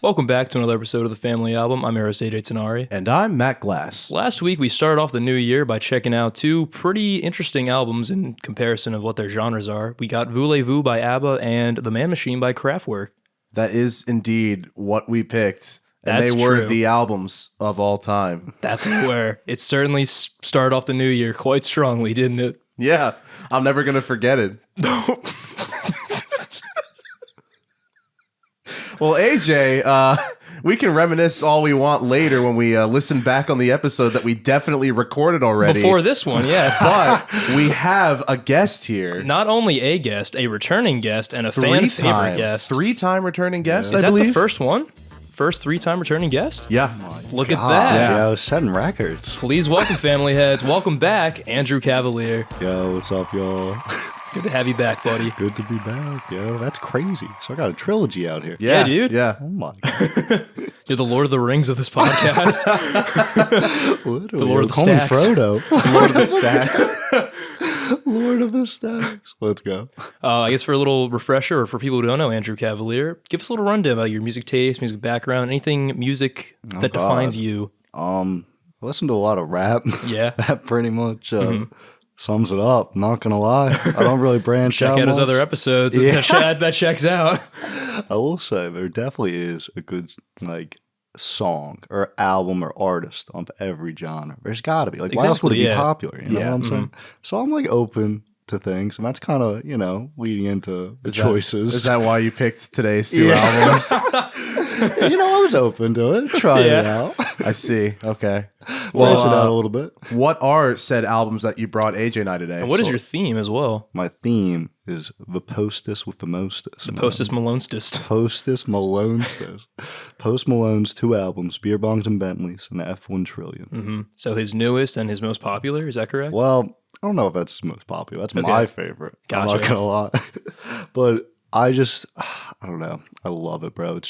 Welcome back to another episode of the Family Album. I'm Eros AJ Tenari. And I'm Matt Glass. Last week, we started off the new year by checking out two pretty interesting albums in comparison of what their genres are. We got Voulez-Vous by ABBA and The Man Machine by Kraftwerk. That is indeed what we picked. And That's they were true. the albums of all time. That's where it certainly started off the new year quite strongly, didn't it? Yeah, I'm never going to forget it. Well, AJ, we can reminisce all we want later when we listen back on the episode that we definitely recorded already. Before this one, yes. But we have a guest here. Not only a guest, a returning guest, and a fan favorite guest. Three-time returning guest, Is I that believe? the first one? First three-time returning guest? Yeah. Look at that. Yo, setting records. Please welcome, family heads. Welcome back, Andrew Cavaliere. Yo, what's up, y'all? It's good to have you back, buddy. Good to be back, yo. That's crazy. So I got a trilogy out here. Yeah, dude. Yeah. Oh my god. You're the Lord of the Rings of this podcast. The Lord of the Call me Stacks. Frodo. Lord of the Stacks. Lord of the Stacks. Let's go. I guess for a little refresher, or for people who don't know Andrew Cavaliere, give us a little rundown about your music taste, music background, anything music that defines you. I listen to a lot of rap. Yeah. That pretty much sums it up. Not gonna lie. I don't really branch out Check out his much. other episodes. Yeah. That checks out. I will say there definitely is a good song or album or artist on every genre. There's got to be. Why else would it be popular? You know what I'm saying? So I'm open to things, and that's kind of leading into the choices. Is that why you picked today's two albums? I was open to it. Try it out. I see. Okay. Branch it out a little bit. What are said albums that you brought AJ and I today? And what is your theme as well? My theme is the postest with the mostest. Postus Malonestist. Postest Malonestis. Post Malone's two albums, Beerbongs and Bentleys, and the F-1 Trillion. Mm-hmm. So his newest and his most popular, is that correct? Well, I don't know if that's his most popular. That's my favorite. Gotcha. I'm not gonna lie. But I don't know. I love it, bro.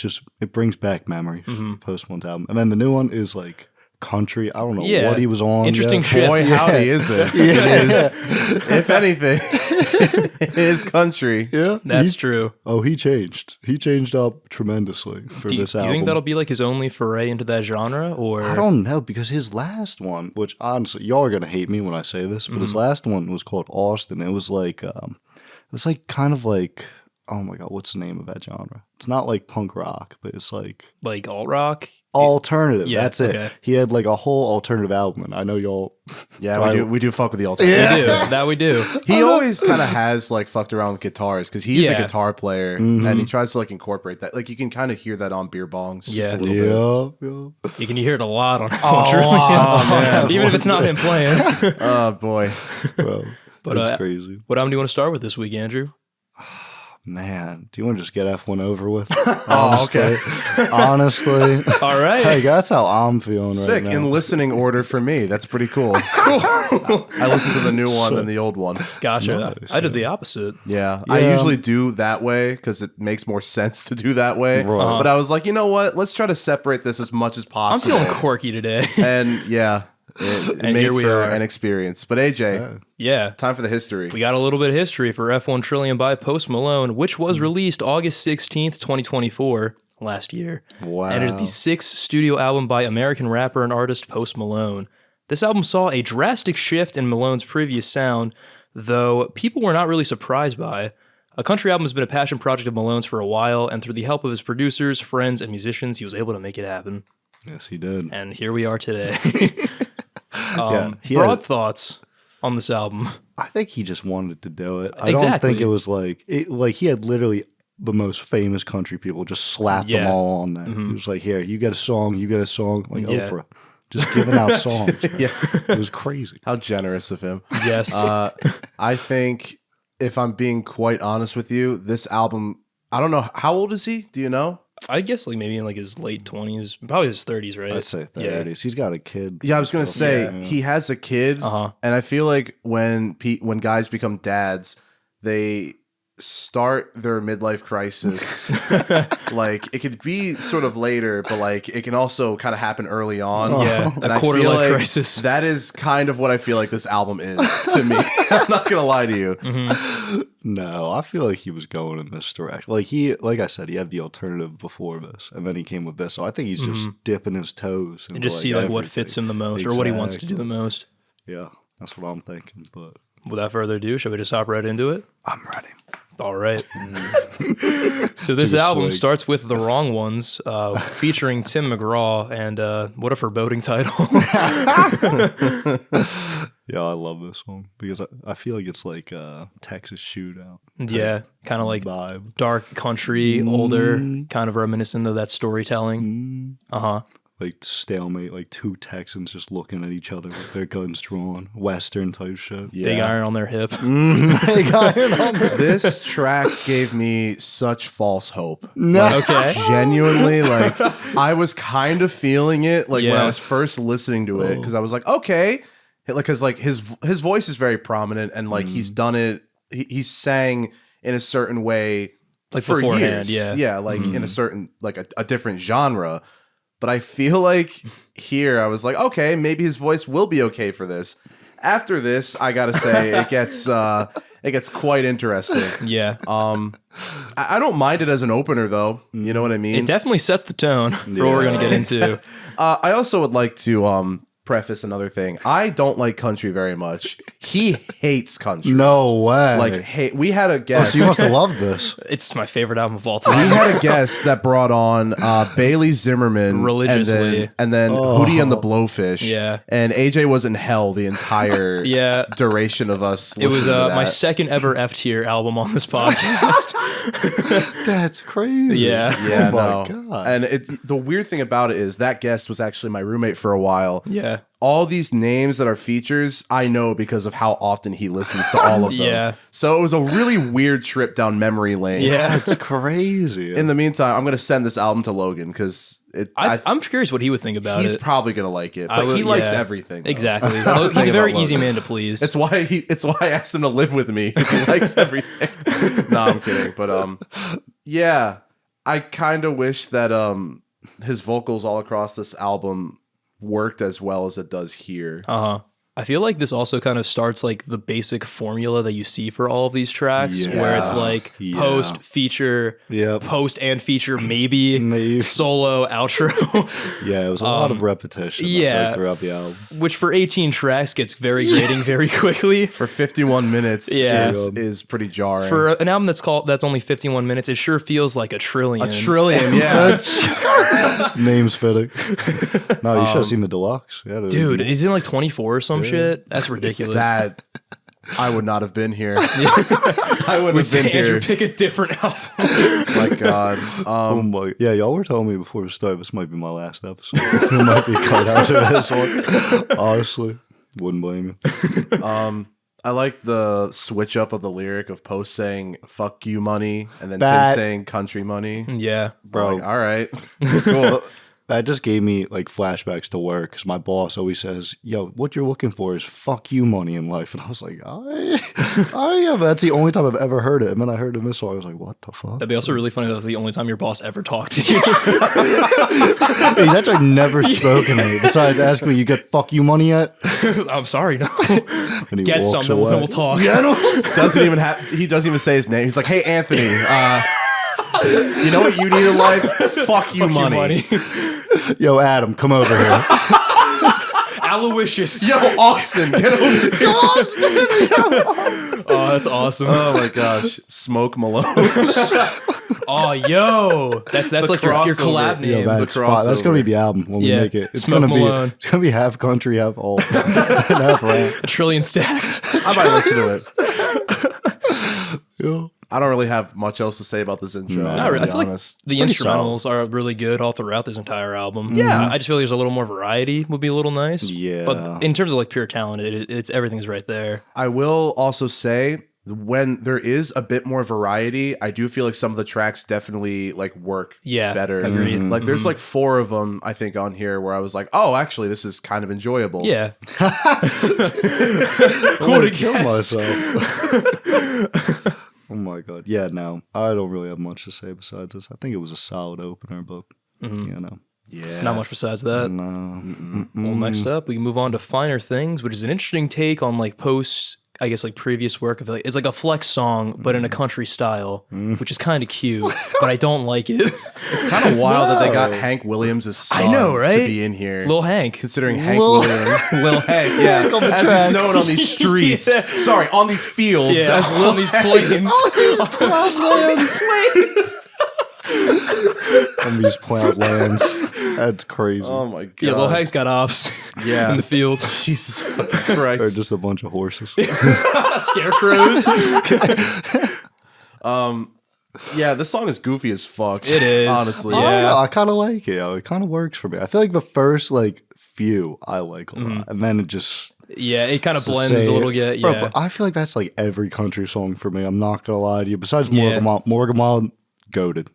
It brings back memories. Post Malone's album. And then the new one is country. I don't know what he was on. Interesting yet. shift. Boy, howdy, is it? It is, if anything, it is country. Yeah. That's true. Oh, he changed. He changed up tremendously for this Do you album. think that'll be his only foray into that genre? Or I don't know, because his last one, which honestly, y'all are gonna hate me when I say this, but his last one was called Austin. It was oh my god, what's the name of that genre? It's not punk rock, but it's alt rock? alternative. Yeah, That's it. okay. He had a whole alternative album, and I know y'all. Yeah, we do fuck with the alternative. We do. He always kind of has fucked around with guitars because he's a guitar player and he tries to incorporate that. You can kind of hear that on Beerbongs. Yeah. Just a little bit. Yeah. You can hear it a lot on F-1 Trillion. Even if it's not him playing. Oh boy. Bro, But, that's crazy. What album do you want to start with this week, Andrew? Man, do you want to just get F1 over with? Okay. Honestly. All right. Hey, that's how I'm feeling Sick. right now. In listening order for me. That's pretty cool. I listened to the new one and the old one. Gotcha. Nice, I did the opposite. Yeah. I usually do that way because it makes more sense to do that way. Right. But I was like, you know what? Let's try to separate this as much as I'm possible. feeling quirky today. And yeah, it And made here we for are. an experience. But AJ, Yeah. time for the history. We got a little bit of history for F-1 Trillion by Post Malone, which was released August 16th, 2024, last year. Wow. And it is the sixth studio album by American rapper and artist Post Malone. This album saw a drastic shift in Malone's previous sound, though people were not really surprised by. A country album has been a passion project of Malone's for a while, and through the help of his producers, friends, and musicians, he was able to make it happen. Yes, he did. And here we are today. He Broad had- thoughts on this album. I think he just wanted to do it. I Exactly. don't think it was he had literally the most famous country people just slapped them Yeah. all on that. He was like, here, you get a song, like Yeah. Oprah. Just giving out songs. Yeah. It was crazy. How generous of him. Yes. I think, if I'm being quite honest with you, this album, I don't know, how old is he? Do you know? I guess maybe in his late 20s, probably his 30s, right? I'd say 30s. He's got a kid. Yeah, I was gonna say Yeah. he has a kid, and I feel like when guys become dads, they start their midlife crisis. It could be sort of later, but it can also kind of happen early on. Yeah, And a I quarter feel life like crisis. That is kind of what I feel like this album is to me. I'm not gonna lie to you. No, I feel like he was going in this direction. Like I said, he had the alternative before this, and then he came with this. So I think he's just dipping his toes and just see like what fits him the most or what he wants to do the most. Yeah, that's what I'm thinking. But without further ado, shall we just hop right into it? I'm ready. All right. So this album starts with The Wrong Ones, featuring Tim McGraw, and what a foreboding title. Yeah, I love this one because I feel like it's like a Texas shootout. Yeah, kind of like vibe. Dark country, older, kind of reminiscent of that storytelling. Like stalemate, like two Texans just looking at each other with their guns drawn. Western type shit. Yeah. Big iron on their hip. Big iron on their hip. This track gave me such false hope. No. Like, okay. Genuinely, like, I was kind of feeling it, like, when I was first listening to it, because I was like, okay. Like, because, like, his voice is very prominent, and, like, he's done it, he's sang in a certain way like for beforehand, years. Yeah, like, in a certain, like, a different genre. But I feel like here I was like, okay, maybe his voice will be okay for this. After this, I gotta say it gets quite interesting. Yeah. I don't mind it as an opener though. You know what I mean? It definitely sets the tone for what we're gonna get into. I also would like to preface another thing. I don't like country very much. He hates country. No way. Like, we had a guest. So you must have loved this. It's my favorite album of all We time. had a guest that brought on Bailey Zimmerman religiously, and then Hootie and the Blowfish. Yeah, and AJ was in hell the entire duration of us. It was my second ever F tier album on this podcast. That's crazy. Yeah, yeah. Oh my God. And the weird thing about it is that guest was actually my roommate for a while. Yeah. All these names that are features, I know because of how often he listens to all of them. Yeah. So it was a really weird trip down memory lane. Yeah. It's crazy. In the meantime, I'm going to send this album to Logan because I'm curious what he would think about it. He's probably going to like it, but he likes everything. Though. Exactly. He's a very easy man to please. It's why I asked him to live with me. He likes everything. No, I'm kidding. But yeah, I kind of wish that his vocals all across this album worked as well as it does here. I feel like this also kind of starts like the basic formula that you see for all of these tracks, where it's like post, feature, post and feature, maybe solo, outro. Yeah, it was a lot of repetition. Throughout the album, which for 18 tracks gets very grating very quickly. For 51 minutes, is pretty jarring. For an album that's only 51 minutes, it sure feels like a trillion. A trillion, yeah. Names fitting. No, you should have seen the deluxe. Yeah, dude, it's in like 24 or some shit. That's ridiculous. That I would not have been here. I wouldn't have been Andrew, here. pick a different album. My God. Oh my. Yeah, y'all were telling me before we started this might be my last episode. It might be cut out of this one. Honestly, wouldn't blame you. I like the switch up of the lyric of Post saying "fuck you money" and then Tim saying "country money." Yeah, bro. Like, all right, cool. That just gave me like flashbacks to work because my boss always says, "Yo, what you're looking for is fuck you money in life," and I was like, "Yeah, that's the only time I've ever heard it." And then I heard it in this song, I was like, "What the fuck?" That'd be also really funny. That was the only time your boss ever talked to you. He's actually never spoken to me besides asking me, "You get fuck you money yet?" I'm sorry, no. And he get walks some, away. then we'll talk. Yeah, he doesn't even say his name. He's like, "Hey, Anthony, you know what you need in life? Fuck you money." Yo, Adam, come over here. Aloysius. Yo, Austin, get over here. Austin. Oh, that's awesome. Oh my gosh, Smoke Malone. Oh, yo, that's like your collab name. Yeah, that's gonna be the album when we make it. It's Smoke gonna Malone. It's gonna be half country, half alt, half rap. A trillion stacks. I might listen to it. Yeah. I don't really have much else to say about this intro. Not really. I feel like the instrumentals solid. are really good all throughout this entire album. Yeah. I just feel like there's a little more variety would be a little nice. Yeah. But in terms of like pure talent, it's everything's right there. I will also say when there is a bit more variety, I do feel like some of the tracks definitely like work better. Agreed. Like there's like 4 of them I think on here where I was like, oh, actually this is kind of enjoyable. Yeah. Who would have killed myself? Oh my God. Yeah, no, I don't really have much to say besides this. I think it was a solid opener, but you know. Yeah. Not much besides that. No. Well, next up, we can move on to Finer Things, which is an interesting take on like Post's I guess like previous work of it's like a flex song, but in a country style, which is kind of cute, but I don't like it. It's kind of wild that they got Hank Williams' son I know, right? to be in here. Lil Hank. Considering Hank Williams. Lil Hank, yeah. As he's known on these streets. Yeah. Sorry, on these fields. Yeah, as Lil on these plains. On these plowed lands. That's crazy. Oh my god. Yeah, Lil Hank's got ops in the fields. Jesus fucking Christ. Or just a bunch of horses. Scarecrows. Yeah, this song is goofy as fuck. It is. Honestly. I don't Yeah. know, I kind of like it. It kind of works for me. I feel like the first like few I like a lot, and then it just Yeah, it kind of the blends same. a little bit. Bro, Yeah. but I feel like that's like every country song for me. I'm not gonna lie to you. Besides Yeah. Morgan Wallen, goated.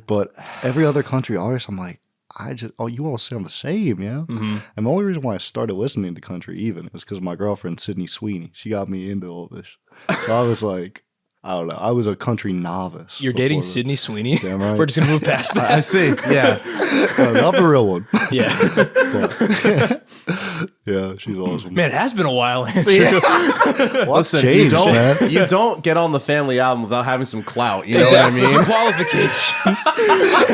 But every other country artist, I'm like, you all sound the same, yeah. And the only reason why I started listening to country even is because my girlfriend Sydney Sweeney, she got me into all this. So I was like, I don't know, I was a country novice. You're dating Sydney Sweeney? Damn right. We're just going to move past that. I see. Yeah. Not the real one. Yeah. But, yeah, she's awesome. Man, it has been a while. What's Listen, changed, man? you don't get on the family album without having some clout. You know Exactly. what I mean? Qualifications.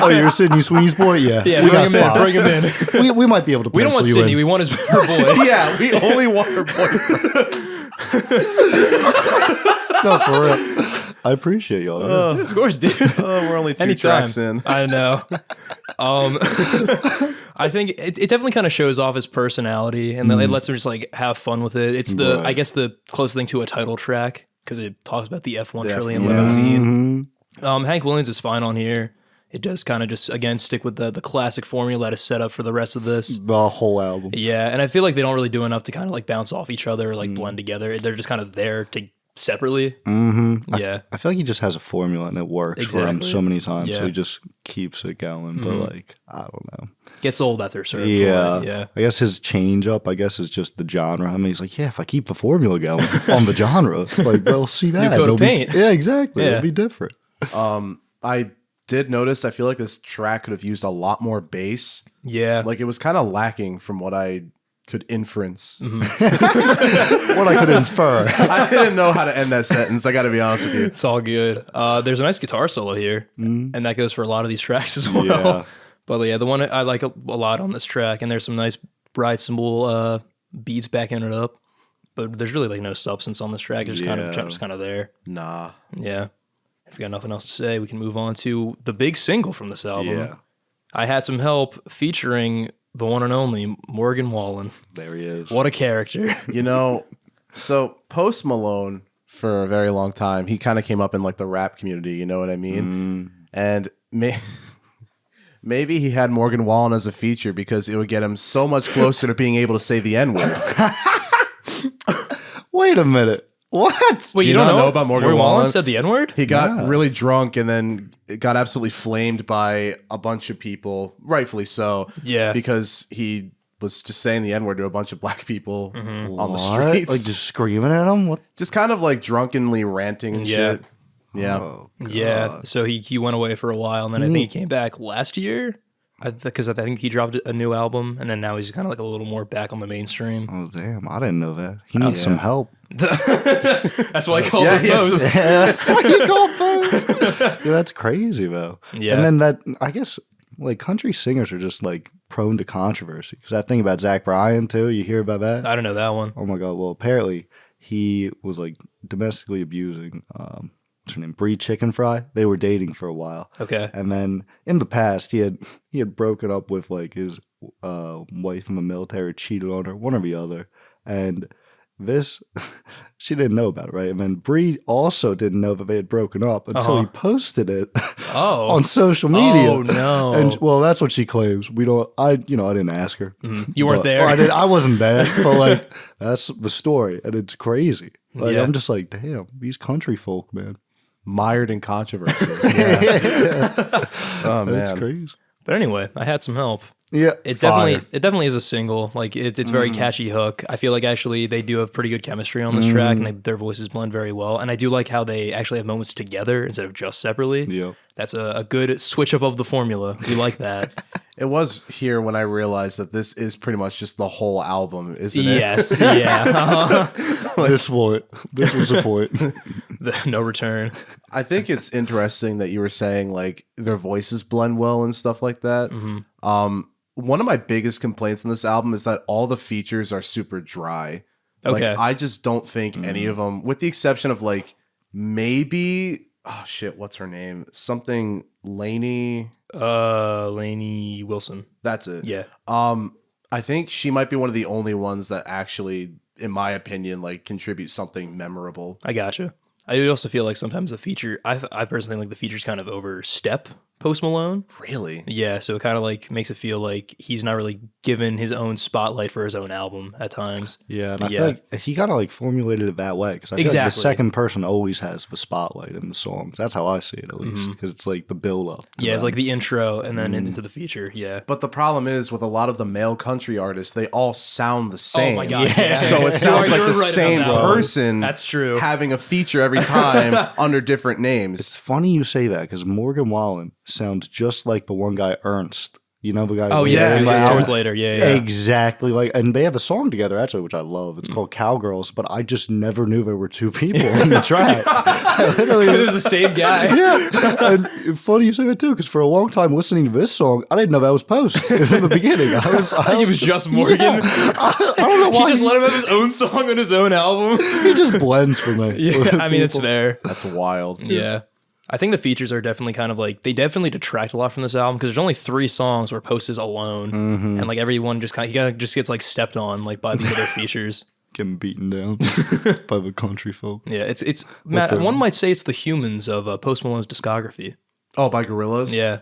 Oh, you're Sydney Sweeney's boy? Yeah. Yeah, we got spot. bring him in. We might be able to We don't want pencil you Sydney. in. We want her boy. Yeah, we only want her boyfriend. No, for real. I appreciate y'all. Yeah. Of course, dude. We're only two Anytime. tracks in. I know. I think it definitely kind of shows off his personality, and then it lets him just like have fun with it. It's I guess the closest thing to a title track because it talks about the F-1 trillion limousine. Hank Williams is fine on here. It does kind of just again stick with the classic formula that is set up for the rest of this. The whole album. Yeah, and I feel like they don't really do enough to kind of like bounce off each other or like blend together. They're just kind of there to separately. Yeah. I feel like he just has a formula and it works for him Exactly. so many times. Yeah. So he just keeps it going. But like, I don't know. Gets old after a certain Yeah. point. Yeah. I guess his change up, is just the genre. I mean, he's like, yeah, if I keep the formula going on the genre, like, we'll see that. coat of It'll be- paint. Yeah, exactly. Yeah. It'll be different. I did notice, I feel like this track could have used a lot more bass. Yeah. Like, it was kind of lacking from what I could inference. What I could infer. I didn't know how to end that sentence. I got to be honest with you. It's all good. There's a nice guitar solo here, and that goes for a lot of these tracks as well. Yeah. But yeah, the one I like a lot on this track, and there's some nice ride cymbal beats backing it up. But there's really like no substance on this track. It's just kind of there. Nah. Yeah. If we got nothing else to say, we can move on to the big single from this album. Yeah. I Had Some Help, featuring the one and only Morgan Wallen. There he is. What a character. You know, so Post Malone, for a very long time, he kind of came up in like the rap community, you know what I mean? And maybe he had Morgan Wallen as a feature because it would get him so much closer to being able to say the N-word. Wait a minute. What? Wait, Do you you don't not know know about Morgan Wallen Wallen? said the N-word? He got really drunk and then got absolutely flamed by a bunch of people, rightfully so. Yeah. Because he was just saying the N-word to a bunch of black people on the What? streets. Like just screaming at him? What? just kind of like drunkenly ranting and Yeah. shit. Yeah. Oh, Yeah, so he went away for a while, and then I think he came back last year, because I think he dropped a new album, and then now he's kind of like a little more back on the mainstream. Oh, damn. I didn't know that. He needs some help. That's why I called Yeah, it yes. Post. That's what you call Post. Yeah, that's crazy, though. Yeah. And then I guess, like, country singers are just, like, prone to controversy. Because that thing about Zach Bryan, too, you hear about that? I don't know that one. Oh, my God. Well, apparently, he was, like, domestically abusing, what's her name? Brie Chicken Fry. They were dating for a while. Okay. And then in the past, he had broken up with like his wife in the military, cheated on her, one or the other. And this, she didn't know about it, right? And then Bree also didn't know that they had broken up until he posted it on social media. Oh no! And well, that's what she claims. I didn't ask her. You weren't there. I wasn't there. But like, that's the story, and it's crazy. Like Yeah. I'm just like, damn, these country folk, man. Mired in controversy. Yeah. Oh, man. That's crazy. But anyway, I Had Some Help. Yeah, It definitely is a single. Like it's very catchy hook. I feel like actually they do have pretty good chemistry on this track, and their voices blend very well. And I do like how they actually have moments together instead of just separately. Yeah. That's a good switch up of the formula. We like that. It was here when I realized that this is pretty much just the whole album, isn't it? Yes, yeah. This was the point. No return. I think it's interesting that you were saying like their voices blend well and stuff like that. One of my biggest complaints on this album is that all the features are super dry. Okay. Like, I just don't think any of them, with the exception of like maybe, oh shit, what's her name? Something Lainey. Lainey Wilson. That's it. Yeah. I think she might be one of the only ones that actually, in my opinion, like contribute something memorable. I gotcha. I also feel like sometimes the feature, I personally think the features kind of overstep Post Malone. Really? Yeah, so it kind of like makes it feel like he's not really given his own spotlight for his own album at times. Yeah, and I feel like he kind of like formulated it that way because I feel like the second person always has the spotlight in the songs. That's how I see it, at least, because it's like the build up. Yeah, it's like the intro and then into the feature. Yeah, but the problem is with a lot of the male country artists, they all sound the same. Oh my god! Yeah. So it sounds like the same person. That's true. Having a feature every time under different names. It's funny you say that because Morgan Wallen sounds just like the one guy Ernst. You know the guy? Oh yeah, towards later. Yeah, exactly. Like, and they have a song together actually, which I love. It's called Cowgirls. But I just never knew there were two people in the track. It was the same guy. Yeah, and funny you say that too, because for a long time listening to this song, I didn't know that was Post in the beginning. I think it was just Morgan. Yeah. I don't know why he just let him have his own song on his own album. He just blends for me. Yeah, I mean it's fair. That's wild. Yeah. I think the features are definitely kind of like, they definitely detract a lot from this album because there's only 3 songs where Post is alone and like everyone just kind of, just gets like stepped on like by these other features. Getting beaten down by the country folk. Yeah, it's Matt, one might say it's the Humans of Post Malone's discography. Oh, by Gorillaz? Yeah.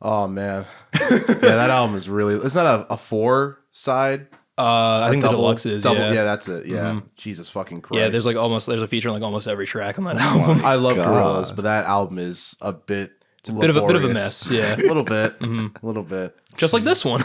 Oh man. Yeah, that album is really, isn't that a 4 side? I think the deluxe is yeah, that's it. Yeah, Jesus fucking Christ. Yeah, there's a feature on like almost every track on that album. I love Gorillaz, but that album is a bit. It's a bit of a mess. Yeah, a little bit, a little bit. Just like this one.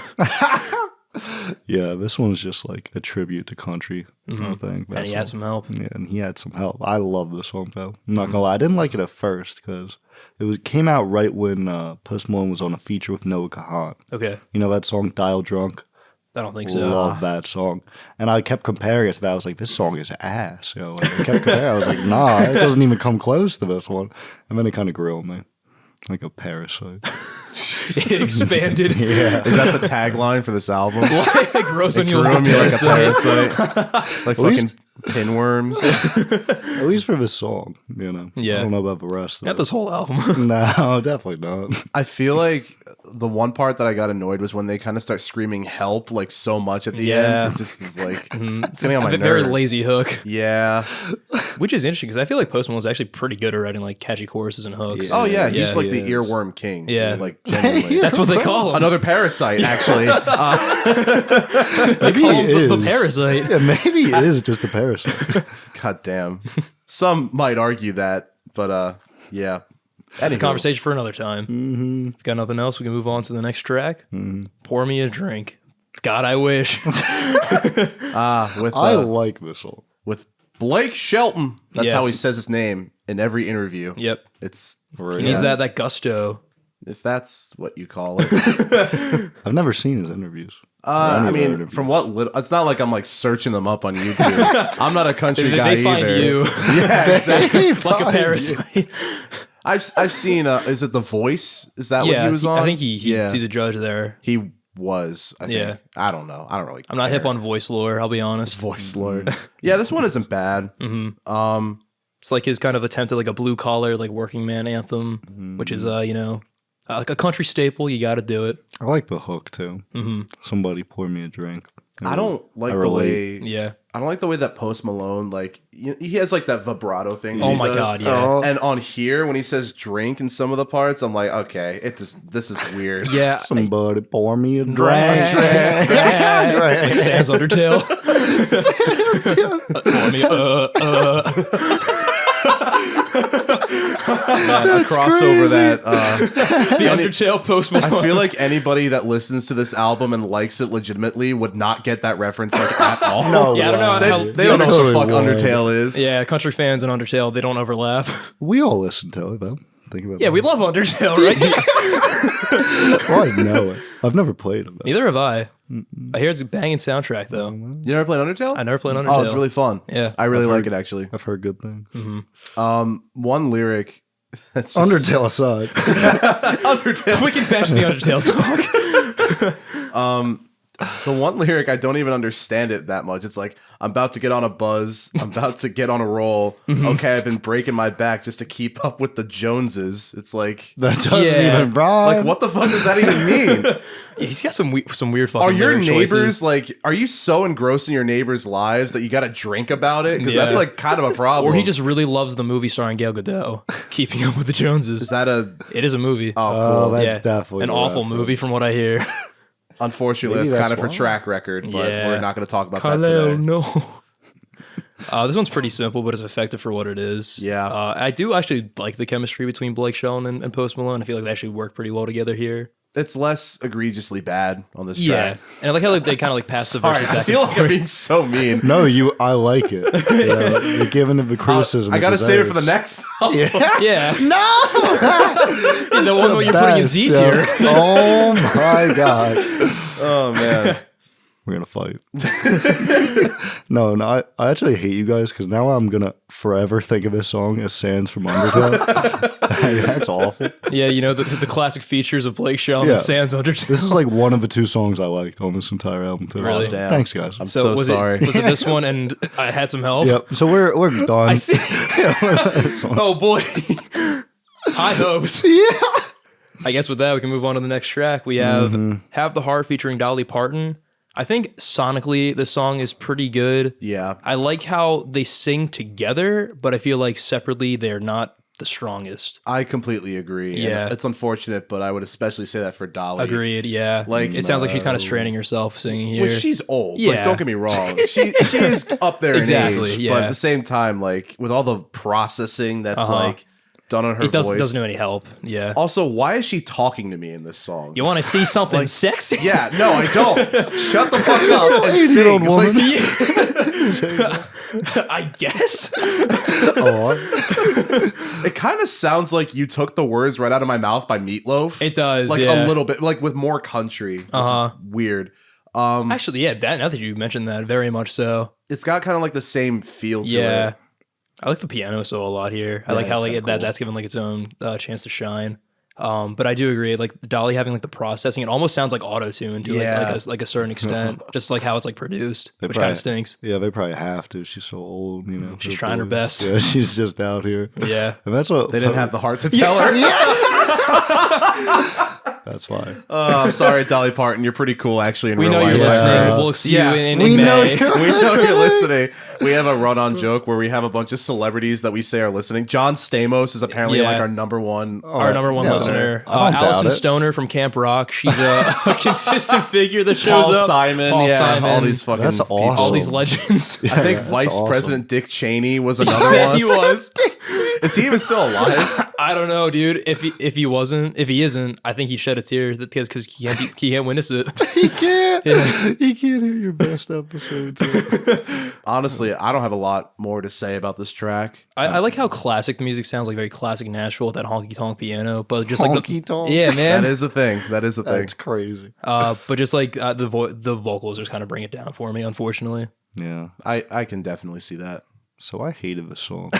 Yeah, this one's just like a tribute to country. I think. And he had some help. Yeah, and he had some help. I love this song though. I'm not gonna lie, I didn't like it at first because it came out right when Post Malone was on a feature with Noah Kahan. Okay, you know that song "Dial Drunk." I don't think so. Love that song. And I kept comparing it to that. I was like, this song is ass. You know, like, I kept comparing. I was like, nah, it doesn't even come close to this one. And then it kind of grew on me. Like a parasite. It expanded. Yeah. Is that the tagline for this album? It grows on you like a parasite. Like fucking pinworms. At least for this song, you know. Yeah. I don't know about the rest of Not it. this whole album. No, definitely not. I feel like the one part that I got annoyed was when they kind of start screaming help like so much at the end. It just is like it's getting on my nerves. Very lazy hook. Yeah. Which is interesting because I feel like Post Malone's actually pretty good at writing like catchy choruses and hooks. Yeah. Oh yeah, he's like the earworm king. Yeah. Like genuinely. That's what they call him. Another parasite, actually. Maybe he is. The parasite. Yeah, maybe he is just a parasite. God damn. Some might argue that, but yeah. That's a conversation for another time. If got nothing else, we can move on to the next track. Pour Me a Drink. God, I wish. I like this song. With Blake Shelton. That's Yes. how he says his name in every interview. Yep. It's He needs that gusto. if that's what you call it. I've never seen his interviews. I mean, from what little, it's not like I'm like searching them up on YouTube. I'm not a country guy They find either. you Yeah, exactly. like a parasite. I've seen. Is it The Voice? Is that what he was on? I think he's a judge there. He was. I think. Yeah. I don't know. I don't really. I'm not hip on voice lore. I'll be honest. Voice lore. Yeah, this one isn't bad. It's like his kind of attempt at like a blue collar like working man anthem, which is like a country staple. You got to do it. I like the hook too. Somebody pour me a drink. I don't like the way. Yeah. I don't like the way that Post Malone, like, he has like that vibrato thing. Oh my god, yeah. And on here, when he says drink in some of the parts, I'm like, okay, this is weird. Yeah. Somebody pour me a drink. Like Sans Undertale. Pour me, A crossover that the Undertale Post Malone. I feel like anybody that listens to this album and likes it legitimately would not get that reference like at all. No, yeah, I don't know how they don't know what the fuck Undertale is. Yeah, country fans and Undertale, they don't overlap. We all listen to it though. Think about Yeah, that. we love Undertale, right? Well, I know it. I've never played it. Neither have I. I hear it's a banging soundtrack, though. You never played Undertale? I never played Undertale. Oh, it's really fun. Yeah. I really like it, actually. I've heard good things. One lyric. That's just, Undertale aside. Undertale. We can patch the Undertale song. The one lyric, I don't even understand it that much. It's like, I'm about to get on a buzz. I'm about to get on a roll. Okay, I've been breaking my back just to keep up with the Joneses. It's like, That doesn't Yeah. even rhyme. like, what the fuck does that even mean? Yeah, he's got some weird fucking Are your lyric neighbors choices. like? Are you so engrossed in your neighbors' lives that you got to drink about it? Because that's Yeah. like kind of a problem. Or he just really loves the movie starring Gal Gadot, Keeping Up with the Joneses. is that a? It is a movie. Oh, Oh, cool. that's Yeah. definitely an a awful reference. movie from what I hear. Unfortunately, Maybe that's kind that's of her why. track record, but Yeah. we're not going to talk about Kyle, that today. no. This one's pretty simple, but it's effective for what it is. Yeah. I do actually like the chemistry between Blake Shelton and Post Malone. I feel like they actually work pretty well together here. It's less egregiously bad on this Yeah, track. and I like how they kind of like pass the Sorry, verses I back feel and like I'm forth. being so mean. No, I like it. You're giving it the criticism. I got to save it for the deserves. next. Yeah, No, the one where you're putting in Z tier. Oh my god, Oh man. we're gonna fight. No, I actually hate you guys because now I'm gonna forever think of this song as Sands from Undertale. That's awful. Yeah, you know the classic features of Blake Shelton Yeah. and Sans Undertale. This is like one of the two songs I like on this entire album. Too. Really? Damn. Thanks, guys. I'm so was sorry. Was it this one? And I had some help. Yep. So we're done. I see. Oh boy, high hopes. Yeah. I guess with that we can move on to the next track. We have "Have the Heart" featuring Dolly Parton. I think sonically the song is pretty good. Yeah. I like how they sing together, but I feel like separately they're not the strongest. I completely agree. And Yeah. it's unfortunate, but I would especially say that for Dolly. Agreed. Yeah. Like, it sounds like she's kind of straining herself singing here. Which she's old. Yeah. Like, don't get me wrong. She is up there Exactly, in age. yeah. But at the same time, like, with all the processing that's like done on her it doesn't voice. do any help. Yeah. Also, why is she talking to me in this song? You want to see something sexy? Yeah, no, I don't. Shut the fuck up and 80-year-old sing. woman. I guess. Oh, It kind of sounds like you took the words right out of my mouth by Meatloaf. It does. Like yeah. a little bit, like with more country, which is weird. Actually, yeah. Now that you mentioned that, very much so. It's got kind of like the same feel to Yeah. it. I like the piano solo a lot here. I like how it's like kinda cool. that's given like its own chance to shine. But I do agree, like Dolly having like the processing, it almost sounds like auto-tune to Yeah. like a certain extent, just like how it's like produced, which probably- kind of stinks. yeah, they probably have to. She's so old, you know. She's trying her best. Yeah, she's just out here. Yeah. And that's what They didn't have the heart to tell her. That's why. Oh, I'm sorry, Dolly Parton. You're pretty cool, actually. In We real know life. you're listening. Yeah. We'll see Yeah. you in We know May. you're We know you're listening. We have a run-on joke where we have a bunch of celebrities that we say are listening. John Stamos is apparently Yeah. like our number one. Our number one Yeah. listener, I don't doubt Allison it. Stoner from Camp Rock. She's a consistent figure that shows Paul up. Simon, Paul yeah, Simon. all these fucking That's people. awesome. all these legends. I think that's Vice awesome. President Dick Cheney was another Yeah, one. he was. Is he even still alive? I don't know, dude. If he isn't, I think he shed a tear because he can't witness it. He can't. He can't hear your best episode. Honestly, I don't have a lot more to say about this track. I like how classic the music sounds, like very classic Nashville with that honky tonk piano, but just like Honky tonk. yeah, man. That is a thing. That is a thing. That's crazy. But just like the vocals just kind of bring it down for me, unfortunately. Yeah. I can definitely see that. So I hated this song.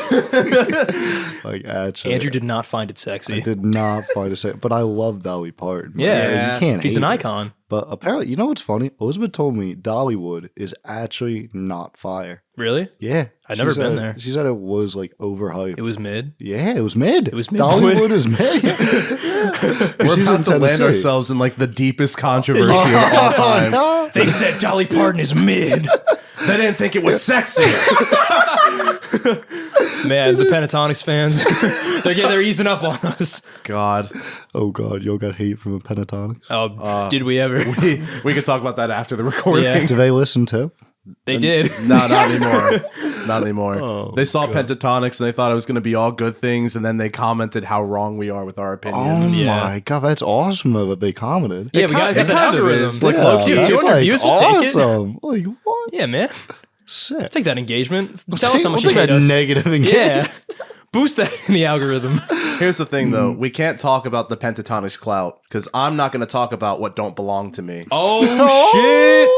Like actually, Andrew did not find it I sexy. did not find it. But I love Dolly Parton. Yeah. you can't. She's hate an her. icon. But apparently, you know what's funny? Elizabeth told me Dollywood is actually not fire. Really? Yeah, I've never She been said- there. She said it was like overhyped. It was mid. Yeah, it was mid. It was mid. Dollywood is mid. We're She's about in to land Tennessee. ourselves in like the deepest controversy of all time. They said Dolly Parton is mid. They didn't think it was sexy. Man, the Pentatonics fans, they're easing up on us. God, Oh god, y'all got hate from the Pentatonics. Oh, did we ever? we could talk about that after the recording. Yeah. Do they listen to? They did. No, not anymore. Not anymore. Oh, they saw Pentatonics and they thought it was going to be all good things, and then they commented how wrong we are with our Oh opinions. Yeah. my god, that's awesome that they commented. Yeah, we got it the kind of algorithm. is. Like, Yeah, low-key, that's 200 like views, we'll take it. awesome. Like what? Yeah, man. Sick. Take that engagement. Tell us how much We'll you take hate that us. negative engagement. Yeah. Boost that in the algorithm. Here's the thing, though. We can't talk about the pentatonic clout because I'm not going to talk about what don't belong to me. Oh, shit.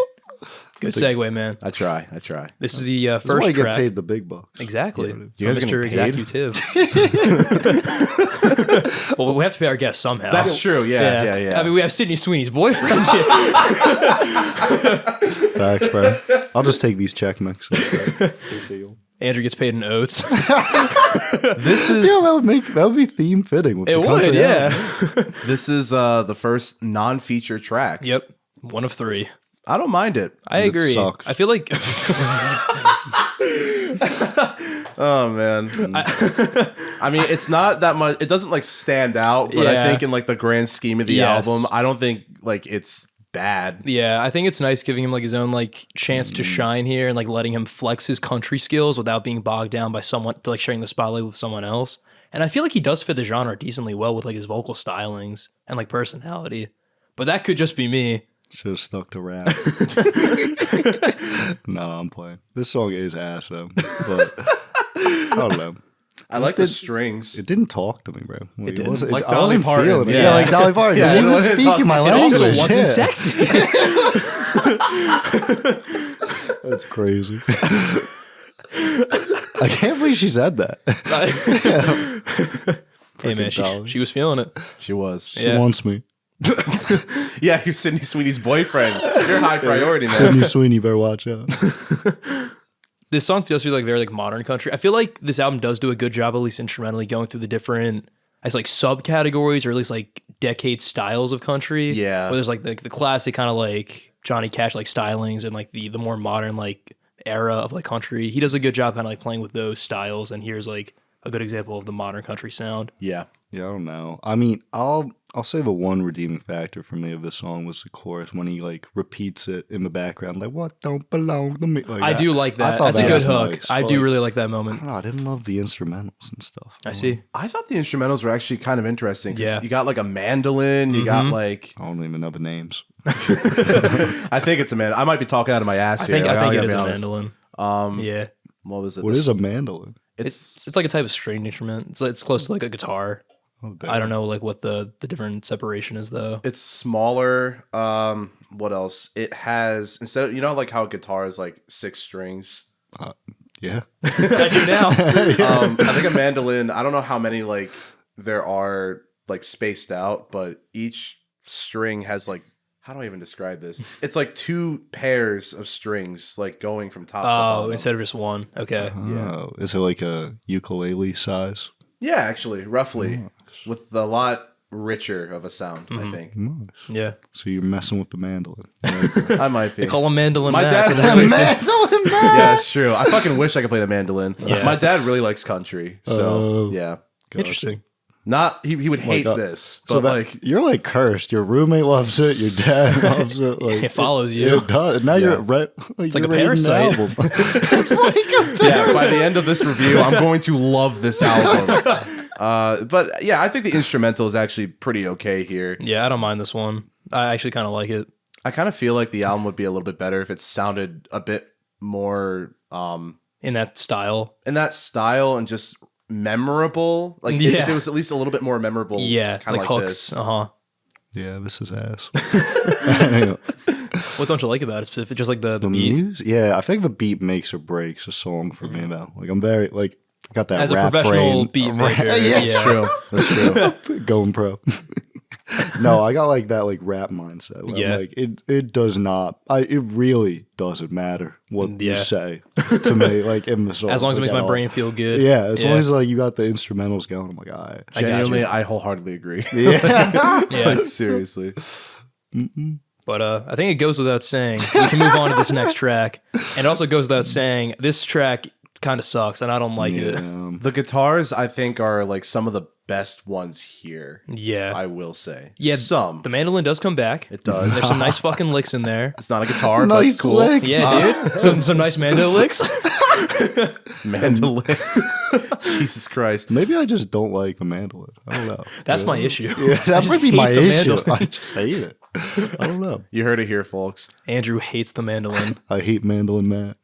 Good segue, man. I try. This is the That's first why I track. get paid the big bucks. Exactly. You guys Mr. getting paid? Executive. Well, we have to pay our guests somehow. That's true. Yeah. I mean, we have Sydney Sweeney's boyfriend here. Facts, bro. I'll just take these check mixes. Andrew gets paid in oats. This is that would be theme fitting. With It the would, country yeah. album. this is the first non-feature track. Yep. 1 of 3. I don't mind it. I agree. sucks. I feel like Oh man. I mean, it's not that much. It doesn't like stand out, but I think in like the grand scheme of the album, I don't think like it's bad. yeah, I think it's nice giving him like his own like chance to shine here and like letting him flex his country skills without being bogged down by someone like sharing the spotlight with someone else. And I feel like he does fit the genre decently well with like his vocal stylings and like personality. But that could just be me. Should have stuck to rap. No, I'm playing. This song is ass though, but I don't know. I like the strings. It didn't talk to me, bro. It didn't. Like I Dolly wasn't Parton. feeling it. Yeah. Yeah, like Dolly Parton. Yeah, She it was wasn't speaking my It language. also wasn't Yeah. sexy. That's crazy. I can't believe she said that. Hey man, Dolly. she was feeling it. She was. She Yeah. wants me. Yeah, you're Sydney Sweeney's boyfriend. You're high priority, man. Sydney Sweeney better watch out. This song feels like very like modern country. I feel like this album does do a good job, at least instrumentally, going through the different as like subcategories or at least like decade styles of country. Yeah. Where there's like the classic kind of like Johnny Cash like stylings and like the more modern like era of like country. He does a good job kind of like playing with those styles, and here's like a good example of the modern country sound. Yeah. Yeah, I don't know. I mean, I'll say the one redeeming factor for me of this song was the chorus when he like repeats it in the background, like "What don't belong to me." Like I that. do like I that. thought That's a that good was hook. nice, I but, do like, really like that I moment. don't know. I didn't love the instrumentals and stuff. I see. I thought the instrumentals were actually kind of interesting. 'Cause Yeah. You got like a mandolin. You got like. I don't even know the names. I think it's a mandolin. I might be talking out of my ass here. I think it gotta is be a honest. mandolin. Yeah. What was it? What is a mandolin? It's like a type of string instrument. It's close to like a guitar. Oh, I don't know like what the different separation is though. It's smaller. What else? It has instead of like how a guitar is like 6 strings. Yeah. I do now. I think a mandolin. I don't know how many like there are like spaced out, but each string has like how do I even describe this? It's like 2 pairs of strings like going from top to bottom. Instead of just one. Okay. Oh, is it like a ukulele size? Yeah, actually, roughly, with a lot richer of a sound. I think Nice. Yeah. So you're messing with the mandolin. I might be. They call him mandolin. My Mac, dad- and that makes sense. Yeah, it's true. I fucking wish I could play the mandolin. Yeah. My dad really likes country, so Oh. yeah. Interesting. Not he would hate God. this, So but that- like you're like cursed. Your roommate loves it. Your dad loves it. Like It follows you. It does. Now you're it's like a parasite. It's like a yeah. By the end of this review, I'm going to love this album. But yeah, I think the instrumental is actually pretty okay here. Yeah, I don't mind this one. I actually kind of like it. I kind of feel like the album would be a little bit better if it sounded a bit more In that style. in that style and just memorable. Like if it was at least a little bit more memorable. Yeah. kind Like of like hooks. this. Yeah, this is ass. What don't you like about it? Specifically, just like the beat? Music? Yeah, I think the beat makes or breaks a song for me though. Like I'm very like I got that As a rap professional brain. beat maker. Yeah, Yeah. True. That's true. Going pro. No, I got like that like rap mindset. Where Yeah. I'm like it does not. It really doesn't matter what you Yeah. say to me. Like in the song, As long as it like, makes my at all. brain feel good. Yeah, as long as like you got the instrumentals going, I'm like, all right. I got Genuinely, you. I wholeheartedly agree. Yeah. Yeah. Seriously. But I think it goes without saying. We can move on to this next track. And it also goes without saying, this track kind of sucks, and I don't like it. The guitars, I think, are like some of the best ones here. Yeah. I will say. Yeah, Some. The mandolin does come back. It does. There's some nice fucking licks in there. It's not a guitar, Nice but cool. licks. Yeah, dude. Some nice mando licks. Mandolin. Jesus Christ. Maybe I just don't like the mandolin. I don't know. That's my issue. Yeah, I that just might be hate my the issue. mandolin. I just hate it. I don't know. You heard it here, folks. Andrew hates the mandolin. I hate mandolin Matt.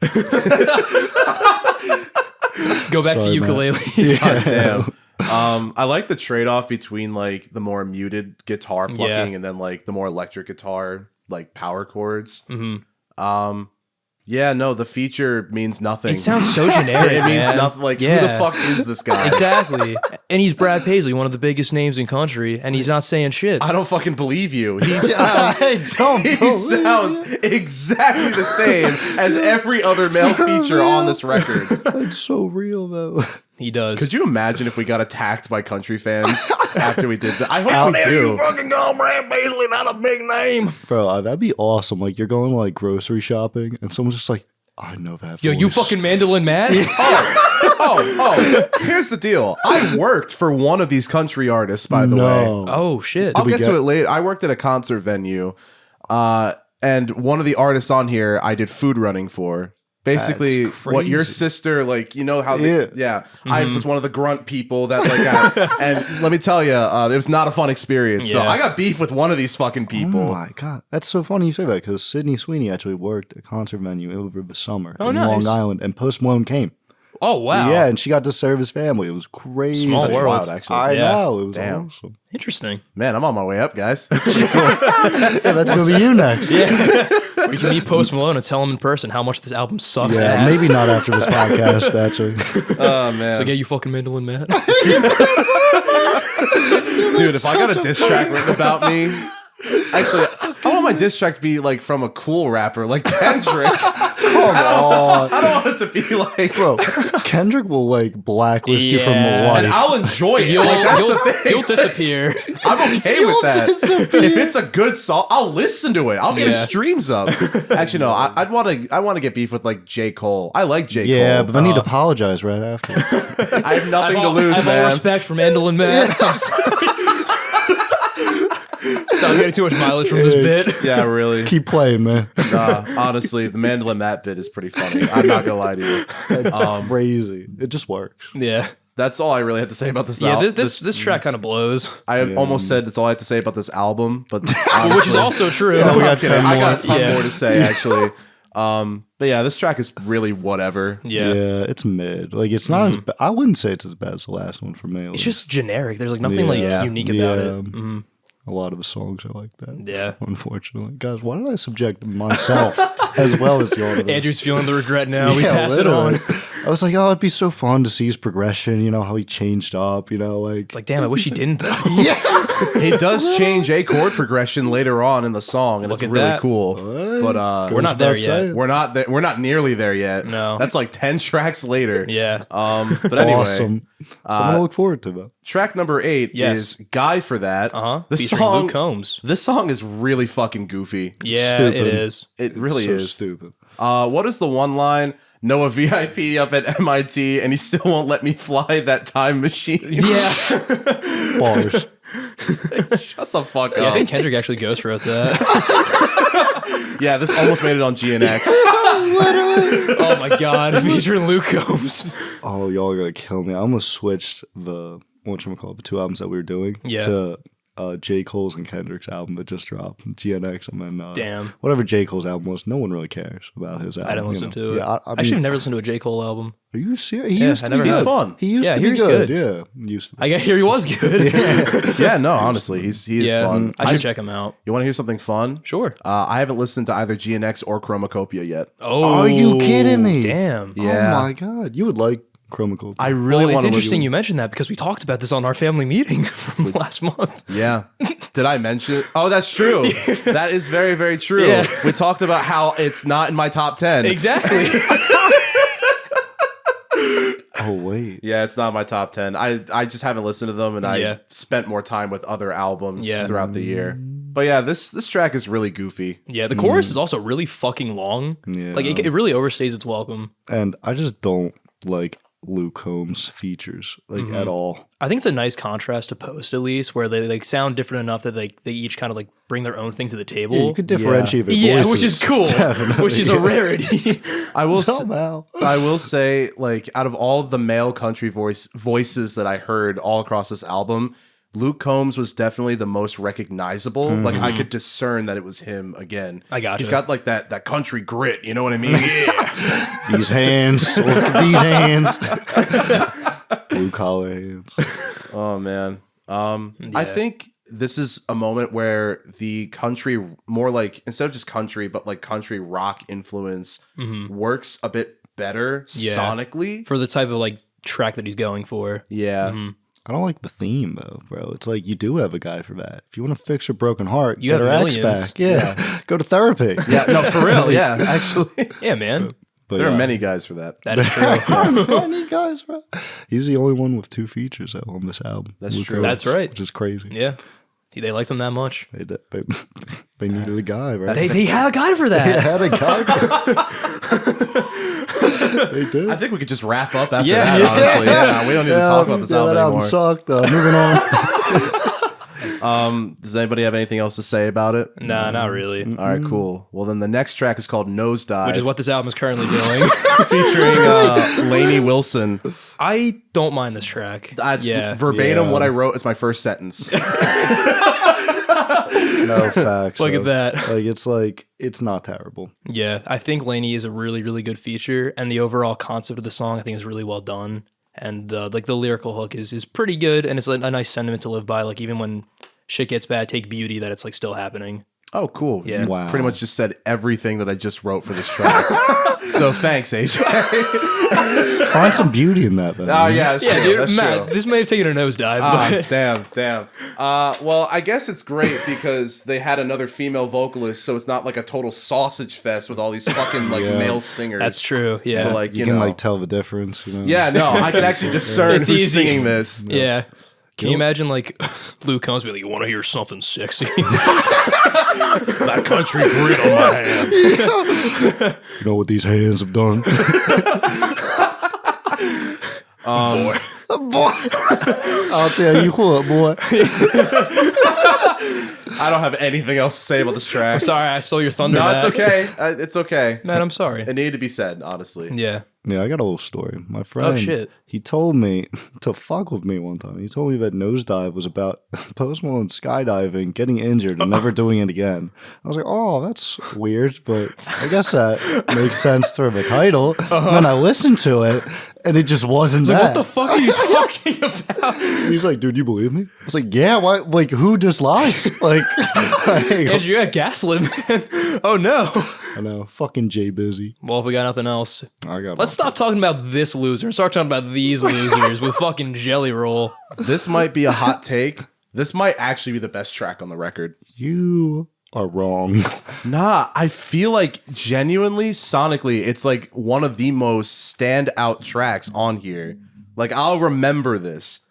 Go back to Sorry, ukulele. God damn. I like the trade-off between like the more muted guitar plucking and then like the more electric guitar, like power chords. Yeah, no, the feature means nothing. It sounds so generic. It means nothing. Like, who the fuck is this guy? Exactly. And he's Brad Paisley, one of the biggest names in country, and he's not saying shit. I don't fucking believe you. He sounds exactly the same as every other male feature on this record. That's so real, though. He does. Could you imagine if we got attacked by country fans after we did that? I hope we do. You fucking call Brad Paisley not a big name. Bro, that'd be awesome. Like, you're going like grocery shopping, and someone's just like, I know that Yo, voice. you fucking mandolin Matt? Oh, here's the deal. I worked for one of these country artists, by the way. Oh, shit. I'll get to it later. I worked at a concert venue, and one of the artists on here I did food running for. Basically, what your sister, like, you know how I was one of the grunt people that like and let me tell you, it was not a fun experience. So I got beef with one of these fucking people. Oh my god, that's so funny you say that, because Sydney Sweeney actually worked a concert venue over the summer in nice. Long Island, and Post Malone came. Oh, wow. Yeah, and she got to serve his family. It was crazy. Small That's world. wild, actually. I know. It was Damn. awesome. Interesting. Man, I'm on my way up, guys. Yeah, that's going to be you next. We can meet Post Malone and tell him in person how much this album sucks Yeah, ass. maybe not after this podcast, actually. Oh, man. So, yeah, you fucking mandolin Matt. Dude, if I got a diss track written about me... Actually, I want my diss track to be like from a cool rapper like Kendrick. Come on. I don't want it to be like... Bro, Kendrick will like blacklist you from Yeah. life. And I'll enjoy it. Like, that's the thing. You'll disappear. I'm okay with that. disappear. If it's a good song, I'll listen to it. I'll get his streams up. Actually, no. I want to get beef with like J. Cole. I like J. Cole. Yeah, but then he'd apologize right after. I have nothing to lose, I have man. all respect for mandolin Matt. I'm sorry. So I'm getting too much mileage from this bit. Yeah, really. Keep playing, man. Honestly, the mandolin Matt bit is pretty funny. I'm not gonna lie to you. That's crazy. It just works. Yeah. That's all I really have to say about this Yeah, album. this track kind of blows. I have almost said that's all I have to say about this album, but Which is honestly- also true. we got 10 I more. got a ton Yeah. more to say actually. But yeah, this track is really whatever. Yeah. It's mid. Like, it's not as bad. I wouldn't say it's as bad as the last one for me. It's just generic. There's like nothing like unique about it. Mm-hmm. A lot of the songs are like that. Yeah. Unfortunately. Guys, why did I subject myself as well as the audience? Andrew's feeling the regret now. We Yeah, pass literally. it on. I was like, oh, it'd be so fun to see his progression, you know, how he changed up, you know, like. It's like, damn, I wish he didn't though. He does change a chord progression later on in the song, and Look it's at really that. cool. But We're not there yet. we're not nearly there yet. No. That's like 10 tracks later. Yeah. But anyway, Awesome. Something to look forward to, though. track number 8 Yes. is "Guy for That." Featuring Luke Combs. This song is really fucking goofy. Yeah, Stupid. it is. It really so is. stupid. What is the one line? Know a VIP up at MIT, and he still won't let me fly that time machine. Yeah. Bars. Shut the fuck Yeah, I up. think Kendrick actually ghost wrote that. Yeah, this almost made it on GNX. Oh my god, featuring Luke Combs. Oh, y'all are going to kill me. I almost switched the, whatchamacallit, the two albums that we were doing to J. Cole's and Kendrick's album that just dropped, GNX, and then Damn. whatever J. Cole's album was. No one really cares about his album. I didn't listen to it. Yeah, I should have never listened to a J. Cole album. Are you serious? He Yeah, used I to be never good. He's fun. He used Yeah, to he be was good. good. Yeah, he used to be. I hear he was good. Yeah, no, honestly, he is fun. I should check him out. You want to hear something fun? Sure. I haven't listened to either GNX or Chromacopia yet. Oh, Are you kidding me? Damn. Yeah. Oh my god, you would like Chromacopia. I really Well, want it's to interesting you mentioned that because we talked about this on our family meeting from last month. Yeah. Did I mention it? Oh, that's true. That is very, very true. Yeah. We talked about how it's not in my top 10. Exactly. Oh wait. Yeah, it's not my top 10. I just haven't listened to them, and I Yeah. spent more time with other albums Yeah. throughout the year. But yeah, this track is really goofy. Yeah, the chorus is also really fucking long. Yeah. Like, it really overstays its welcome. And I just don't like Luke Combs' features like at all. I think it's a nice contrast to Post, at least, where they like sound different enough that they each kind of like bring their own thing to the table. Yeah, you could differentiate their Yeah, voices. which is cool, Definitely. which is a rarity. I will Somehow. I will say, like, out of all the male country voices that I heard all across this album, Luke Combs was definitely the most recognizable. Mm-hmm. Like I could discern that it was him again. I got He's got like that country grit. You know what I mean? Yeah. These hands, look at these hands. Blue collar hands. Oh man. I think this is a moment where the country, more like instead of just country, but like country rock influence, works a bit better sonically for the type of like track that he's going for. Yeah. I don't like the theme though, bro. It's like you do have a guy for that. If you want to fix your broken heart, You get have her ex millions. back. Yeah. Go to therapy. Yeah, no, for real. Yeah, actually. Yeah, man. But There are many guys for that. That is true. many guys, bro. He's the only one with 2 features though, on this album. That's Luke true. Combs, That's right. Which is crazy. Yeah. They liked him that much. They needed a guy, right? They had a guy for They that. had a guy. They did. I think we could just wrap up after Yeah. that, honestly. Yeah, we don't need to talk about this album that anymore. sucked though. Moving on. Does anybody have anything else to say about it? Nah, not really. All right, cool. Well, then the next track is called Nosedive. Which is what this album is currently doing. featuring Lainey Wilson. I don't mind this track. That's yeah. verbatim Yeah. what I wrote as my first sentence. No facts. Look at though. that. It's not terrible. Yeah, I think Lainey is a really, really good feature, and the overall concept of the song I think is really well done. And the lyrical hook is pretty good, and it's a nice sentiment to live by. Like even when shit gets bad, take beauty that it's like still happening. Oh, cool. Yeah. You Wow. pretty much just said everything that I just wrote for this track. So thanks, AJ. Find some beauty in that, then. Oh, yeah, that's Yeah, true. dude, That's Matt, true. this may have taken a nosedive, Ah, but damn. Well, I guess it's great because they had another female vocalist, so it's not like a total sausage fest with all these fucking like Yeah. male singers. that's true. Yeah, But, like You you can know, like tell the difference. You know? yeah, no, I can actually discern It's who's easy. singing this. yeah. Can you imagine like Luke Combs be like, "You want to hear something sexy?" That country grit on my hand. You know what these hands have done? Boy. I'll tell you what, boy. I don't have anything else to say about this track. Sorry, I stole your thunder. No, it's Matt. okay. It's okay. Matt, I'm sorry. It needed to be said, honestly. Yeah. Yeah, I got a little story. My friend, shit. he told me to fuck with me one time. He told me that Nosedive was about Post Malone skydiving, getting injured, and never doing it again. I was like, oh, that's weird, but I guess that makes sense for the title. And then I listened to it, and it just wasn't that. What the fuck are you talking about? He's like, dude, you believe me? I was like, yeah, why? Like, who just lies? Like Andrew, you got gaslit, man. Oh no. I know, fucking Jay Busy. Well, if we got nothing else, I got let's stop talking about this loser and start talking about these losers with fucking Jelly Roll. This might be a hot take. This might actually be the best track on the record. You are wrong. Nah, I feel like genuinely, sonically, it's like one of the most standout tracks on here. Like, I'll remember this.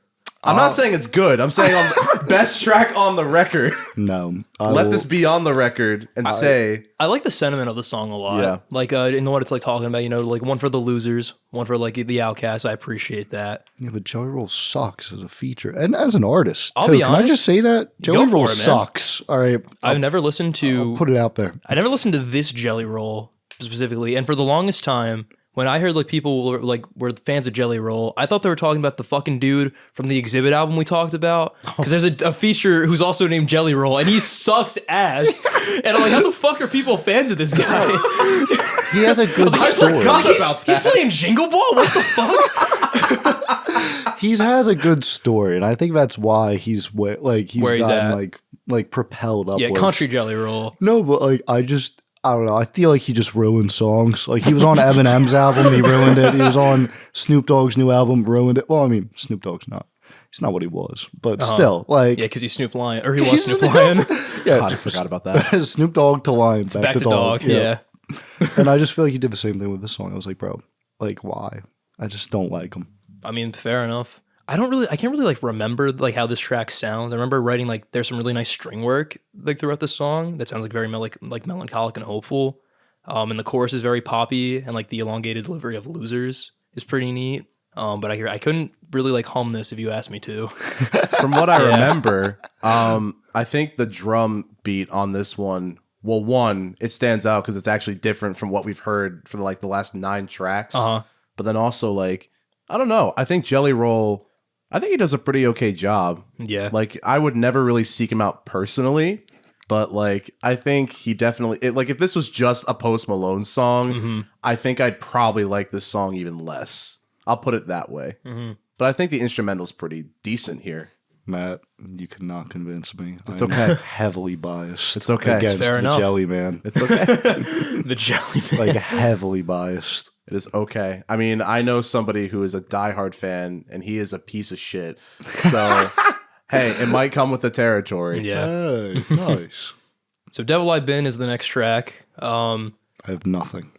I'm not saying it's good. I'm saying on best track on the record. No. Let this be on the record and say, I like the sentiment of the song a lot. Yeah. Like, you know what it's like talking about, you know, like one for the losers, one for like the outcasts. I appreciate that. Yeah, but Jelly Roll sucks as a feature and as an artist. I'll too. be Can I honest. just say that Jelly for Roll it, man. sucks? All right, I've never listened to put it out there. I never listened to this Jelly Roll specifically, and for the longest time, when I heard like people were fans of Jelly Roll, I thought they were talking about the fucking dude from the Exhibit album we talked about. Because there's a feature who's also named Jelly Roll, and he sucks ass. And I'm like, how the fuck are people fans of this guy? He has a good story. He's playing Jingle Ball. What the fuck? He has a good story, and I think that's why he's where he's Where he's gotten at. like propelled upwards. Yeah, country Jelly Roll. No, but like I don't know. I feel like he just ruined songs. Like he was on Eminem's album, he ruined it. He was on Snoop Dogg's new album, ruined it. Well, I mean, Snoop Dogg's not. He's not what he was, but still, like Yeah, because he's Snoop Lion, or he was Snoop Lion. yeah, God, I forgot about that. Snoop Dogg to Lion, Back to dog. Yeah. And I just feel like he did the same thing with this song. I was like, bro, like why? I just don't like him. I mean, fair enough. I can't really like remember like how this track sounds. I remember writing like there's some really nice string work like throughout the song that sounds like very like melancholic and hopeful. And the chorus is very poppy, and like the elongated delivery of "Losers" is pretty neat. But I couldn't really like hum this if you asked me to. From what I remember, I think the drum beat on this one, well, one, it stands out because it's actually different from what we've heard for like the last 9 tracks. But then also like, I don't know. I think Jelly Roll I think he does a pretty okay job. Yeah. Like, I would never really seek him out personally, but like, I think he definitely, like, if this was just a Post Malone song, I think I'd probably like this song even less. I'll put it that way. But I think the instrumental's pretty decent here. Matt, you cannot convince me. It's okay. Heavily biased. It's okay. Against It's fair the enough. Jelly Man. It's okay. The Jelly Man. Like heavily biased. It is okay. I mean, I know somebody who is a diehard fan, and he is a piece of shit. So, hey, it might come with the territory. Yeah. Hey, nice. So Devil I Been is the next track. I have nothing.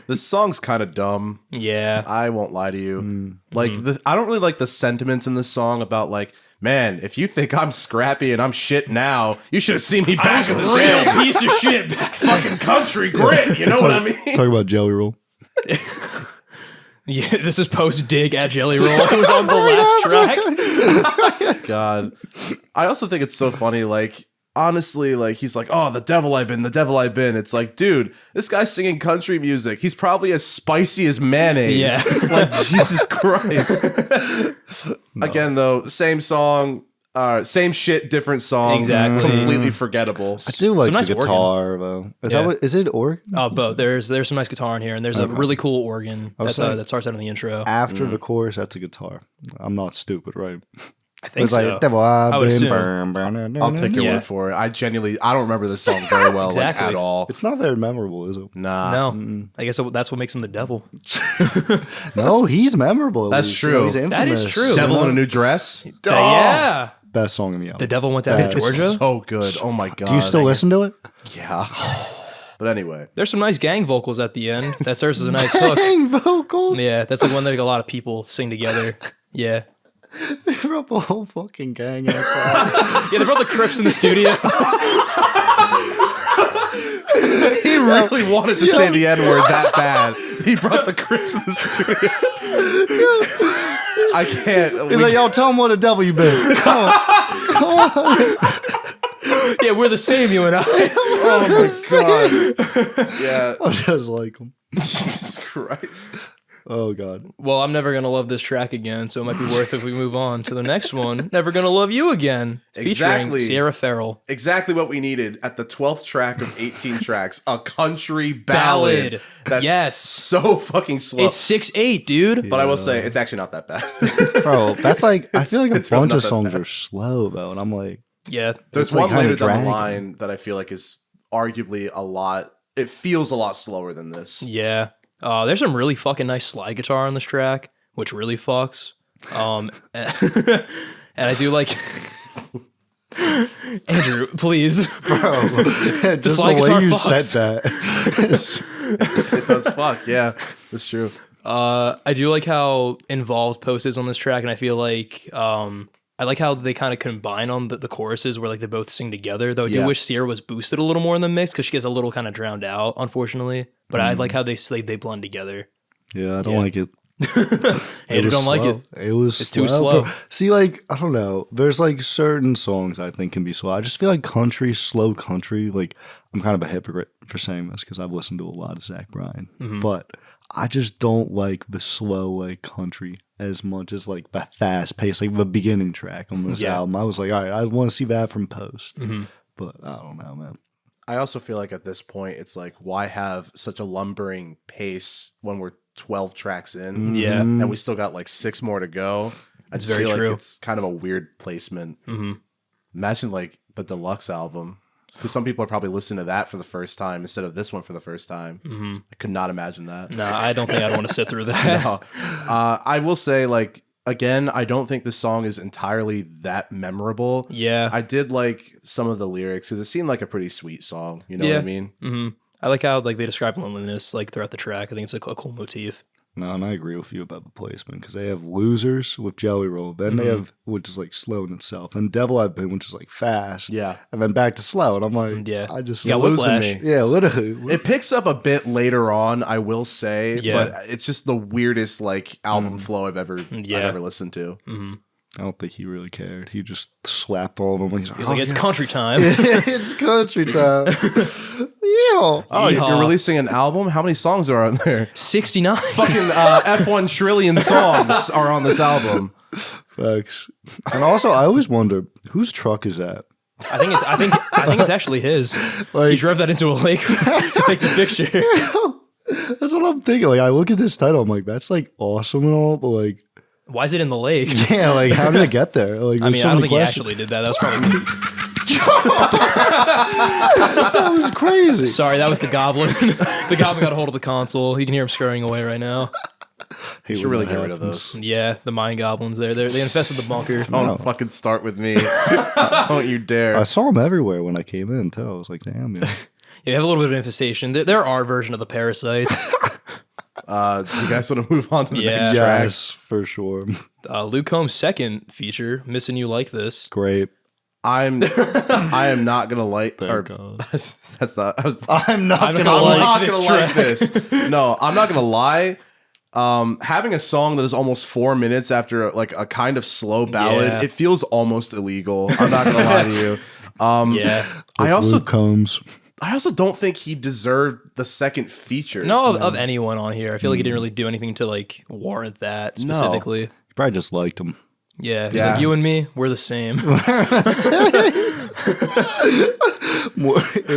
This song's kind of dumb. Yeah. I won't lie to you. Like, I don't really like the sentiments in this song about like, man, if you think I'm scrappy and I'm shit now, you should have seen me back in the Real day. piece of shit. Fucking country grit. You know what I mean? Talk about Jelly Roll. Yeah, this is post dig at Jelly Roll. It was on the last track. God. I also think it's so funny, like, honestly, like, he's like, oh, the devil I've been, the devil I've been. It's like, dude, this guy's singing country music. He's probably as spicy as mayonnaise. Yeah. Like, Jesus Christ. Again, though, same song, same shit, different song. Exactly. Completely forgettable. I do like Some nice the guitar, though. Is that what, is it organ? Oh, but there's some nice guitar in here, and there's a really cool organ that starts out in the intro. After the chorus, that's a guitar. I'm not stupid, right? I think It's so. like, Devil, I've I would been assume. I'll take your Yeah. word for it. I don't remember this song very well, Exactly. like, at all. It's not very memorable, is it? Nah. No, I guess that's what makes him the devil. No, he's memorable. at That's least. true. He's That is infamous. true. Devil in a New Dress. Yeah, Best song in the album. the devil went down to It's Georgia. so good. Oh my God. Do you still listen to it? Yeah. But anyway. There's some nice gang vocals at the end. That serves as a nice hook. Dang vocals. Yeah, that's like one that a lot of people sing together. Yeah. They brought the whole fucking gang outside. Yeah, they brought the Crips in the studio. He really wanted to say the N-word that bad. He brought the Crips in the studio. I can't. He's like, yo, tell him what a devil you been. Come on. Yeah, we're the same, you and I. Oh my God. Yeah. I just like him. Jesus Christ. Oh, God. Well, I'm never gonna love this track again, so it might be worth if we move on to the next one. Never Gonna Love You Again, Exactly. featuring Sierra Farrell. Exactly what we needed at the 12th track of 18 tracks. A country ballad. That's Yes. so fucking slow. It's 6/8, dude. But I will say, it's actually not that bad. Bro, that's like, I feel like a it's really bunch not of that songs bad. are slow, though. And I'm like, Yeah, There's It's, like, one kinda later down the dragging. line that I feel like is arguably a lot. It feels a lot slower than this. yeah. There's some really fucking nice slide guitar on this track, which really fucks. And I do like Andrew, please. bro, just the slide way guitar you fucks. said that. It does fuck, yeah. That's true. I do like how involved Post is on this track, and I feel like I like how they kind of combine on the choruses where like they both sing together. Though I do wish Sierra was boosted a little more in the mix because she gets a little kind of drowned out, unfortunately. But I like how they blend together. Yeah, I don't like it. Andrew don't like it. It was It's too slow. bro. See, like, I don't know. There's like certain songs I think can be slow. I just feel like slow country, like I'm kind of a hypocrite for saying this because I've listened to a lot of Zach Bryan. But I just don't like the slow like country as much as like the fast pace, like the beginning track on this album. I was like, all right, I want to see that from Post. But I don't know, man. I also feel like at this point, it's like, why have such a lumbering pace when we're 12 tracks in? Yeah. And we still got like 6 more to go. I just Very feel true. like it's kind of a weird placement. Imagine like the deluxe album. Because some people are probably listening to that for the first time instead of this one for the first time. I could not imagine that. No, I don't think I'd want to sit through that. No. I will say, like, again, I don't think this song is entirely that memorable. Yeah. I did like some of the lyrics because it seemed like a pretty sweet song. You know what I mean? I like how like they describe loneliness like throughout the track. I think it's like a cool motif. No, and I agree with you about the placement because they have Losers with Jelly Roll, then they have which is like slow in itself, and Devil I've Been, which is like fast, Yeah. and then back to slow, and I'm like, Yeah. I just You got losing Whiplash. me. yeah, literally. It picks up a bit later on, I will say, Yeah. but it's just the weirdest like album flow I've ever listened to. I don't think he really cared. He just slapped all of them. He's like, He's like, it's country time. it's country time. Oh, you're releasing an album? How many songs are on there? 69. Fucking F-1 trillion songs are on this album. Facts. And also, I always wonder whose truck is that. I think it's actually his. Like, he drove that into a lake to take the picture. That's what I'm thinking. Like, I look at this title, I'm like, that's like awesome and all, but like, why is it in the lake? Yeah, like, how did it get there? Like, I mean, I don't think he actually did that. That was probably. That was crazy. Sorry, that was the goblin. The goblin got a hold of the console. You can hear him scurrying away right now. You should really get rid of those. Yeah, the mind goblins there. They infested the bunker. Don't fucking start with me. Don't you dare. I saw them everywhere when I came in, too. I was like, damn, yeah. You have a little bit of infestation. They're our version of the parasites. Do you guys want to move on to the next track? Yes, for sure. Luke Combs' second feature, Missin' You Like This. Great. I am not gonna like. I'm not gonna like this. No, I'm not gonna lie. Having a song that is almost 4 minutes after like a kind of slow ballad, it feels almost illegal. I'm not gonna lie to you. I also don't think he deserved the second feature. No, of anyone on here. I feel like he didn't really do anything to like warrant that specifically. You probably just liked him. Yeah, he's like, you and me, we're the same.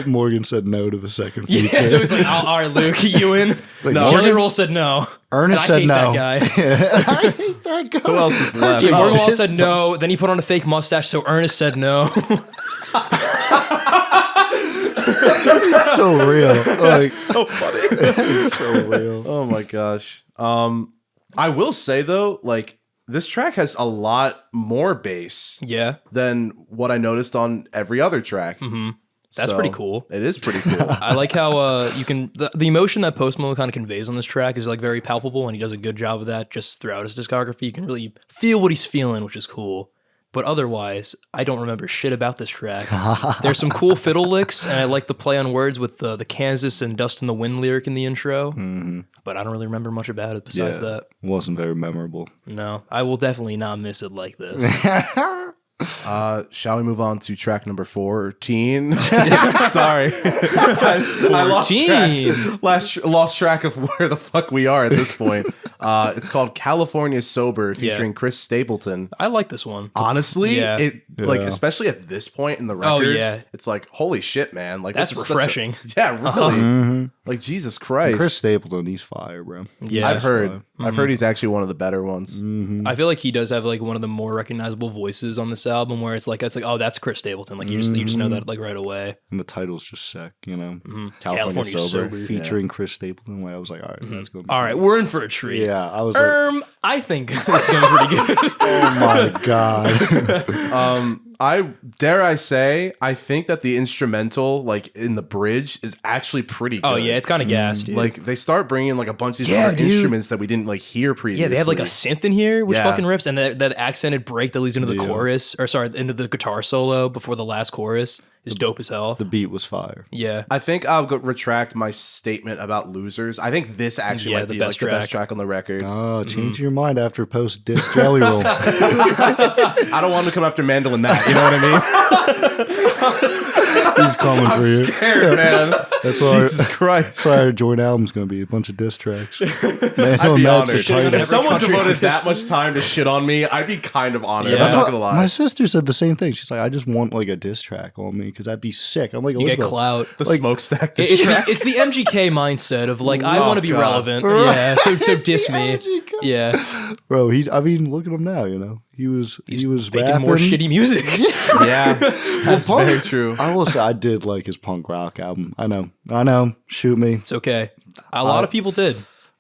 Morgan said no to the second feature. Yeah, so he's like, all right, Luke, you in? Like, no. Jelly Roll said no. Ernest said no. I hate that guy. I hate that guy. Who else is left? Yeah, Morgan Wall said no. Then he put on a fake mustache, so Ernest said no. It's so real. Like, it's so funny. It's so real. Oh my gosh. I will say though, like, this track has a lot more bass than what I noticed on every other track. Mm-hmm. That's pretty cool. It is pretty cool. I like how you can the emotion that Post Malone kind of conveys on this track is like very palpable, and he does a good job of that just throughout his discography. You can really feel what he's feeling, which is cool. But otherwise, I don't remember shit about this track. There's some cool fiddle licks, and I like the play on words with the Kansas and Dust in the Wind lyric in the intro. Mm-hmm. But I don't really remember much about it besides that. It wasn't very memorable. No, I will definitely not miss it like this. Shall we move on to track number 14? Sorry. I lost track of where the fuck we are at this point. It's called California Sober featuring Chris Stapleton. I like this one. Honestly, like especially at this point in the record, it's like, holy shit, man. Like, that's refreshing. Yeah, really. Mm-hmm. Like, Jesus Christ. Chris Stapleton, he's fire, bro. Yeah, I've heard. Mm-hmm. I've heard he's actually one of the better ones. Mm-hmm. I feel like he does have like one of the more recognizable voices on this album, where it's like, oh, that's Chris Stapleton. Like, you just know that like right away. And the title's just sick, you know. Mm-hmm. California Sober featuring Chris Stapleton. Where I was like, all right, that's going to be all right, we're in for a treat. Yeah, I was like, I think this is going to be pretty good. Oh my god. I say, I think that the instrumental, like in the bridge, is actually pretty good. Oh yeah, it's kind of gas, dude. Like, they start bringing like a bunch of these other instruments that we didn't like hear previously. Yeah, they have like a synth in here, which fucking rips, and that accented break that leads into the chorus, or sorry, into the guitar solo before the last chorus is dope as hell. The beat was fire. Yeah. I think I'll retract my statement about Losers. I think this actually might be like the best track on the record. Oh, change your mind after post disc Jelly Roll. I don't want to come after Mandolin that. You know what I mean? He's coming for you. I'm scared, man. That's why Jesus Christ. That's why our joint album's going to be a bunch of diss tracks. Man, I'd be honored. If someone devoted that much time to shit on me, I'd be kind of honored. Yeah. I'm not going to lie. My sister said the same thing. She's like, I just want like a diss track on me because I'd be sick. I'm like, you get clout. The smokestack diss track. It's the MGK mindset of like, I want to be relevant. Yeah, so diss me. Yeah. Bro, look at him now, you know. He was making rapping more shitty music. Yeah. That's very true. I will say I did like his punk rock album. I know. Shoot me. It's okay. A lot of people did.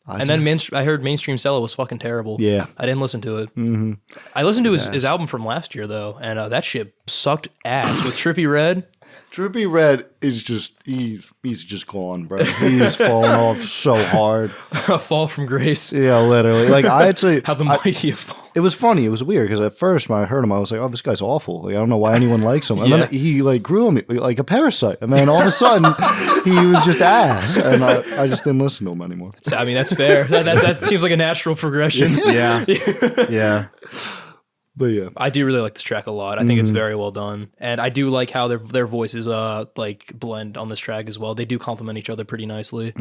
Then I heard Mainstream Cello was fucking terrible. Yeah. I didn't listen to it. Mm-hmm. I listened to his album from last year, though, and that shit sucked ass with Trippie Redd. Trippie Redd is just, he's just gone, bro. He's fallen off so hard. A fall from grace. Yeah, literally. Like, I actually... How the mighty have fallen. It was funny. It was weird because at first when I heard him, I was like, oh, this guy's awful. Like, I don't know why anyone likes him. And then he like grew on me like a parasite. And then all of a sudden, he was just ass. And I just didn't listen to him anymore. I mean, that's fair. That seems like a natural progression. Yeah. Yeah. But yeah, I do really like this track a lot. I think it's very well done, and I do like how their voices like blend on this track as well. They do complement each other pretty nicely.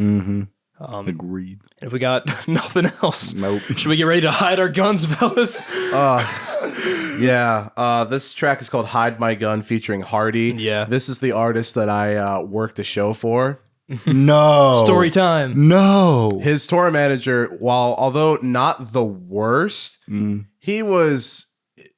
agreed. And if we got nothing else, Nope. should we get ready to hide our guns, fellas? Yeah, this track is called "Hide My Gun" featuring Hardy. Yeah. This is the artist that I worked a show for. No. Story time. No. His tour manager, although not the worst, he was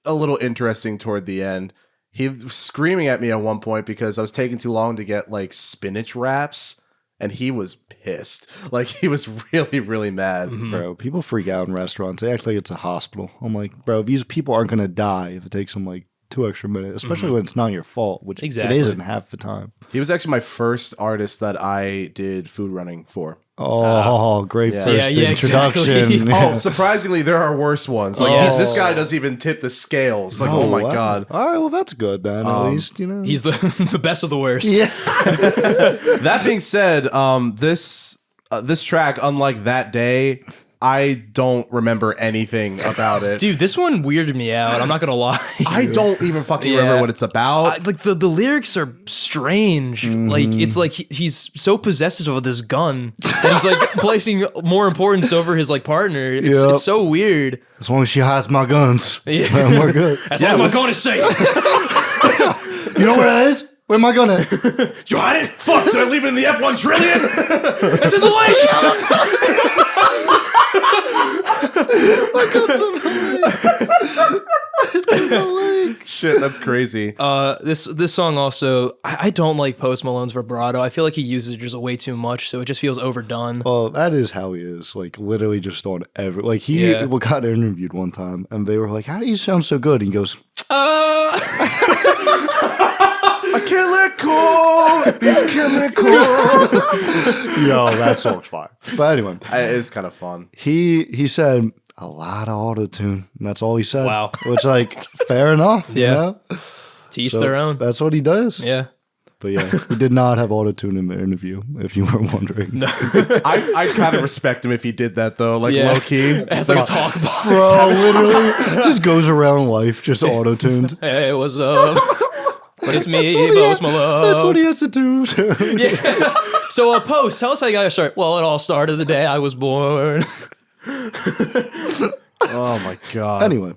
a little interesting toward the end. He was screaming at me at one point because I was taking too long to get like spinach wraps, and he was pissed. Like, he was really, really mad. Bro, people freak out in restaurants. They act like it's a hospital. I'm like, bro, these people aren't going to die if it takes them like 2 extra minutes, especially when it's not your fault, which Exactly. it isn't half the time. He was actually my first artist that I did food running for. Oh, great first introduction. Exactly. Oh, surprisingly, there are worse ones. Like, this guy doesn't even tip the scales. Like, oh my wow. God. All right, well, that's good, man. At least, you know. He's the best of the worst. Yeah. That being said, this track, unlike that day, I don't remember anything about it. Dude, this one weirded me out. I'm not gonna lie. I don't even fucking remember what it's about. Like the lyrics are strange. Like it's like he's so possessive of this gun that he's like placing more importance over his like partner. It's so weird. As long as she hides my guns, then we're good. That's all I'm gonna say. You know what that is? Where am I gonna? Did you hide it? Fuck, did I leave it in the F-1 trillion? It's in the lake! Shit, that's crazy. This song also, I don't like Post Malone's vibrato. I feel like he uses it just way too much, so it just feels overdone. Oh, that is how he is. Like, literally just on every... Like, he got interviewed one time, and they were like, how do you sound so good? And he goes... I can't let go. These chemicals. Yo, that song's fire. But anyway, It is kind of fun. he said a lot of auto-tune, and that's all he said. Wow. Which, like, fair enough. Yeah. You know? To each So their own. That's what he does. Yeah. But yeah, he did not have auto-tune in the interview, if you were wondering. No. I kind of respect him if he did that, though. Like, low-key. It has like a talk box. Bro, literally, just goes around life, just auto-tuned. Hey, what's up? It's me, Post Malone. That's what he has to do. Yeah. So, Post, tell us how you got your start. Well, it all started the day I was born. Oh my God. Anyway.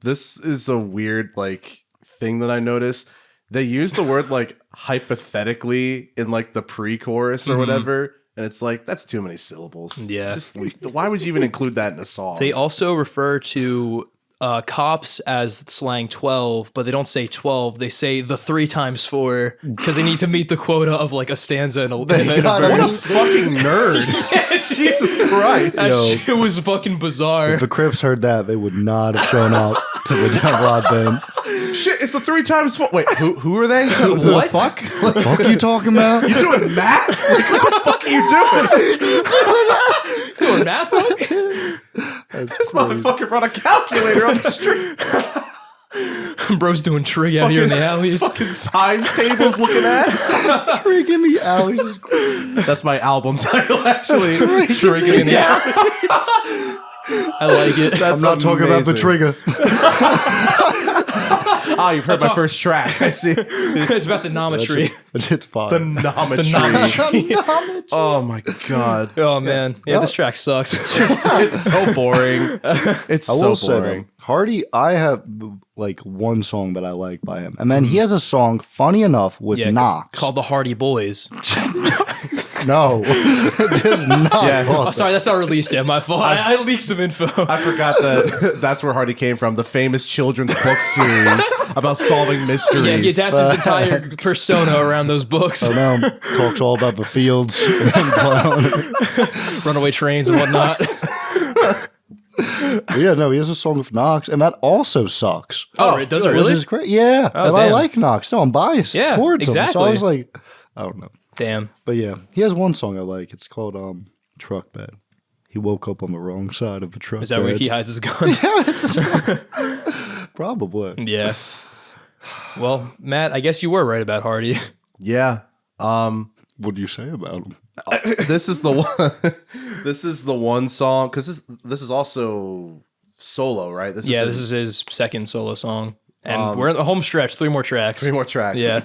This is a weird, like, thing that I noticed. They use the word, like, hypothetically in, like, the pre-chorus or whatever. And it's like, that's too many syllables. Yeah. Just why would you even include that in a song? They also refer to cops as slang 12, but they don't say 12. They say the 3 times 4 because they need to meet the quota of like a stanza and a what a fucking nerd. Yeah, Jesus Christ. That shit was fucking bizarre. If the Crips heard that, they would not have shown up to the Devil Rod Band. Shit, it's the 3 times 4. Wait, who are they? Who What? the fuck? What the fuck are you talking about? You doing math? Like, what the fuck are you doing? Doing math? This motherfucker brought a calculator on the street. Bro's doing trig out here in the alleys. Fucking times tables looking at. Trig in the alleys. That's my album title, actually. Trig in the alleys. I like it. That's I'm not talking about the trigger. Oh, you've heard my first track. I see. It's about the Nometry. It's fine. The Nometry. Oh my God. Oh man. Yeah, this track sucks. It's so boring. It's I will so say, boring. though, Hardy, I have like one song that I like by him. And then he has a song, funny enough, with Knox. Called The Hardy Boys. No. It is not. Yeah, Oh, sorry, that's not released yet. My fault. I leaked some info. I forgot that that's where Hardy came from. The famous children's book series about solving mysteries. Yeah, he adapted his entire persona around those books. I know. Talks all about the fields and Runaway trains and whatnot. yeah, no, he has a song with Knox, and that also sucks. Oh, it does it Which really? is great. Yeah, Oh, and I damn. like Knox. No, I'm biased towards him. So exactly. I was like, I don't know. Damn. But yeah, he has one song I like. It's called Truck Bed. He woke up on the wrong side of the truck Is that bed. where he hides his gun? Probably. Yeah. Well, Matt, I guess you were right about Hardy. Yeah. What do you say about him? This is the one. This is the one song because this is also solo, right? This is his second solo song. And we're in the home stretch, 3 more tracks. 3 more tracks. Yeah.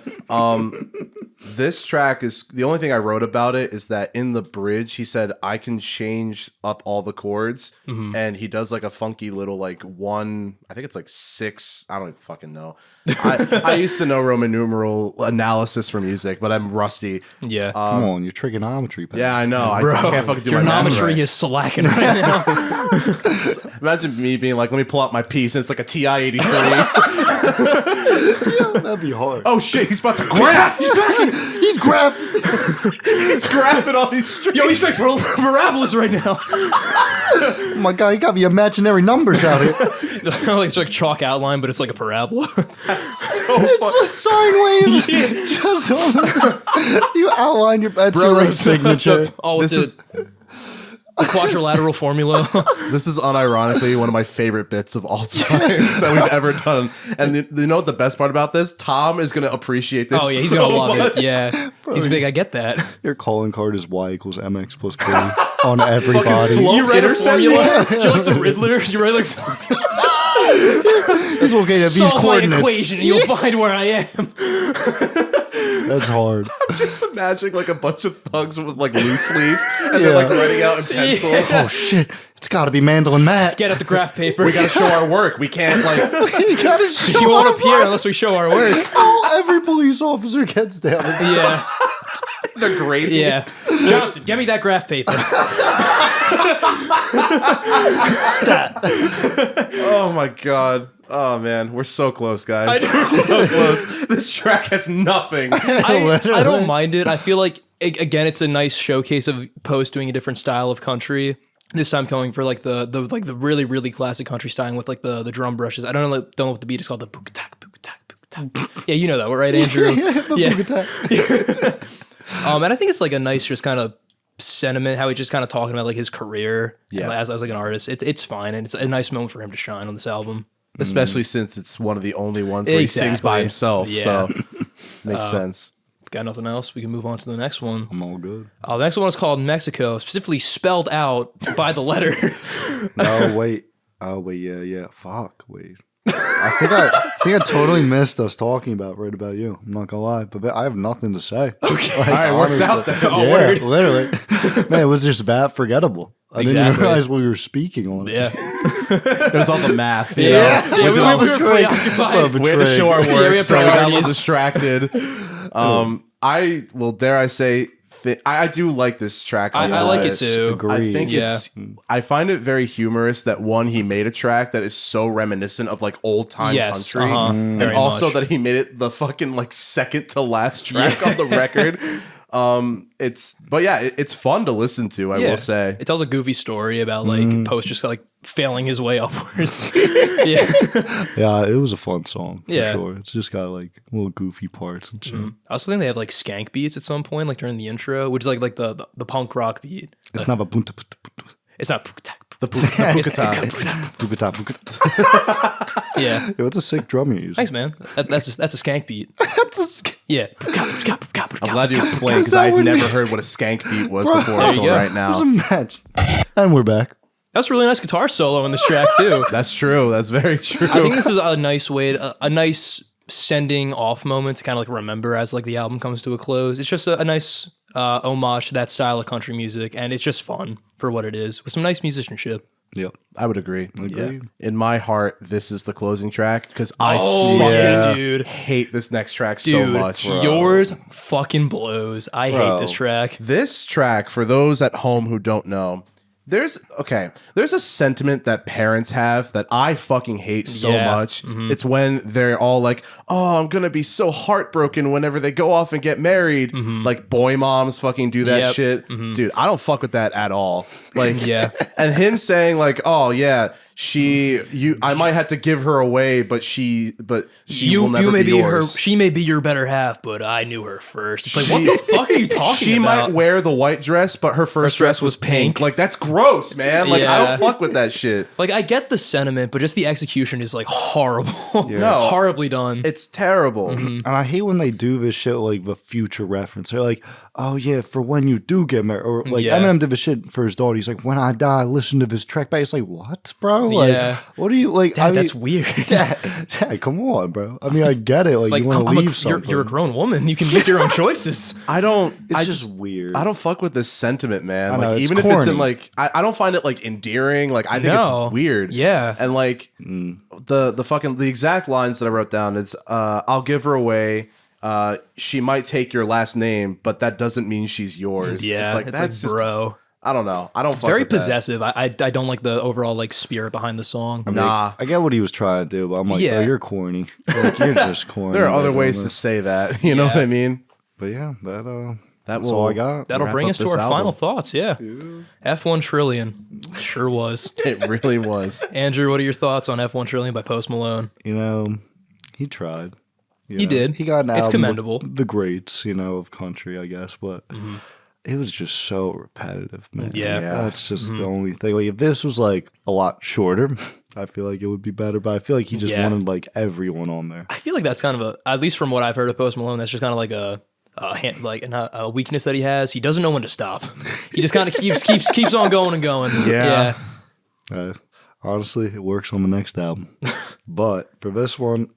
This track is the only thing I wrote about it is that in the bridge he said I can change up all the chords, and he does like a funky little like 1, I think it's like 6. I don't even fucking know. I used to know Roman numeral analysis for music, but I'm rusty. Yeah. Come on, your trigonometry. Pal. Yeah, I know. Bro, I can't fucking do your my math nometry right. is slacking right now. Imagine me being like, let me pull out my piece, and it's like a TI-83. Yeah, that'd be hard. Oh shit, he's about to graph. He's grabbing. He's graphing all these strings. Yo, he's straight parabolas right now. Oh my god, you got the imaginary numbers out here. It's like chalk outline, but it's like a parabola. It's a sine wave. Just you outline your bachelor signature. Oh, this is the quadrilateral formula. This is unironically one of my favorite bits of all time that we've ever done. And you know what the best part about this? Tom is going to appreciate this. Oh yeah, he's so gonna love much. it. Yeah, he's big. I get that. Your calling card is y equals mx plus b on everybody. slope You read a intercept? formula? You're like the Riddler. You read like formula. This will get these Solve my coordinates. equation, and you'll find where I am. That's hard. I'm just imagining like a bunch of thugs with like loose leaf and they're like writing out in pencil. Yeah. Oh shit! It's got to be mandolin Matt. Get out the graph paper. We got to show our work. We can't like. You gotta show You won't our appear work. unless we show our work. Oh, every police officer gets down. Yeah, The great. yeah. Johnson, get me that graph paper. Oh my god. Oh man, we're so close, guys. We're so close. This track has nothing. I don't mind it. I feel like again, it's a nice showcase of Post doing a different style of country. This time going for like the really really classic country style with like the drum brushes. I don't know what the beat is called. The book attack, book attack, book attack. Yeah, you know that, right, Andrew? Yeah. And I think it's like a nice just kind of sentiment how he's just kind of talking about like his career as like an artist. It's fine, and it's a nice moment for him to shine on this album. Especially since it's one of the only ones where he sings by himself. Yeah. So makes sense. Got nothing else? We can move on to the next one. I'm all good. The next one is called Mexico, specifically spelled out by the letter. No, wait. Oh, wait. Yeah. Fuck. Wait. I think I totally missed us talking about right about you. I'm not gonna lie, but I have nothing to say. Okay. All right, works out then. Oh, word. Literally. Man, it was just that forgettable. I didn't even realize we were speaking on it. Yeah. It was all the math. You Yeah. know? Yeah, we were betrayed. preoccupied. We had to show our Yeah, we work, had so we got a little priorities. distracted. Dare I say, I do like this track. I like it too. Agreed. I think I find it very humorous that one, he made a track that is so reminiscent of like old time country, and Very also much. that he made it the fucking like second to last track on the record. It's fun to listen to. I will say It tells a goofy story about like Post just like failing his way upwards. Yeah. Yeah, it was a fun song for Yeah. sure. It's just got like little goofy parts and shit. I also think they have like skank beats at some point, like during the intro, which is like the punk rock beat. It's not a bunta. It's not the Pukata. yeah. Yo, it's a sick drum you use. Thanks, man. That's a skank beat. Yeah. I'm glad you explained because I'd never heard what a skank beat was before There you until go. right now. There's a match. And we're back. That's a really nice guitar solo in this track too. That's true. That's very true. I think this is a nice way, a nice sending off moment to kind of like remember as like the album comes to a close. It's just a nice homage to that style of country music, and it's just fun for what it is with some nice musicianship. Yep. I would agree. Agreed. In my heart, this is the closing track because I fucking dude, hate this next track dude, so much. yours fucking blows. I hate this track. This track, for those at home who don't know, there's a sentiment that parents have that I fucking hate so much. It's when they're all like, oh, I'm gonna be so heartbroken whenever they go off and get married. Like boy moms fucking do that shit. Dude, I don't fuck with that at all. Like, and him saying like, oh yeah, I might have to give her away, but she will never be yours. She may be your better half, but I knew her first. It's like, what the fuck are you talking She about? might wear the white dress, but her first dress was pink. Like, that's gross, man. Like, I don't fuck with that shit. Like, I get the sentiment, but just the execution is like horrible. No. Horribly done. It's terrible. And I hate when they do this shit like the future reference. They're like, oh yeah, for when you do get married. Or like Eminem did the shit for his daughter. He's like, when I die, listen to this track back. It's like, what, bro? bro. Like, what are you like? Dad, that's weird. Dad, come on, bro. I mean, I get it. Like you want to leave something. You're a grown woman. You can make your own choices. It's just weird. I don't fuck with this sentiment, man. I know, like even corny. if it's in like, I don't find it like endearing. Like I think it's weird. Yeah. And like the exact lines that I wrote down is, "I'll give her away. She might take your last name, but that doesn't mean she's yours." Yeah. It's like that's just, bro. I don't know. I don't. Fuck Very with possessive. I don't like the overall like spirit behind the song. I mean, I get what he was trying to do, but I'm like, oh, you're corny. Like, you're just corny. There are other ways to say that. You know what I mean? But yeah, that's all I got. That'll bring us to our final thoughts. Yeah. F-1 Trillion. Sure was. It really was. Andrew, what are your thoughts on F-1 Trillion by Post Malone? You know, he tried. He did. He got an album. It's commendable. With the greats, of country, I guess, but it was just so repetitive, man. Yeah. That's just the only thing. Like, if this was like a lot shorter, I feel like it would be better. But I feel like he just wanted like everyone on there. I feel like that's kind of at least from what I've heard of Post Malone, that's just kind of like a weakness that he has. He doesn't know when to stop. He just kind of keeps on going and going. Yeah. Honestly, it works on the next album. But for this one,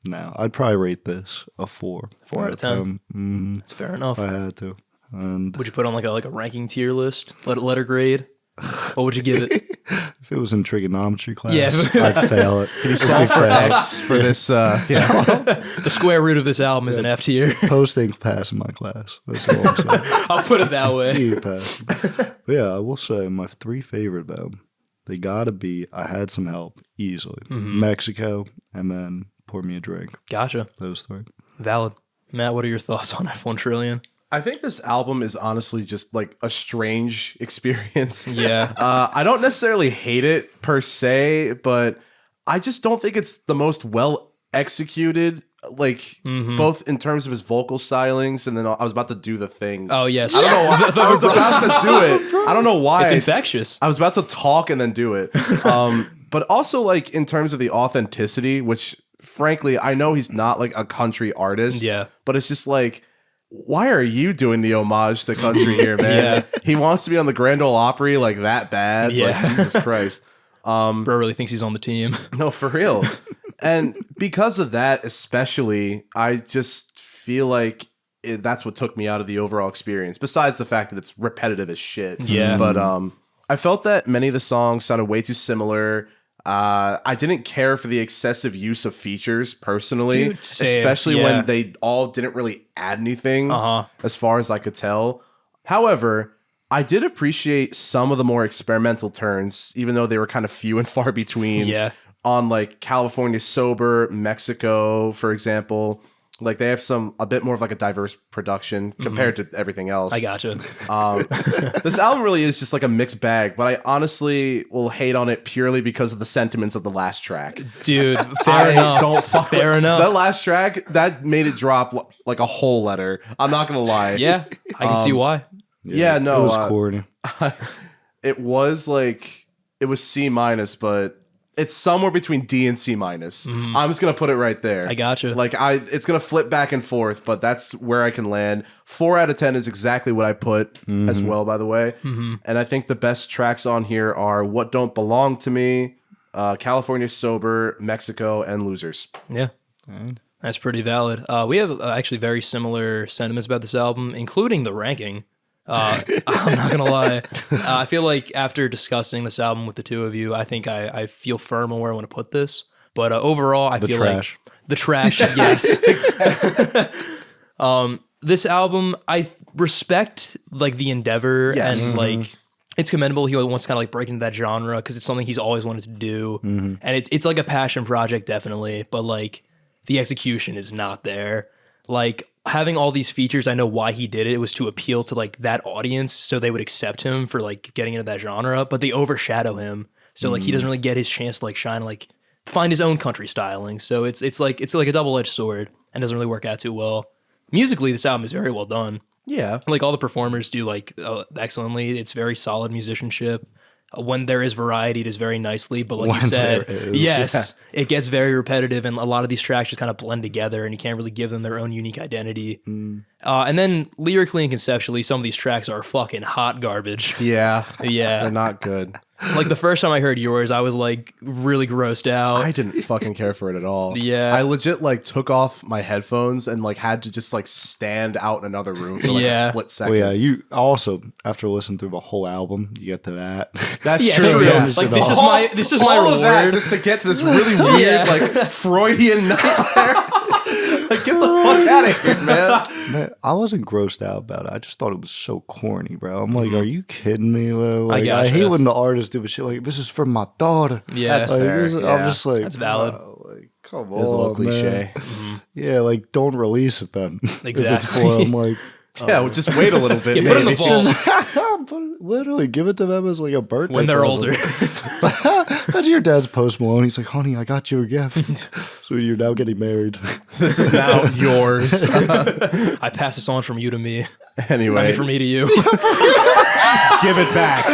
no, I'd probably rate this a 4. 4 out of 10. That's fair enough. If I had to. And would you put on like a ranking tier list? Letter grade? What would you give it? If it was in trigonometry class, Yeah. I'd fail it. Can you solve for X for this? The square root of this album is an F tier. Post ain't passing my class. That's all I'm saying. I'll put it that way. He ain't passing. But yeah, I will say my 3 favorite though, they gotta be I Had Some Help easily. Mexico and then Pour Me a Drink. Gotcha. Those 3. Valid. Matt, what are your thoughts on F-1 Trillion? I think this album is honestly just like a strange experience. Yeah. I don't necessarily hate it per se, but I just don't think it's the most well executed, like both in terms of his vocal stylings, and then I was about to do the thing. Oh, yes. I don't know why. I was about to do it. I don't know why. It's infectious. I was about to talk and then do it. But also like in terms of the authenticity, which frankly, I know he's not like a country artist. Yeah. But it's just like, why are you doing the homage to country here, man? He wants to be on the Grand Ole Opry like that bad. Yeah. Like, Jesus Christ. Bro really thinks he's on the team. No, for real. And because of that, especially, I just feel like that's what took me out of the overall experience. Besides the fact that it's repetitive as shit. Yeah. But I felt that many of the songs sounded way too similar. I didn't care for the excessive use of features personally, Dude, same. especially when they all didn't really add anything as far as I could tell. However, I did appreciate some of the more experimental turns, even though they were kind of few and far between. Yeah. On like California Sober, Mexico, for example. Like they have a bit more of like a diverse production compared to everything else. I gotcha. This album really is just like a mixed bag, but I honestly will hate on it purely because of the sentiments of the last track. Dude, fair enough. Don't fuck fair with enough. That last track, that made it drop like a whole letter. I'm not gonna lie. Yeah, I can see why. Yeah, no, it was corny. It was like it was C-, but it's somewhere between D and C-. I'm just gonna put it right there. I gotcha. Like it's gonna flip back and forth, but that's where I can land. 4 out of 10 is exactly what I put as well, by the way. And I think the best tracks on here are What Don't Belong to Me, California Sober, Mexico, and Losers. Yeah. That's pretty valid. We have actually very similar sentiments about this album, including the ranking. I'm not gonna lie. I feel like after discussing this album with the two of you, I think I feel firm on where I want to put this. But overall, I feel like the trash. Yes. This album, I respect like the endeavor and like it's commendable. He wants to kind of like break into that genre because it's something he's always wanted to do, and it's like a passion project, definitely. But like the execution is not there. Like having all these features, I know why he did it. It was to appeal to like that audience so they would accept him for like getting into that genre, but they overshadow him. So like he doesn't really get his chance to like shine, like find his own country styling. So it's like a double-edged sword and doesn't really work out too well. Musically, this album is very well done. Yeah. Like all the performers do like excellently. It's very solid musicianship. When there is variety, it is very nicely. But like you said, yes, it gets very repetitive, and a lot of these tracks just kind of blend together, and you can't really give them their own unique identity. And then lyrically and conceptually, some of these tracks are fucking hot garbage. Yeah. Yeah. They're not good. Like the first time I heard yours, I was like really grossed out. I didn't fucking care for it at all. Yeah. I legit like took off my headphones and like had to just like stand out in another room for like a split second. Well, yeah, you also after listening through the whole album, you get to that. That's true. Yeah. Like this is my all reward. Of that just to get to this really weird like Freudian nightmare. Like get the fuck out of here, man. I wasn't grossed out about it. I just thought it was so corny, bro. I'm like, are you kidding me? Like, I hate when the artists do shit like, this is for my daughter. Yeah, that's like, fair. I'm just like, that's valid. Wow, like, come on, it's a little cliche. Yeah, like don't release it then. Exactly. If it's for, I'm like, yeah, well, just wait a little bit. Put it in the vault. Literally, give it to them as like a birthday when they're present. older. Imagine your dad's Post Malone. He's like, honey, I got you a gift. So you're now getting married. This is now yours. I pass this on from you to me. Anyway. I mean, from me to you. Give it back.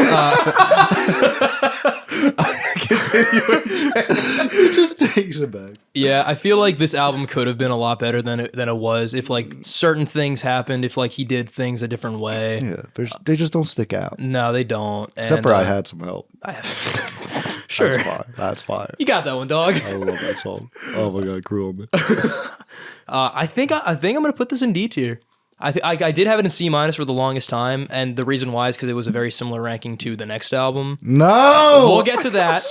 He just takes it back. Yeah, I feel like this album could have been a lot better than it was if like certain things happened, if like he did things a different way. Yeah, they just don't stick out. No, they don't. Except for I Had Some Help. Sure. That's fire. You got that one, dog. I love that song. Oh my god, grew on me. I think I'm gonna put this in D tier. I did have it in C- for the longest time, and the reason why is because it was a very similar ranking to the next album. No, We'll get to that.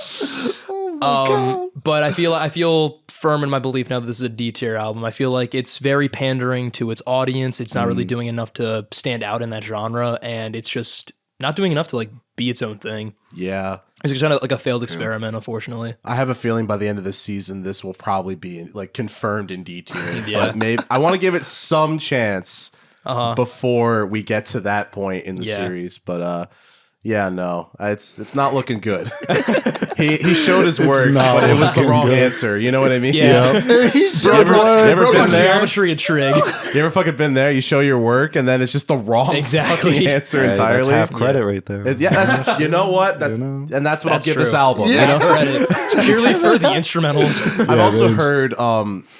oh my god. But I feel firm in my belief now that this is a D tier album. I feel like it's very pandering to its audience. It's not really doing enough to stand out in that genre, and it's just not doing enough to like be its own thing. Yeah. It's just kind of like a failed experiment, unfortunately. I have a feeling by the end of this season, this will probably be like confirmed in D tier. Yeah. But maybe I want to give it some chance before we get to that point in the series. But yeah, no, it's not looking good. he showed his work, but it was the wrong answer. You know what I mean? Yeah. You ever been there? Geometry and trig. You ever fucking been there? You show your work, and then it's just the wrong fucking answer entirely. That's half credit right there. That's, you know what? That's and that's what I'll give this album. Yeah. You know? Credit. It's purely for the instrumentals. I've also heard,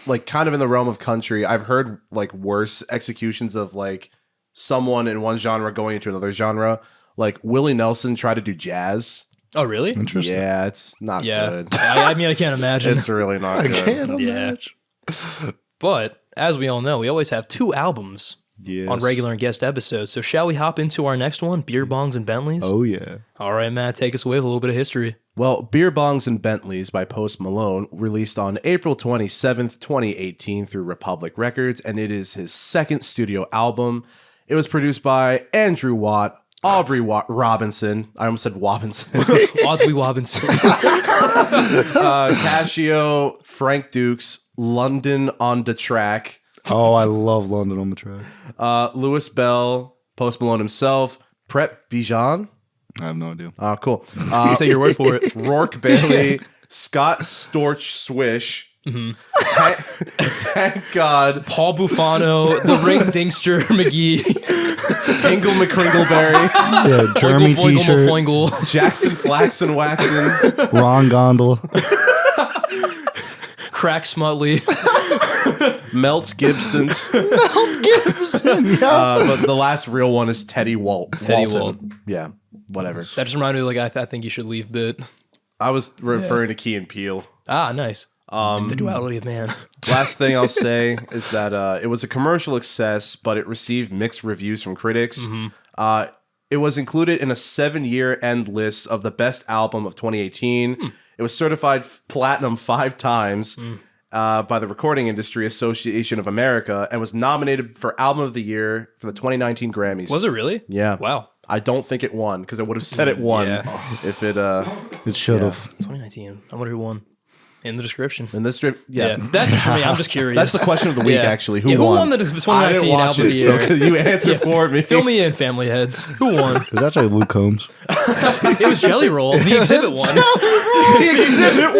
like, kind of in the realm of country, I've heard like worse executions of like someone in one genre going into another genre. Like Willie Nelson tried to do jazz. Oh, really? Interesting. Yeah, it's not good. I mean, I can't imagine. It's really not good. I can't imagine. But as we all know, we always have 2 albums on regular and guest episodes. So shall we hop into our next one, Beerbongs and Bentleys? Oh, yeah. All right, Matt, take us away with a little bit of history. Well, Beerbongs and Bentleys by Post Malone released on April 27th, 2018 through Republic Records, and it is his second studio album. It was produced by Andrew Watt, Aubrey Robinson. I almost said Wobinson. Audrey Robinson. Casio, Frank Dukes, London on the Track. Oh, I love London on the Track. Louis Bell, Post Malone himself, Prep Bijan. I have no idea. Cool. I'll take your word for it. Rourke Bailey, Scott Storch Swish. Thank God. Paul Bufano, the Ring Dingster McGee, Ingle McCringleberry, Yeah, Jeremy Boingle, T-shirt, Boingle, Boingle. Jackson Flaxen Waxen, Ron Gondola, Crack Smutley, Melt Gibson. yeah. But the last real one is Teddy Teddy Walton. Walt. Yeah, whatever. That just reminded me, like, I think you should leave bit. I was referring to Key and Peele. Ah, nice. The duality of man. Last thing I'll say is that it was a commercial success, but it received mixed reviews from critics. It was included in a 7-year end list of the best album of 2018. It was certified platinum 5 times by the Recording Industry Association of America and was nominated for Album of the Year for the 2019 Grammys. Was it really? Yeah. Wow. I don't think it won because it would have said it won if it. It should have. 2019. I wonder who won. In the description. In this strip, That's just for me. I'm just curious. That's the question of the week, actually. Who won won? The 2019 I watch album of the year? So you answer for me. Fill me in, family heads. Who won? It was actually Luke Combs. It was Jelly Roll. The exhibit won. The exhibit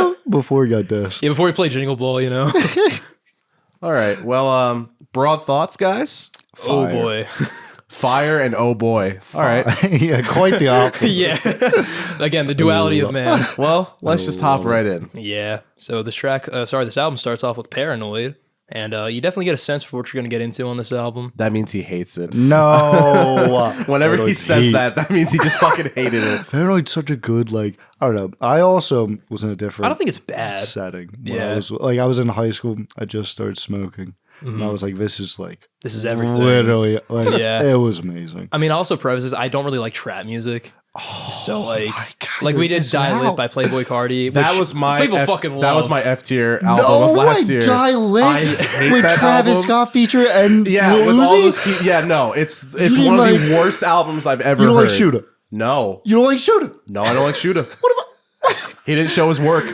won. Before he got dashed. Yeah, before he played Jingle Ball, you know. All right. Well, broad thoughts, guys. Oh boy. Fire and oh boy. All right. Yeah, quite the opposite. Yeah. Again, the duality of man. Well, let's just hop right in. Yeah. So this album starts off with Paranoid, And you definitely get a sense for what you're going to get into on this album. That means he hates it. No. Whenever he says that means he just fucking hated it. Paranoid's such a good, like, I don't know. I also was in a different I don't think it's bad. setting. Yeah. I was in high school. I just started smoking. And I was like, this is everything. Literally, like, Yeah. it was amazing. I mean, also prefaces, I don't really like trap music. So my God, like we did missing Die Lit out. by Playboy Cardi. That which was my people F, fucking that was love. my F tier album of last year. Die Lit I hate with that Travis album. Scott feature and Yeah, Lil with all Uzi? those people. Yeah, no, it's didn't one of like- the worst albums I've ever You don't heard. like Shooter? No, You don't like Shooter? no, I don't like Shooter. He didn't show his work.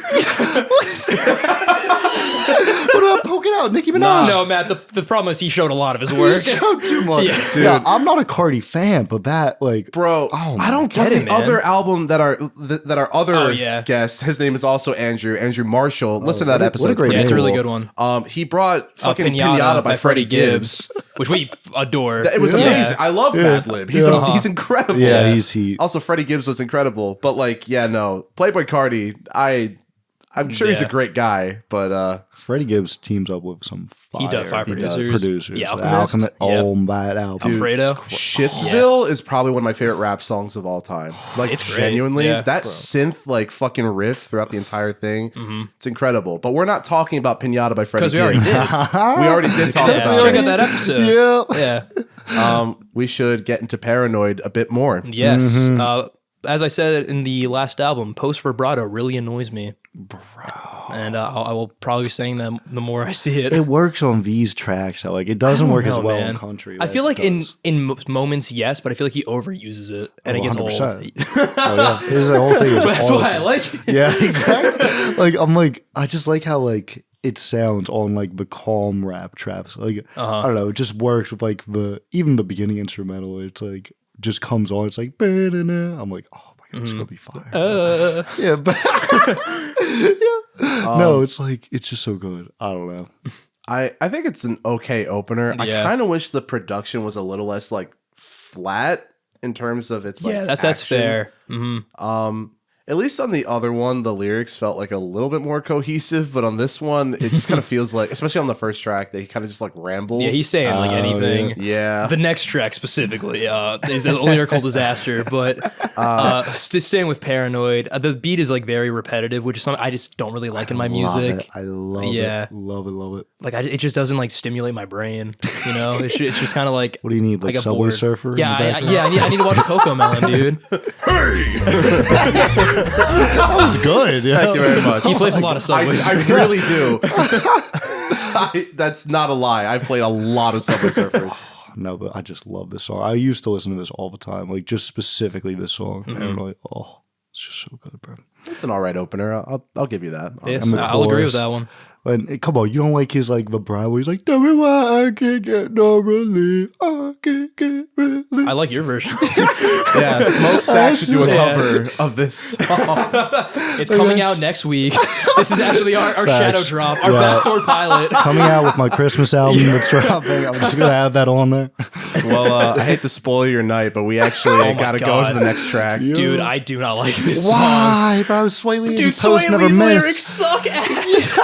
What about Poking Out, Nicki Minaj? No, Matt, the problem is he showed a lot of his work. He showed too much. Yeah. Yeah, I'm not a Cardi fan, but that, like, Bro, oh I don't get but it, the man. other album that our other Oh, yeah. guest, his name is also Andrew Marshall. Listen to that what a episode. great Yeah, it's a really name. good one. He brought fucking Pinata by Freddie Gibbs. which we adore. It was amazing. I love Madlib. He's incredible. Yeah, he's heat. Also, Freddie Gibbs was incredible. But like, yeah, no, Playboy Cardi, I'm sure he's a Yeah. great guy, but Freddie Gibbs teams up with some fire, He does fire producers. Yeah, The Alchemist. Yep. Oh, that album. Alfredo. Shitsville is probably one of my favorite rap songs of all time. Like, It's great. genuinely, Yeah. that synth like fucking riff throughout the entire thing, it's incredible. But we're not talking about Pinata by Freddie Because we already Gibbs. did. We already did talk Yeah, about check it. out that episode. Yeah. Yeah. We should get into Paranoid a bit more. Yes. As I said in the last album, Post Vibrato really annoys me. And I will probably be saying that the more I see it. It works on these tracks. So, like, it doesn't work as know, well man. in country. I as feel like it does. in moments, yes, but I feel like he overuses it and it gets 100%. old. Oh, yeah. His whole thing is But that's all why the I time. like it. Yeah, exactly. Like, I'm like, I just like how, like, it sounds on, like, the calm rap traps. Like, I don't know, it just works with, like, even the beginning instrumental. It's like, just comes on. It's like, "Ba-da-da." I'm like, oh my God, it's going to be fire. Yeah, but no, it's like, it's just so good. I don't know. I think it's an okay opener. Yeah. I kind of wish the production was a little less like flat in terms of its like Yeah, that's action. fair. Mm-hmm. At least on the other one, the lyrics felt like a little bit more cohesive, but on this one, it just kind of feels like, especially on the first track, that he kind of just like rambles. Yeah, he's saying like anything. Yeah. The next track specifically is a lyrical disaster, but staying with Paranoid, the beat is like very repetitive, which is something I just don't really like in my music. I love Yeah. it. Love it. Like it just doesn't like stimulate my brain. You know, it's just kind of like. What do you need? Like get Subway bored. Surfer? in Yeah, the I background? need to watch Coco Melon, dude. That was good. Yeah. Thank you very much. He plays a lot of Subway. I really do. That's not a lie. I've played a lot of Subway Surfers. No, but I just love this song. I used to listen to this all the time, like just specifically this song. Mm-hmm. And I'm like, oh, it's just so good, bro. It's an all right opener. I'll give you that. Yes, the I'll agree with chorus. that one. And come on, you don't like his like vibrato? He's like, tell me why I can't get no relief. I can't get relief. I like your version. Yeah, Smokestack should do a Yeah. cover of this song. It's coming out next week. This is actually our shadow drop, our backdoor pilot. Coming out with my Christmas album that's dropping. I'm just gonna have that on there. Well, I hate to spoil your night, but we actually my got to go God. to the next track. Dude, I do not like this song. Why, bro? Sway Lee Dude, and Post Sway never Lee's miss. lyrics suck ass.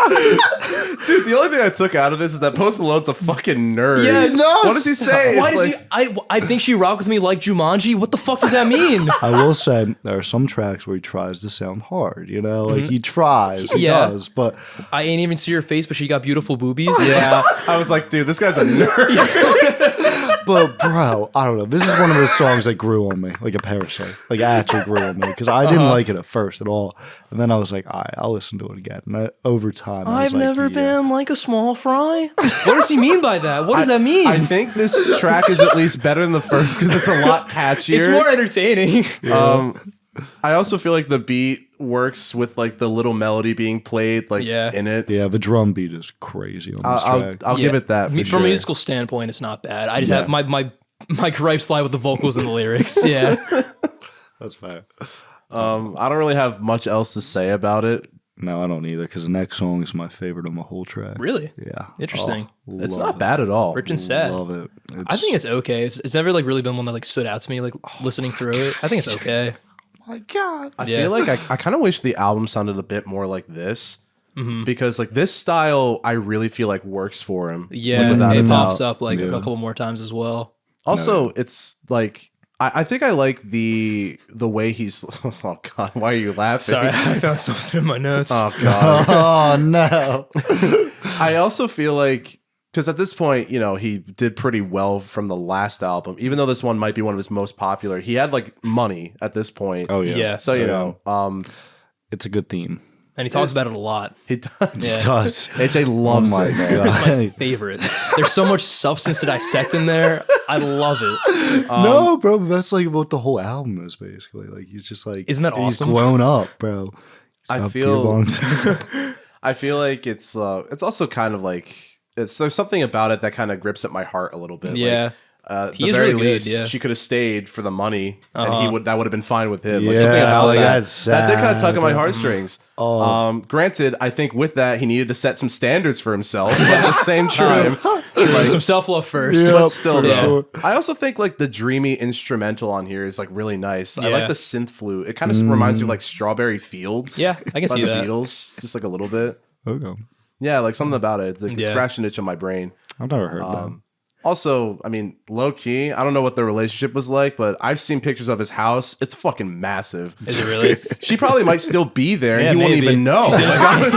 Dude, the only thing I took out of this is that Post Malone's a fucking nerd. Yeah, he does. What does he say? Why It's does like, I think she rocked with me like Jumanji. What the fuck does that mean? I will say there are some tracks where he tries to sound hard. You know, like he tries, he Yeah. does, but I ain't even see her face, but she got beautiful boobies. yeah. I was like, dude, this guy's a nerd. But bro, I don't know. This is one of those songs that grew on me, like a parasite. Like actually grew on me because I didn't like it at first at all, and then I was like, all right, I'll listen to it again. And over time, I was I've like, never yeah. been like a small fry. What does he mean by that? What does that mean? I think this track is at least better than the first because it's a lot catchier. It's more entertaining. I also feel like the beat works with like the little melody being played like Yeah. in it. Yeah, the drum beat is crazy on this track. I'll give it that. For From sure. a musical standpoint, it's not bad. I just have my gripes lie with the vocals and the lyrics. Yeah. That's fair. I don't really have much else to say about it. No, I don't either because the next song is my favorite on the whole track. Really? Yeah. Interesting. It's Love not bad at all. Rich and sad. Love it. I think it's okay. It's never like really been one that like stood out to me like listening through it. I think it's okay. my God. I Yeah. feel like I kind of wish the album sounded a bit more like this. because like this style, I really feel like works for him. Yeah, without it a pops doubt. up like a couple more times as well. Also, it's like I think I like the way he's. Oh God, why are you laughing? Sorry, I found something in my notes. Oh God. Oh no. I also feel like, because at this point, you know, he did pretty well from the last album, even though this one might be one of his most popular. He had like money at this point. Oh yeah. Yeah. So you know, it's a good theme. And he talks about it a lot. he does. Yeah. It does. AJ loves Oh my it. God. It's my favorite. There's so much substance to dissect in there. I love it. No, bro, that's like what the whole album is basically. Like he's just like, Isn't that he's awesome? grown up, bro. He's I got feel- beer bongs. I feel like it's also kind of like there's something about it that kind of grips at my heart a little bit. Yeah. Like, He the is very really good, least, yeah. she could have stayed for the money, and Uh-huh. that would have been fine with him. Like Yeah, something about like, that that's that did kind of sad. tug at my heartstrings. Oh. Granted, I think with that he needed to set some standards for himself, but at the same time, like, Some self-love first. Yeah. but still, for though, sure. I also think like the dreamy instrumental on here is like really nice. I Yeah. like the synth flute. It kind of reminds me of like Strawberry Fields. Yeah, I can by see the that. Beatles, just like a little bit. Okay. Yeah, like something about it. It's like Yeah. scratched an itch on my brain. I've never heard that. Also, I mean, low key, I don't know what their relationship was like, but I've seen pictures of his house. It's fucking massive. Is it really? She probably might still be there, and Yeah, he won't maybe. even know.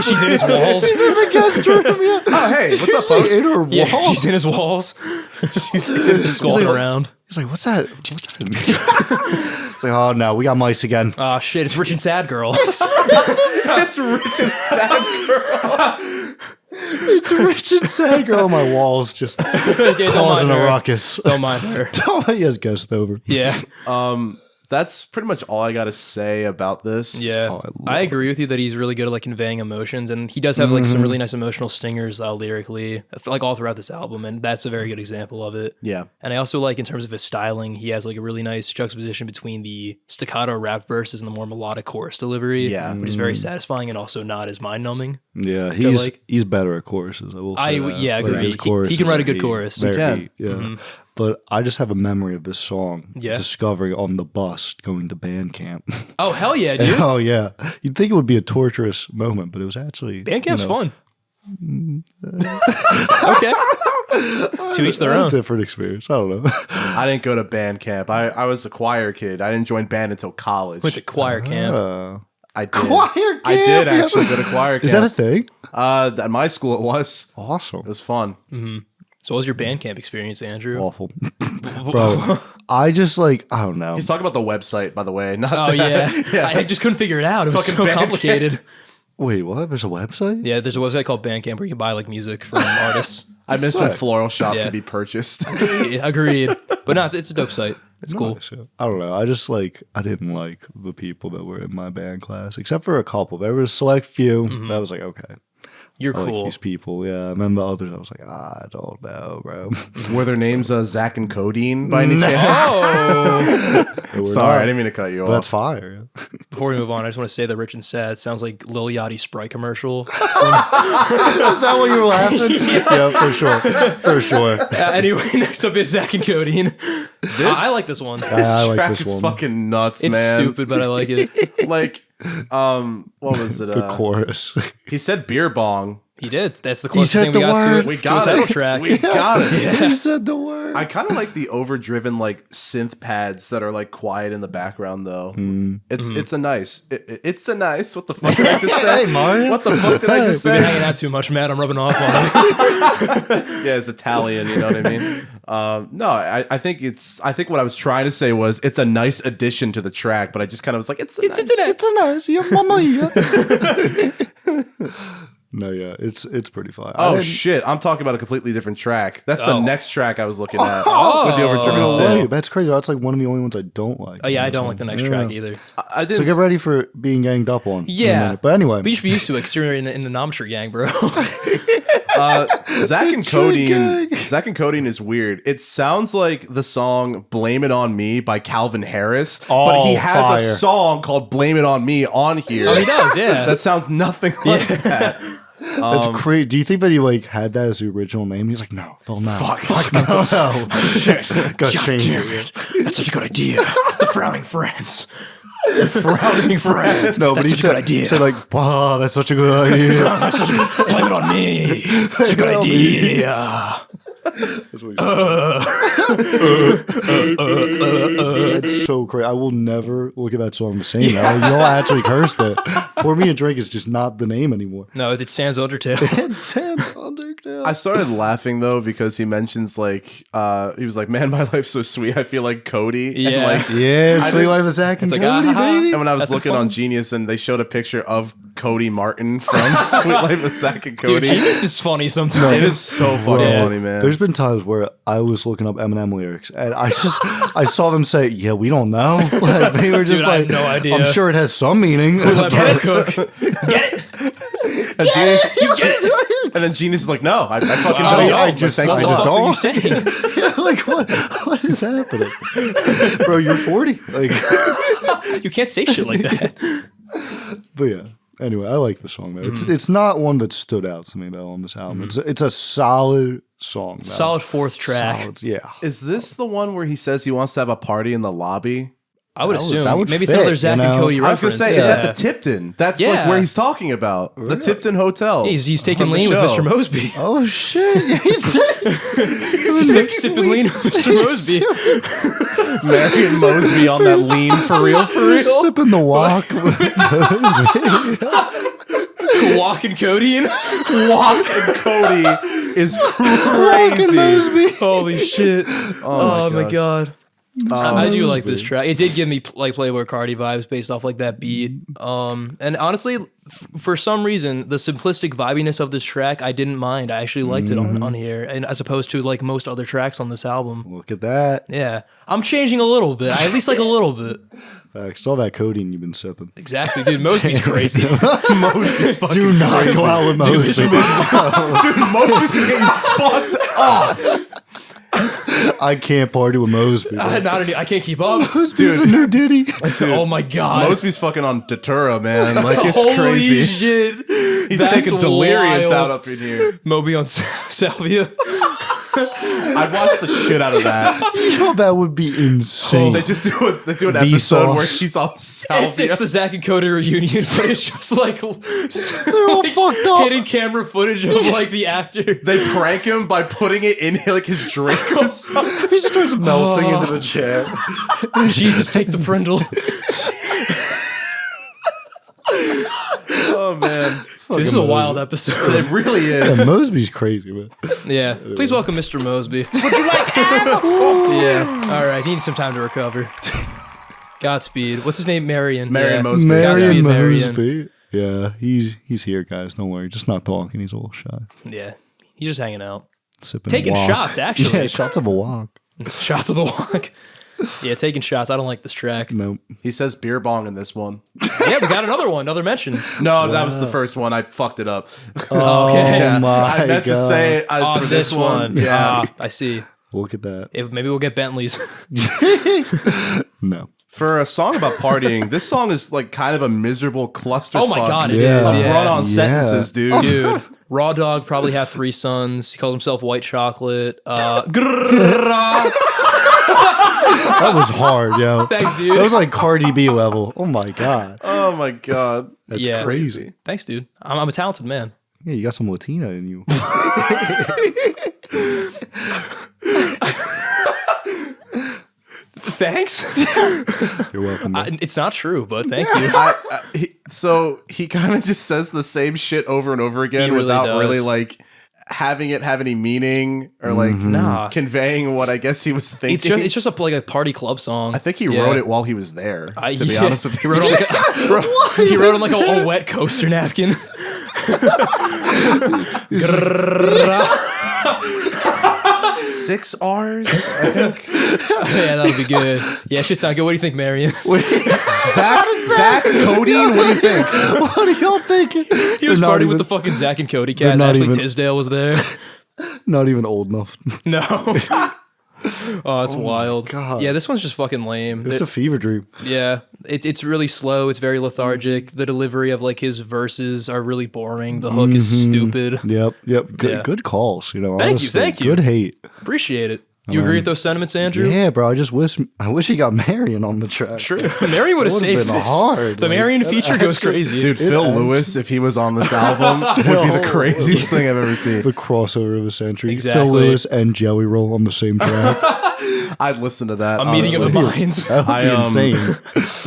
She's in his walls. She's in the guest room. Yeah. Oh, hey, what's up, Like, folks? in her Yeah, wall. she's in his walls. She's Just skulking like- around. He's like, what's that? What's that? It's like, oh no, we got mice again. Oh shit, it's Rich and Sad Girl. it's rich and sad girl. It's a rich and sad girl on my walls, just Yeah, don't causing mind a her. ruckus. Don't mind her. He has guest over. Yeah. That's pretty much all I got to say about this. Yeah, Oh, I agree with you that he's really good at like conveying emotions, and he does have like some really nice emotional stingers lyrically, like all throughout this album, and that's a very good example of it. Yeah. And I also like in terms of his styling, he has like a really nice juxtaposition between the staccato rap verses and the more melodic chorus delivery. Yeah. which is very satisfying and also not as mind numbing. Yeah, like- he's better at choruses. I will say that. Yeah, Like, agree. his He choruses can write a are good heat. chorus. They're can. heat, yeah. But I just have a memory of this song. Yeah. Discovering on the bus going to band camp. Oh hell yeah, dude! Oh yeah, you'd think it would be a torturous moment, but it was actually Bandcamp's you know, fun. Okay. To each their a own. different experience. I don't know. I didn't go to band camp. I was a choir kid. I didn't join band until college. Went to choir camp. I did. Choir camp? I did Yeah. actually go to choir camp. Is that a thing? At my school, it was. Awesome. It was fun. So what was your band camp experience, Andrew? Awful, bro. I just like I don't know. He's talking about the website, by the way. Not Oh that. yeah. I just couldn't figure it out. It was Fucking so Bandcamp. complicated. Wait, what? There's a website? Yeah, there's a website called Bandcamp where you can buy like music from artists. I miss when sick. Floral Shop Yeah. could be purchased. Yeah, agreed. But no, it's a dope site. It's cool. Nice, yeah. I don't know. I just like I didn't like the people that were in my band class, except for a couple. There was a select few that was like, okay, You're I like cool. these people. Yeah, I remember others. I was like, I don't know, bro. Were their names Zack and Codeine by any chance? Oh! They were Sorry, not. I didn't mean to cut you But that's off. fire. Before we move on, I just want to say that Rich and Sad sounds like Lil Yachty's Sprite commercial. Is that what you were laughing? Yeah, for sure, for sure. Anyway, next up is Zack and Codeine. I like this one. I like Track this is one. fucking nuts, It's man. stupid, but I like it. Like, what was it? The chorus. He said beer bong. He did. That's the closest said thing the we got to word. it. We to got a title it. track. We got it. You said the word. I kind of like the overdriven like synth pads that are like quiet in the background though. It's a nice. It's a nice. What the fuck did I just say? Hey, Mario. What the fuck did I just We've been say? hanging out too much, Matt. I'm rubbing off on it. Yeah, it's Italian. You know what I mean? No, I think it's. I think what I was trying to say was it's a nice addition to the track, but I just kind of was like, it's a nice. It's a nice. Yeah, mama. Yeah. No, yeah, it's pretty fun. Oh shit! I'm talking about a completely different track. That's the Oh. next track I was looking at with the overdriven No synth. way, that's crazy. That's like one of the only ones I don't like. Oh yeah, I don't like the next track either. I didn't. So get ready for being ganged up on. in a Yeah. minute. But anyway, But you should be used to it because you're in the Nomshire gang, bro. Zack and Codeine. Zack and Codeine is weird. It sounds like the song "Blame It on Me" by Calvin Harris, but he Oh, has fire. a song called "Blame It on Me" on here. Oh, he does, yeah. That sounds nothing like that. that's crazy. Do you think that he like had that as the original name? He's like, no, they'll know. Fuck no. Gotta change it. That's such a good idea. The frowning friends. Frowning friend. No, but he said like, wow, that's such a good idea. Blame it on me. It's a good idea. That's what he said. It's so crazy. I will never look at that song the same. Yeah. You all actually cursed it. Pour Me a Drink is just not the name anymore. No, it's Sans Undertale. It's Sans Undertale. I started laughing though because he mentions like he was like, "Man, my life's so sweet. I feel like Cody." Yeah, and like, Sweet Life of Zack and Codeine, baby. And when I was looking on Genius and they showed a picture of Cody Martin from Sweet Life of Zack and Codeine. Dude, Genius is funny sometimes. It is so funny, man. There's been times where I was looking up Eminem lyrics and I saw them say, "Yeah, we don't know." Like, they were just I have no idea. "I'm sure it has some meaning." Let me cook. Get it? And Genius, you get it? And then Genius is like, "No, I fucking don't. I just What the fuck are you saying? Yeah, like what is happening, bro? You're 40. Like, You can't say shit like that. but yeah. Anyway, I like the song, man. It's not one that stood out to me though on this album. It's a solid song. Man. Solid fourth track. Solid, yeah. Is this the one where he says he wants to have a party in the lobby? I would assume. that would Maybe fit, some other Zack you and know? Cody I was reference. gonna say it's at the Tipton. That's like Yeah. where he's talking about the Tipton Hotel. He's taking from the lean with show. Mr. Mosby. Oh shit! He's Sipping lean with Mr. Mosby. Marion Mosby on that lean for real. sipping the walk. Walk and Cody. Walk and Cody is crazy. Holy shit. Oh my god. I do like this Mosby. track. It did give me like Playboy Cardi vibes based off like that beat. And honestly, for some reason, the simplistic vibiness of this track, I didn't mind. I actually liked it on here, and as opposed to like most other tracks on this album. Look at that. Yeah, I'm changing a little bit. I at least like a little bit. I saw that codeine you've been sipping. Exactly, dude. Mosby's crazy. Mosby's fucking Do not go out with Mosby. Dude, Mosby's gonna get you fucked up. I can't party with Mosby. I can't keep up. Mosby's a new ditty. Oh my god. Mosby's fucking on Datura, man. Like it's Holy crazy. shit. He's That's taking delirious wild. out up in here. Moby on Salvia. I'd watch the shit out of that. Oh, that would be insane. They just do an Vsauce. episode where she's on salvia. It's the Zack and Cody reunion, so it's just like They're all fucked up. hitting camera footage of like the actor. They prank him by putting it in like his drink or something. He starts melting into the chair. Jesus, take the Prindle. Oh man, This is a wild episode. it really is. Yeah, Mosby's crazy, man. Yeah. Please welcome Mr. Mosby. Would you like Yeah. All right. He needs some time to recover. Godspeed. What's his name? Marion. Marion Yeah. Mosby. Godspeed, Marion. Mosby. Yeah, he's here, guys. Don't worry. Just not talking. He's a little shy. Yeah. He's just hanging out. Sipping Taking walk. shots, actually. Yeah, shots of a walk. Shots of the walk. Yeah, taking shots. I don't like this track. Nope. He says beer bong in this one. Yeah, we got another one, another mention. No, that was the first one. I fucked it up. Okay. Oh my I meant to God. say Oh, for this one. Yeah. I see. Look at that. Maybe we'll get Bentleys. No. For a song about partying, this song is like kind of a miserable clusterfuck. Oh my God, it Yeah. is. Of Yeah. run-on sentences, dude. Dude, Raw Dog probably had 3 sons. He calls himself White Chocolate. That was hard, yo. Thanks, dude. That was like Cardi B level. Oh my God. Oh my god. That's Yeah. crazy. Thanks, dude. I'm a talented man. Yeah, you got some Latina in you. Thanks. You're welcome. man. It's not true, but thank you. So he kind of just says the same shit over and over again He really without does. really like having it have any meaning or like Nah. conveying what I guess he was thinking. It's just like a party club song. I think he Yeah. wrote it while he was there. To be Yeah. honest with you, He wrote on like a wet coaster napkin. 6 R's. I think. Yeah, that'll be good. Yeah, shit sound good. What do you think, Marion? Zack Codeine. What do you think? What are y'all thinking? He was They're not partying with even- the fucking Zack and Cody they're cast. not Ashley even- Tisdale was there. Not even old enough. No. Oh, it's wild. God. Yeah, this one's just fucking lame. It's a fever dream. Yeah, it's really slow. It's very lethargic. The delivery of like his verses are really boring. The hook is stupid. Yep. Good Yeah. good calls, you know. Thank you, honestly. thank you. Good hate. Appreciate it. You agree with those sentiments, Andrew? Yeah, bro. I wish he got Marion on the track. True. Marion would have saved been this. hard. The Marion feature goes crazy. Dude, Phil Lewis, if he was on this album, would be the craziest thing I've ever seen. The crossover of the century. Exactly. Phil Lewis and Jelly Roll on the same track. I'd listen to that. A meeting of the minds. That would be insane.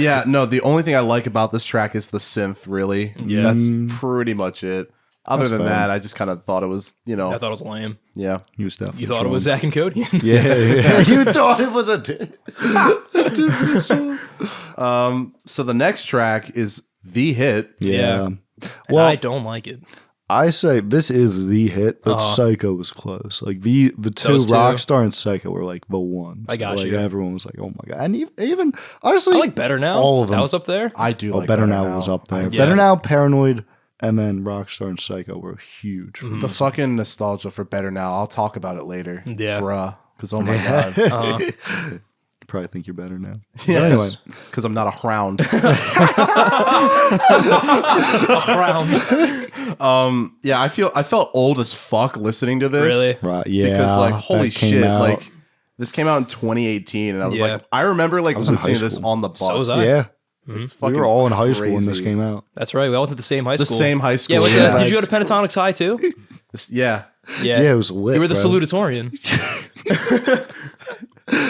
Yeah, no, the only thing I like about this track is the synth, really. Yeah. That's pretty much it. Other than fair. that, I just kind of thought it was, I thought it was lame. yeah. He was definitely You thought it was Zack and Codeine. Yeah. You thought it was a different song. So the next track is the hit. Yeah. Well, I don't like it. I say this is the hit, but Psycho was close. Like the two, Those two. Rockstar and Psycho were like the ones. I got like, you. Everyone was like, "Oh my god!" And even honestly, I like Better Now. all of them. That was up there. I do like Better Now was up there. Yeah. Better Now, Paranoid, and then Rockstar and Psycho were huge. The fucking nostalgia for Better Now. I'll talk about it later. Yeah. Bruh. Because, oh my God. You probably think you're better now. Yes. But anyway, Because I'm not a hound. Yeah, I felt old as fuck listening to this. Really? right? Yeah, Because, like, holy that came shit. out. Like, this came out in 2018. And I was Yeah. like, I remember, like, was in listening high to this school. on the bus. So was I. yeah, It's we fucking were all in high school when this crazy. came out. That's right. We all went to the same high The school. same high school. Yeah, Yeah. did you go to Pentatonics High too? Yeah. Yeah. Yeah, it was lit. You were the bro. salutatorian.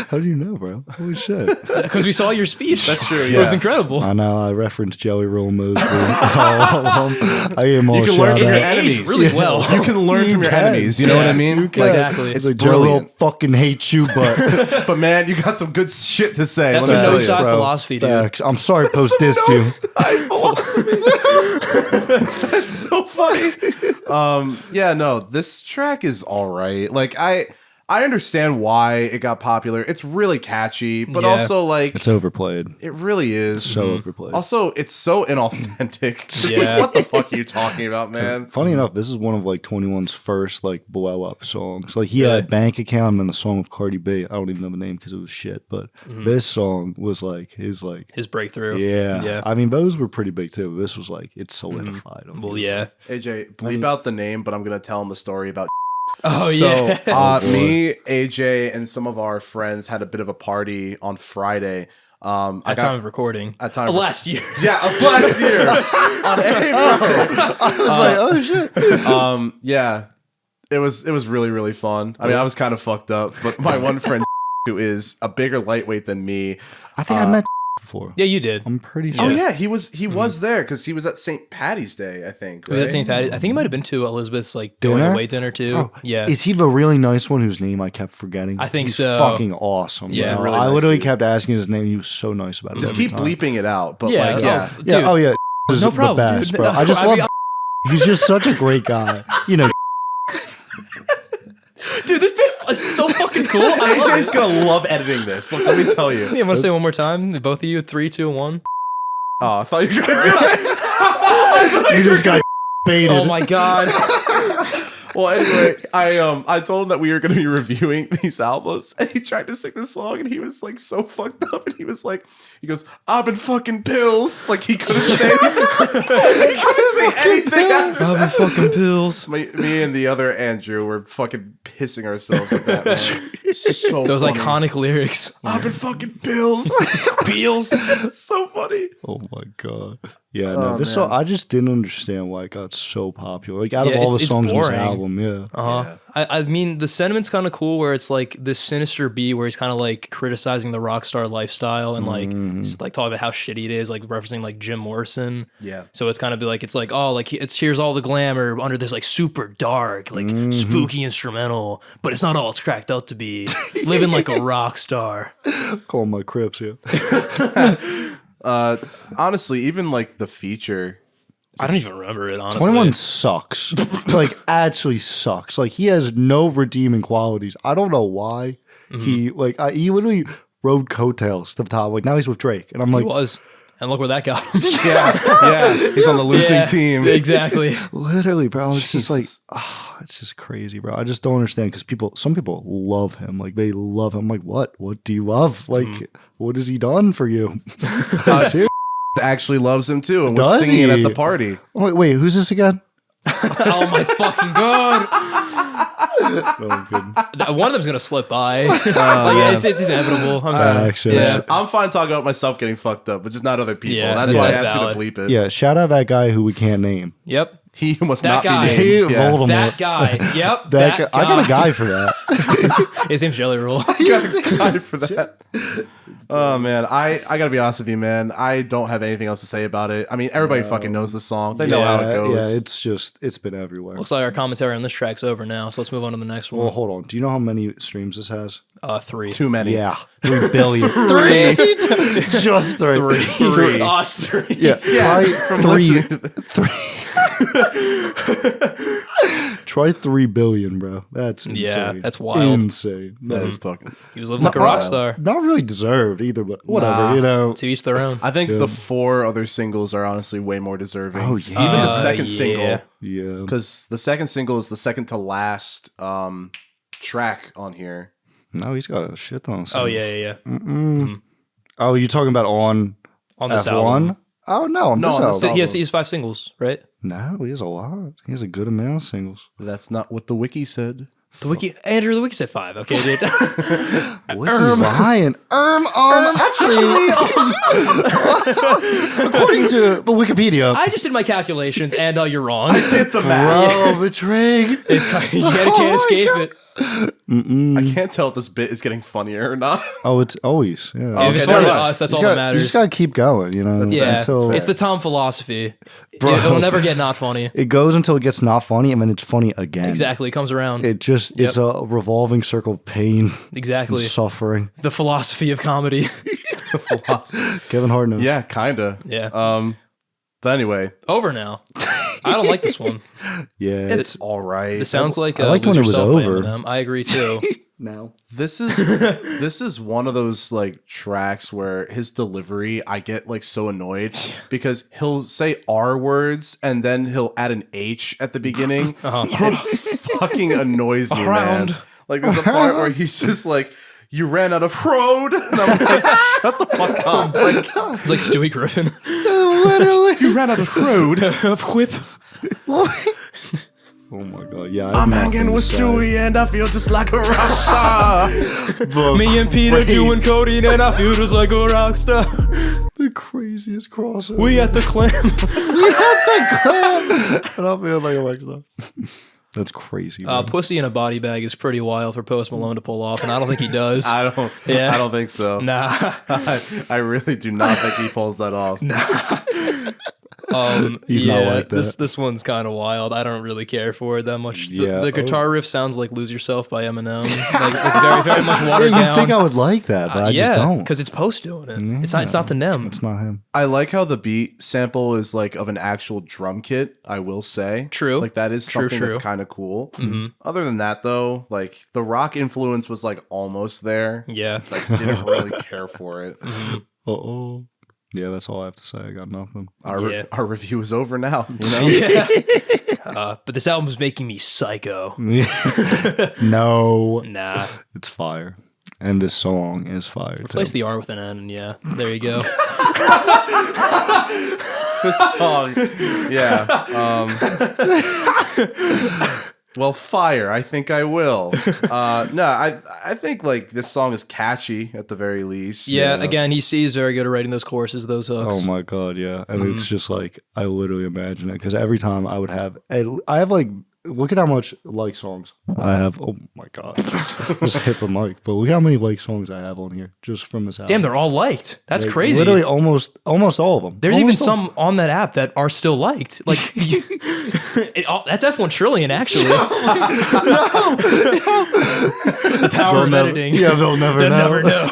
How do you know, bro? Holy shit! Because we saw your speech. That's true, It was yeah. incredible. I know. I referenced Jelly Roll Mosby. I gave him all You a can learn shout from your out. It aged enemies. really well. You can learn You from your can. enemies. You know what I mean? can. Exactly. It's Like, Jelly Roll brilliant. fucking hates you, but But man, you got some good shit to say. That's let me what tell Nosedive you. bro. philosophy, dude. Facts. I'm sorry, Post dissed you. That's so funny. Yeah, no, this track is all right. Like I understand why it got popular. It's really catchy, but Yeah. also like It's overplayed. it really is. So overplayed. Also, it's so inauthentic. Just Yeah. like, what the fuck are you talking about, man? Funny enough, this is one of like 21's first like blow up songs. Like he Really? had Bank Account and the song with Cardi B. I don't even know the name because it was shit. But this song was like his breakthrough. yeah. Yeah. I mean those were pretty big too. This was like it solidified him. Well, yeah. AJ, bleep out the name, but I'm gonna tell him the story about. Oh, So, yeah. me, AJ, and some of our friends had a bit of a party on Friday. At time of recording. At time Of of- last year. Yeah, of last year on April. I was like, oh shit. Yeah, it was really really fun. I mean, I was kind of fucked up, but my one friend who is a bigger lightweight than me. I think I met before. Yeah, you did. I'm pretty sure. Oh yeah, he was there because he was at St. Patty's Day, I think. It was Right? at St. Patty's. I think it might have been to Elizabeth's like going Dinner? away dinner too. Oh, Yeah. Is he the really nice one whose name I kept forgetting? I think He's so. fucking awesome. Yeah. bro. He's a really I nice literally dude. kept asking his name. He was so nice about it. Just every keep time. bleeping it out. But Yeah, like, oh, yeah. dude. Yeah. Oh yeah. Is No the problem, best, dude. bro. I just I love. mean, He's just such a great guy. You know. Dude, this bit is so fucking cool. I love AJ's it. gonna love editing this. Look, let me tell you. Yeah, want to say it one more time? Both of you, 3, 2, 1. Oh, I thought you were gonna do it. You just got baited. Oh my god. Well, anyway, I told him that we were going to be reviewing these albums, and he tried to sing this song, and he was like so fucked up, and he goes, "I've been fucking pills." Like he couldn't say, he couldn't say anything after I've been that. fucking pills. Me and the other Andrew were fucking pissing ourselves at that. Man. So Those funny. iconic lyrics. I've been fucking pills. Peels. So funny. Oh my god. Yeah, no, this song I just didn't understand why it got so popular. Like out of Yeah, all the it's songs on this boring. album, yeah. Uh-huh. I mean, the sentiment's kind of cool where it's like this sinister beat where he's kind of like criticizing the Rockstar lifestyle and like like talking about how shitty it is, like referencing like Jim Morrison. Yeah. So it's kind of be like, it's like, oh, like it's here's all the glamour under this like super dark, like spooky instrumental, but it's not all it's cracked up to be. Living like a rock star. Call my Crips, yeah. Honestly, even like the feature. I don't even remember it, honestly. 21 sucks. Like actually sucks. Like he has no redeeming qualities. I don't know why. He he literally rode coattails to the top. Like now he's with Drake. And I'm He like, was. And look where that got him. Yeah, he's on the losing Yeah, team. Exactly. literally, bro. It's just like, Jesus. it's just crazy, bro. I just don't understand because some people love him. Like they love him. I'm like, what? What do you love? Like, what has he done for you? Seriously? Actually loves him too, and was Does singing it he? at the party. Wait, who's this again? Oh my fucking god. I'm kidding. One of them's gonna slip by. It's inevitable. I'm sorry. Yeah, I'm fine talking about myself getting fucked up, but just not other people. Yeah, that's why I that's asked valid. you to bleep it. Yeah, shout out that guy who we can't name. Yep. He must That not guy. be named. He- Yeah. Voldemort. That guy. Yep. That That guy, I got a guy for that. His name's Jelly Roll. I got a guy for that. Oh man, I gotta be honest with you, man. I don't have anything else to say about it. I mean, everybody fucking knows the song. They know how it goes. Yeah, it's been everywhere. Looks like our commentary on this track's over now, so let's move on to the next one. Well, hold on. Do you know how many streams this has? 3. Too many. Yeah, 3 billion. 3, just 3. Three. Us 3. Yeah, try From 3. listening to this. Try 3 billion, bro. That's insane. Yeah, that's wild. Insane. That is fucking. He was living like a rock star. Not really deserved either, but whatever. You know. To each their own. I think the 4 other singles are honestly way more deserving. Oh, yeah. Even the second single, Yeah. because the second single is the second to last track on here. No, he's got a shit ton. Of Oh yeah. Oh, you talking about on this F1? album. Oh no, on No, this on this album. He has 5 singles, right? No, he has a lot. He has a good amount of singles. That's not what the wiki said. The wiki said 5. Okay, dude. Wiki's lying. Actually, according to the Wikipedia, I just did my calculations, and you're wrong. Did the math. bro, betraying. You can't escape it. I can't tell if this bit is getting funnier or not. Oh, it's always. Yeah. If it's never funny to mind. us, that's You all that matters. just gotta keep going, you know. Yeah, until it's the Tom philosophy. Bro. It'll never get not funny. it goes until it gets not funny, and then it's funny again. Exactly, it comes around. It's a revolving circle of pain and Exactly. suffering. The philosophy of comedy. Kevin Hart knows. Yeah, kinda. Yeah. But anyway, Over now. I don't like this one. Yeah, it's all right. It sounds like I liked Lose when it was Yourself by over. Eminem. I agree too. no. This is one of those like tracks where his delivery, I get like so annoyed because he'll say R words and then he'll add an H at the beginning. It fucking annoys me, man. Like there's a part where he's just like, "You ran out of road," and I'm like, "Shut the fuck up!" Like, It's like Stewie Griffin. Literally. you ran out of road. Of whip. Oh my god, yeah. I'm hanging with Stewie and I feel just like a rock star. Me and Peter doing codeine and I feel just like a rock star. The craziest crossover. We at the clam. And I feel like a rock star. That's crazy. Man. Pussy in a body bag is pretty wild for Post Malone to pull off, and I don't think he does. I don't think so. Nah. I really do not think he pulls that off. He's not like that. This one's kind of wild. I don't really care for it that much. Yeah. The guitar riff sounds like "Lose Yourself" by Eminem, like very, very much watered Yeah, down. you'd think I would like that, but I just don't. because it's Post doing it. It's not the Nem. It's not him. I like how the beat sample is like of an actual drum kit, I will say. True. Like that is True, something true. that's kind of cool. Other than that though, like the rock influence was like almost there. Yeah. Like didn't really care for it. Uh-oh. Yeah, that's all I have to say. I got nothing. Our review is over now. You know? Yeah. But this album is making me psycho. No. Nah. It's fire. And this song is fire. Replace the R with an N, and yeah, there you go. This song. Yeah. Well, fire. I think I will. No, I think like this song is catchy at the very least. Yeah, again, he's very good at writing those choruses, those hooks. Oh my god, yeah. And it's just like I literally imagine it because every time I would have, I have like, look at how much like songs I have. Oh my god, just hit the mic. But look how many like songs I have on here just from this album. Damn, they're all liked. That's Like, crazy. Literally almost all of them. There's Almost even all. some on that app that are still liked. Like that's F1 trillion actually. The power They'll of never- editing. Yeah, they'll never They'll know. never know.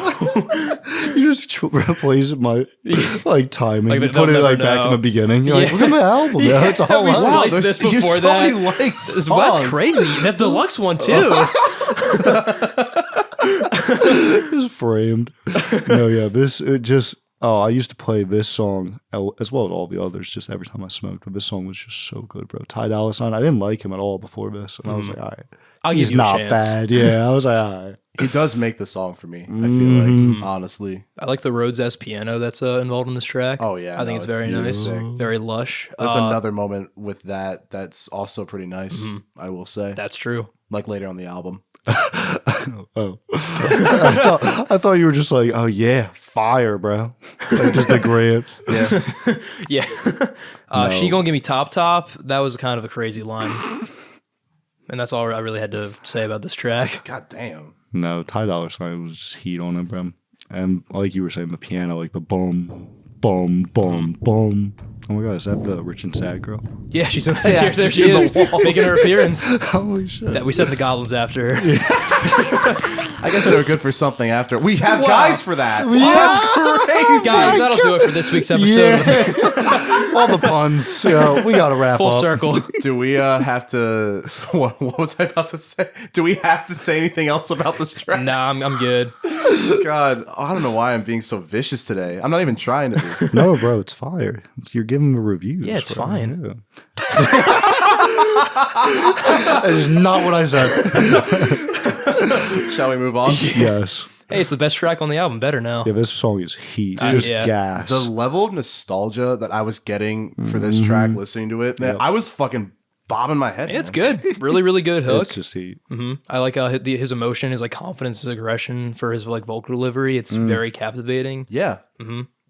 You just replace my like timing. Like, you they'll put it like never back in know. the beginning. You're like, Yeah. look at my album. Yeah, it's all we out. sliced there's- this you before so that. many likes Well, that's songs. crazy. That deluxe one too. Just framed. No, yeah, this it just. Oh, I used to play this song as well as all the others just every time I smoked. But this song was just so good, bro. Ty Dolla $ign. I didn't like him at all before this, and I was like, all right, I'll he's give you a not chance. bad. Yeah, I was like, all right. He does make the song for me, I feel like, honestly. I like the Rhodes S piano that's involved in this track. Oh, yeah, I think no, it's very it nice, is sick. very lush. There's another moment with that's also pretty nice, I will say. That's true. like later on the album. Oh, I thought you were just like, oh yeah, fire, bro. Like just agreeing. Yeah. Yeah. No. She gonna give me top. That was kind of a crazy line. And that's all I really had to say about this track. God damn. No, Ty Dolla $ign was just heat on it, bro. And like you were saying, the piano, like the boom, boom, boom, boom. Oh my god, is that the Rich and Sad girl? Yeah, she's in there. There she is, making her appearance. Holy shit. That we sent the goblins after her. I guess they were good for something after. We have guys for that. Yeah. That's crazy. Guys, that'll do it for this week's episode. All the puns. We gotta wrap Full up. circle. Do we have to? What was I about to say? Do we have to say anything else about this track? Nah, I'm good. God, I don't know why I'm being so vicious today. I'm not even trying to be. No, bro, it's fire. You're giving the reviews. Yeah, it's bro. fine. Yeah. That is not what I said. Shall we move on? Yes. Hey, it's the best track on the album. Better now. Yeah, this song is heat. Just yeah. gas. The level of nostalgia that I was getting for this track, listening to it, man, I was fucking bobbing my head. It's good. Really, really good hook. It's just heat. I like his emotion, his like confidence, his aggression for his like vocal delivery. It's very captivating. Yeah.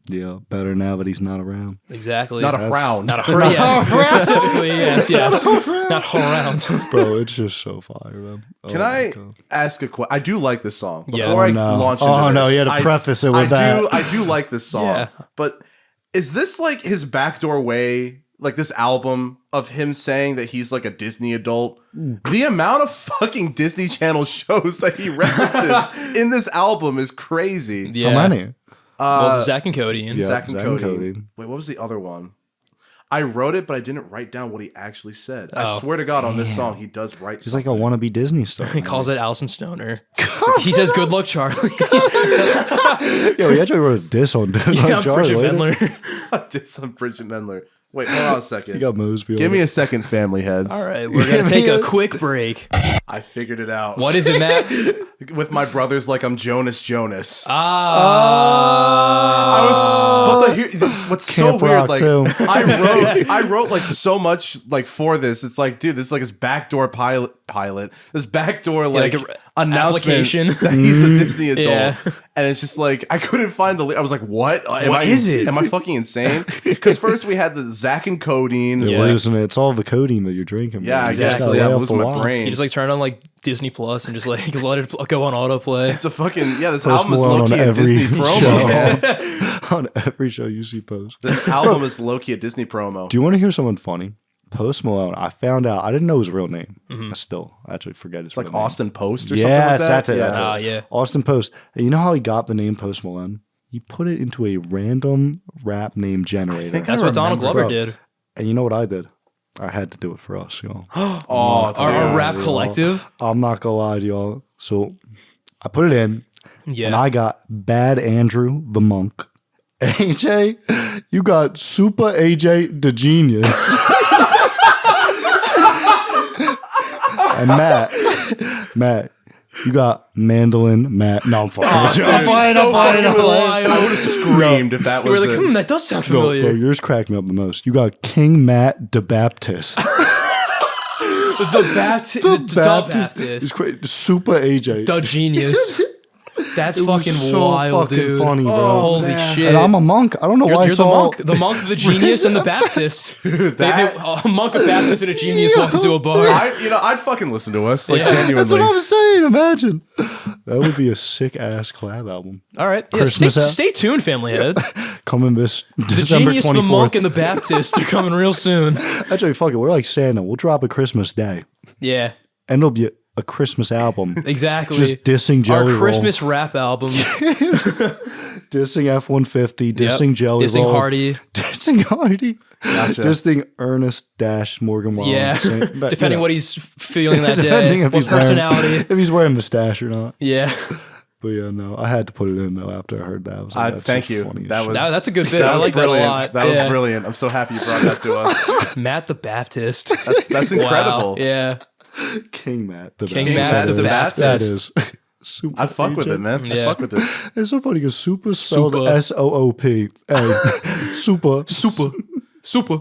Yeah, better now that he's not around. Exactly. Not a frown. Not a yeah, specifically. Yes. Not around. Bro, it's just so fire, man. Can I ask a question? I do like this song. Yeah. Before I no. launch into Oh, this, no, you had to preface it with that. I do like this song. Yeah. But is this like his backdoor way, like this album, of him saying that he's like a Disney adult? The amount of fucking Disney Channel shows that he references in this album is crazy. Yeah. How many? Well, Zack and Codeine. Yeah. Zack and Zack and Codeine. Codeine. Wait, what was the other one? I wrote it, but I didn't write down what he actually said. I Oh. swear to God, on this song, he does write. He's like a wannabe Disney star. He calls it Allison Stoner. He says, "Good luck, Charlie." Yo, he actually wrote a diss on Yeah, Charlie Bridget later. Mendler. did some Bridget Mendler. Wait, hold on a second. He got Mosby. Give me a second, family heads. All right, we're gonna take a quick break. I figured it out. What is it, Matt? With my brothers, like I'm Jonas. What's so Camp weird, Rock, like too. I wrote like so much like for this. It's like, dude, this is like his backdoor pilot. This backdoor like, like a announcement application. that he's a Disney adult, Yeah. and it's just like I couldn't find the. I was like, what? What is it? Am I fucking insane? Because first we had the Zack and Codeine. You're It's like, losing it. It's all the codeine that you're drinking. yeah, bro. You just exactly. gotta Yeah, lay I'm off losing a my lot. brain. You just like turn on like Disney Plus and just like let it go on autoplay. It's a fucking this Post album is Malone low key on a every Disney promo, show. man. On every show you see Post. This album is low key a Disney promo. Do you want to hear something funny? Post Malone, I found out, I didn't know his real name. I still actually forget his It's like real name. Austin Post or Yes, something like that. that's it. That's it. Ah, yeah. Austin Post. And you know how he got the name Post Malone? He put it into a random rap name generator. That's what Donald Glover did. And you know what I did? I had to do it for us, y'all. Oh, Our rap y'all. collective. I'm not gonna lie to y'all. So I put it in, Yeah. and I got Bad Andrew the Monk. AJ, you got Super AJ the Genius. And Matt, you got Mandolin Matt. No, I'm fucking with you. I'm playing. I would have screamed if that we were was like, it. that does sound No, familiar. bro, yours cracked me up the most. You got King Matt the Baptist. The Baptist. It's crazy. Super AJ. The genius. That's It was fucking so wild, fucking dude. funny, bro. Holy shit. And I'm a monk. I don't know why You're it's the all. monk, the genius, and the Baptist. that- a monk, a Baptist, and a genius walk into a bar. I'd fucking listen to us. Like, Yeah. genuinely. That's what I'm saying. Imagine. That would be a sick ass collab album. All right, yeah, Christmas stay tuned, family heads. Coming this The December genius, 24th. the monk, and the Baptist are coming real soon. Actually, fuck it. We're like Santa. We'll drop a Christmas day. Yeah, And it'll be a Christmas album. exactly. Just dissing Our Jelly Roll. Christmas rap album. Dissing F-150. Dissing Jelly Dissing Roll. Hardy. Dissing Hardy. Gotcha. Dissing Ernest Dash Morgan Wallen. Yeah, But, depending what he's feeling that depending day, if what he's wearing- personality. if he's wearing the stash or not. Yeah, But yeah, no, I had to put it in though after I heard that. I was like, that's thank just you. funny as That shit. was that's a good bit. that I was like that a brilliant. lot. That was Yeah. brilliant. I'm so happy you brought that to us. Matt the Baptist. That's incredible. Wow. Yeah, King Matt. The King Baptist. Matt That the is- Baptist. That is. Super I fuck with AJ. it, man. I Yeah. fuck with it. It's so funny because super spelled Super. SOOP. Hey, super. super.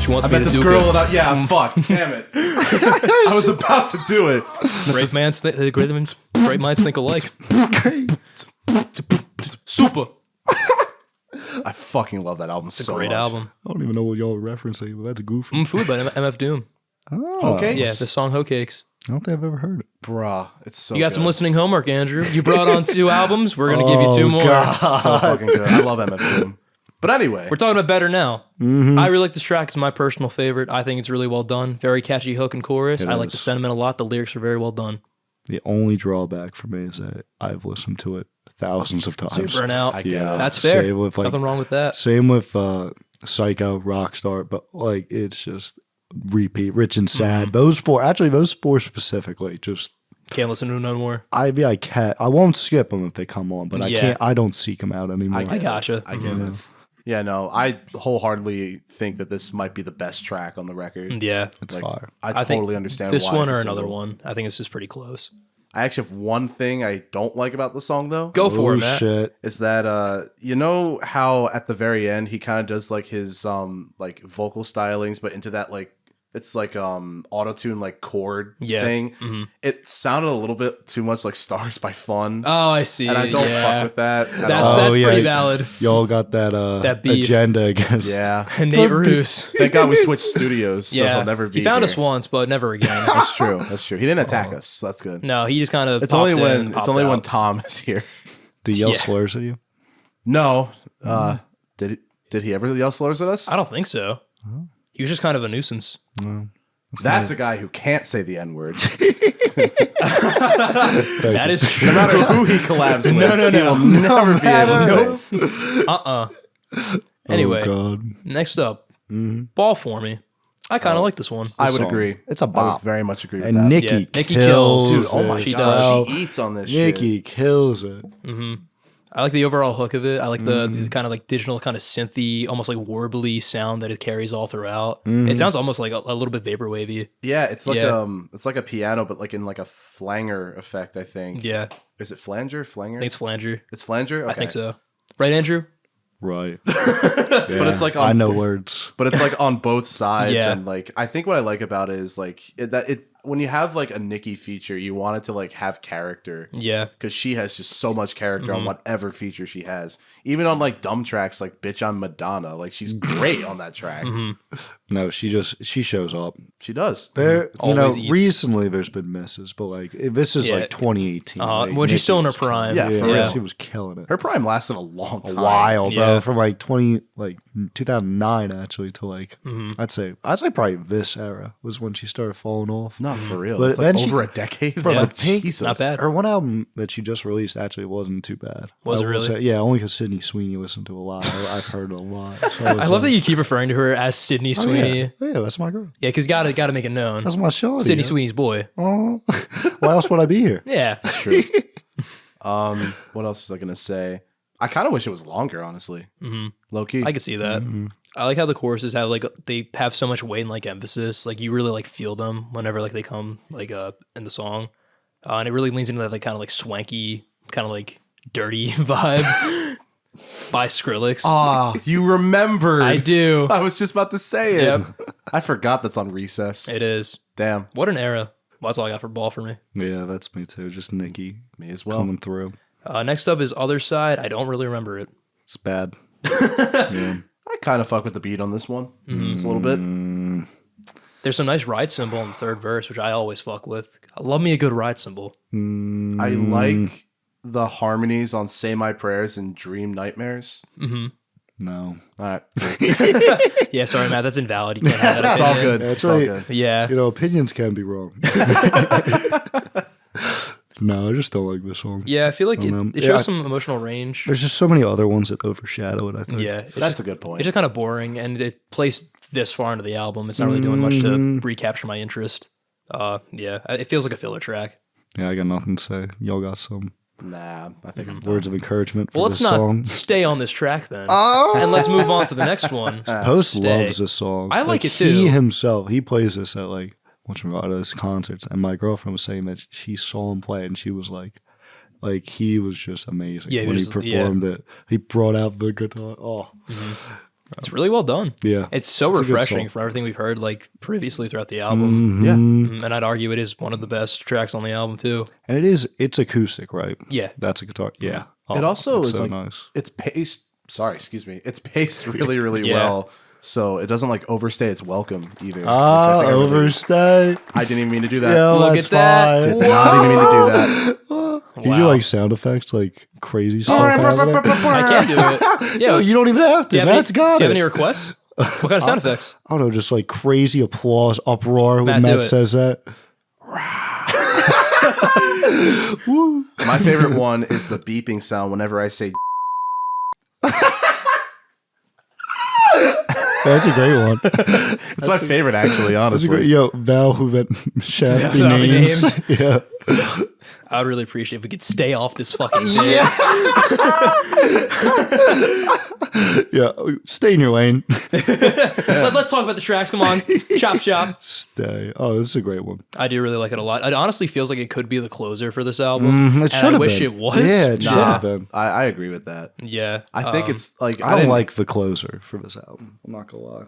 She wants I me met to this duke girl it. and yeah, fuck, damn it. I was about to do it. Great minds think alike. Super. I fucking love that album so much. Great album. I don't even know what y'all are referencing, but that's goofy. Food by MF Doom. Oh, Okay. Yeah, the song Hoe Cakes. I don't think I've ever heard it. Bruh, it's so You got good. some listening homework, Andrew. You brought on 2 albums. We're going to give you 2 more. So fucking good. I love MF Doom. But anyway. We're talking about Better Now. Mm-hmm. I really like this track. It's my personal favorite. I think it's really well done. Very catchy hook and chorus. It I like is. the sentiment a lot. The lyrics are very well done. The only drawback for me is that I've listened to it thousands of times. So you burn out. I get it. That's fair. Same with, like, Nothing wrong with that. Same with Psycho, Rockstar, but like it's just repeat. Rich and Sad. Those 4 specifically. Just Can't listen to them no more. I won't skip them if they come on, but Yeah. I don't seek them out anymore. I gotcha. I get it. Yeah, no, I wholeheartedly think that this might be the best track on the record. Yeah. It's Like, fire. I think totally understand this why one it's or a another single. one. I think it's just pretty close. I actually have one thing I don't like about the song though. Go for Oh it, Matt. shit! Is that you know how at the very end he kind of does like his like vocal stylings, but into that like it's like auto-tune like chord thing. Mm-hmm. It sounded a little bit too much like Stars by Fun. Oh, I see. And I don't yeah. fuck with that. at That's all. that's yeah. pretty valid. Y'all got that That beef. agenda against. Yeah. Nate Roos. Thank God we switched studios, so Yeah. he'll never be He found here. us once, but never again. That's true. That's true. He didn't attack us, so that's good. No, he just kind of. It's only when Tom is here. Do yell Yeah. slurs at you? No. Did he ever yell slurs at us? I don't think so. He was just kind of a nuisance. No. That's a guy who can't say the N-word. That is true. No matter who he collabs with, no. he will never be able to say. Anyway, Oh, God. next up, Ball For Me. I kind of like this one. I would song. agree. It's a I would bop. very much agree with And that. Nikki, Yeah, Nikki kills kills. Dude, oh my it. She god, does. she eats on this Nikki shit. kills it. I like the overall hook of it. I like the kind of like digital kind of synthy, almost like warbly sound that it carries all throughout. It sounds almost like a little bit vaporwavy. Yeah, it's like Yeah. it's like a piano, but like in like a flanger effect. I think. Yeah, Is it flanger? Flanger? I think it's flanger. It's flanger. Okay. I think so. Right, Andrew? Right. But it's like on, I know words. but it's like on both sides, Yeah. and like I think what I like about it is like it when you have like a Nikki feature, you want it to like have character. Yeah. Because she has just so much character Mm-hmm. on whatever feature she has. Even on like dumb tracks like Bitch I'm Madonna. Like she's great on that track. Mm-hmm. No, she shows up. She does. There, Always eats. recently there's been misses, but like this is Yeah. like 2018. like, When she's still in her Nikki was prime. Yeah, killing it. for real. She was killing it. Her prime lasted a long A time. while, bro. Yeah. From like 2009 actually to like I'd say probably this era was when she started falling off. Not for real. But It's like then she- over a decade. Bro, Yeah. the Pink, Jesus. Not bad. Her one album that she just released actually wasn't too bad. Was I it will really? say- yeah, only because Sydney Sweeney listened to a lot. I've heard a lot. So I love that you keep referring to her as Sydney Sweeney. Yeah, Yeah, that's my girl. because gotta make it known. That's my show. Sydney Sweeney's boy. Oh, why else would I be here? Yeah. True. What else was I gonna say? I kind of wish it was longer, honestly. Low key. I can see that. I like how the choruses have like they have so much weight and like emphasis. Like you really like feel them whenever like they come like in the song, and it really leans into that like kind of like swanky, kind of like dirty vibe by Skrillex. You remembered. I do. I was just about to say it. Yep. I forgot that's on Recess. It is. Damn. What an era. Well, that's all I got for Ball for me. Yeah, that's me too. Just Nikki Me as well. coming through. Next up is Otherside. I don't really remember it. It's bad. I kind of fuck with the beat on this one. Just a little bit. There's some nice ride cymbal in the third verse, which I always fuck with. I love me a good ride cymbal. I like the harmonies on Say My Prayers and Dream Nightmares. No, All right. Yeah, sorry, Matt. That's invalid. You can't have that It's all opinion. good. That's It's all right. good. Yeah. you know, opinions can be wrong. No, I just don't like this song. Yeah, I feel like know. it Yeah, shows I- some emotional range. There's just so many other ones that overshadow it, I think. Yeah, it's That's just, a good point. it's just kind of boring, and it plays this far into the album. It's not really doing much to recapture my interest. Yeah, it feels like a filler track. Yeah, I got nothing to say. Y'all got some Nah, I think I'm words of encouragement for Well, let's this not song? stay on this track then, and let's move on to the next one. Post Stay. loves this song. I like it He too. himself, he plays this at like his concerts, and my girlfriend was saying that she saw him play, and she was like he was just amazing Yeah, he when was- he performed it. He brought out the guitar. Oh, It's really well done. Yeah. It's so refreshing from everything we've heard like previously throughout the album. Yeah. And I'd argue it is one of the best tracks on the album too. And it's acoustic, right? Yeah. That's a guitar. Yeah. It also is so like nice. it's paced. Sorry, excuse me. It's paced really, really well. So it doesn't like overstay its welcome either. Overstay. I didn't even mean to do that. Yeah, Look that's at that. fine. Did not even mean to do that. Can you do like sound effects, like crazy stuff? I can do it. Yeah. You don't even have to. Matt's got Do you have it. any requests? What kind of sound effects? I don't know, just like crazy applause, uproar when Matt, do Matt it. says that. My favorite one is the beeping sound whenever I say. That's a great one. It's my favorite, actually. That's a Honestly, great. Yo, Val who shan't be Val be names. names. Yeah. I would really appreciate if we could stay off this fucking bit. Yeah. Stay in your lane. Let's talk about the tracks. Come on. Chop chop. Stay. Oh, this is a great one. I do really like it a lot. It honestly feels like it could be the closer for this album. It should and I have wish been. it was. Yeah, it should have been. I agree with that. Yeah. I think it's like I don't didn't- like the closer for this album. I'm not gonna lie.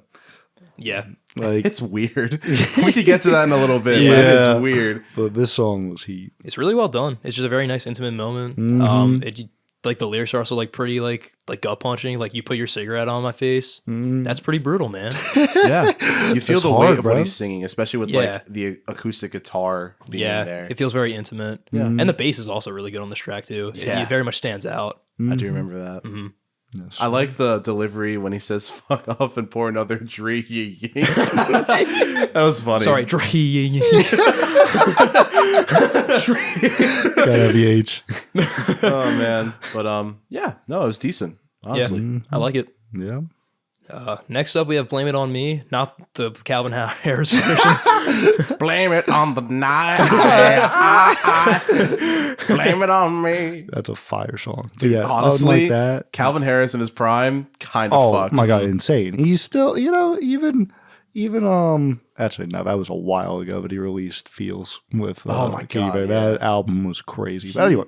Yeah. Like, It's weird. We could get to that in a little bit. Yeah. But it's weird. but this song was heat. It's really well done. It's just a very nice intimate moment. It like the lyrics are also like pretty like gut punching. Like you put your cigarette on my face. That's pretty brutal, man. Yeah, you feel It's the hard, weight of bro. what he's singing, especially with like the acoustic guitar being Yeah. there. It feels very intimate. Yeah. And the bass is also really good on this track too. Yeah. It very much stands out. I do remember that. I like the delivery when he says "fuck off" and pour another drink. That was funny. Sorry, Gotta have the H. Oh man, but yeah, no, it was decent. Honestly, Yeah, I like it. Yeah. Next up, we have "Blame It on Me," not the Calvin Harris version. Blame it on the night. Blame it on me. That's a fire song. Dude, yeah, Honestly, like that. Calvin Harris in his prime, kind of Oh fucked. my god, insane. He's still, even actually no, that was a while ago, but he released Feels with Oh my God, Kiva. yeah. That album was crazy. But anyway,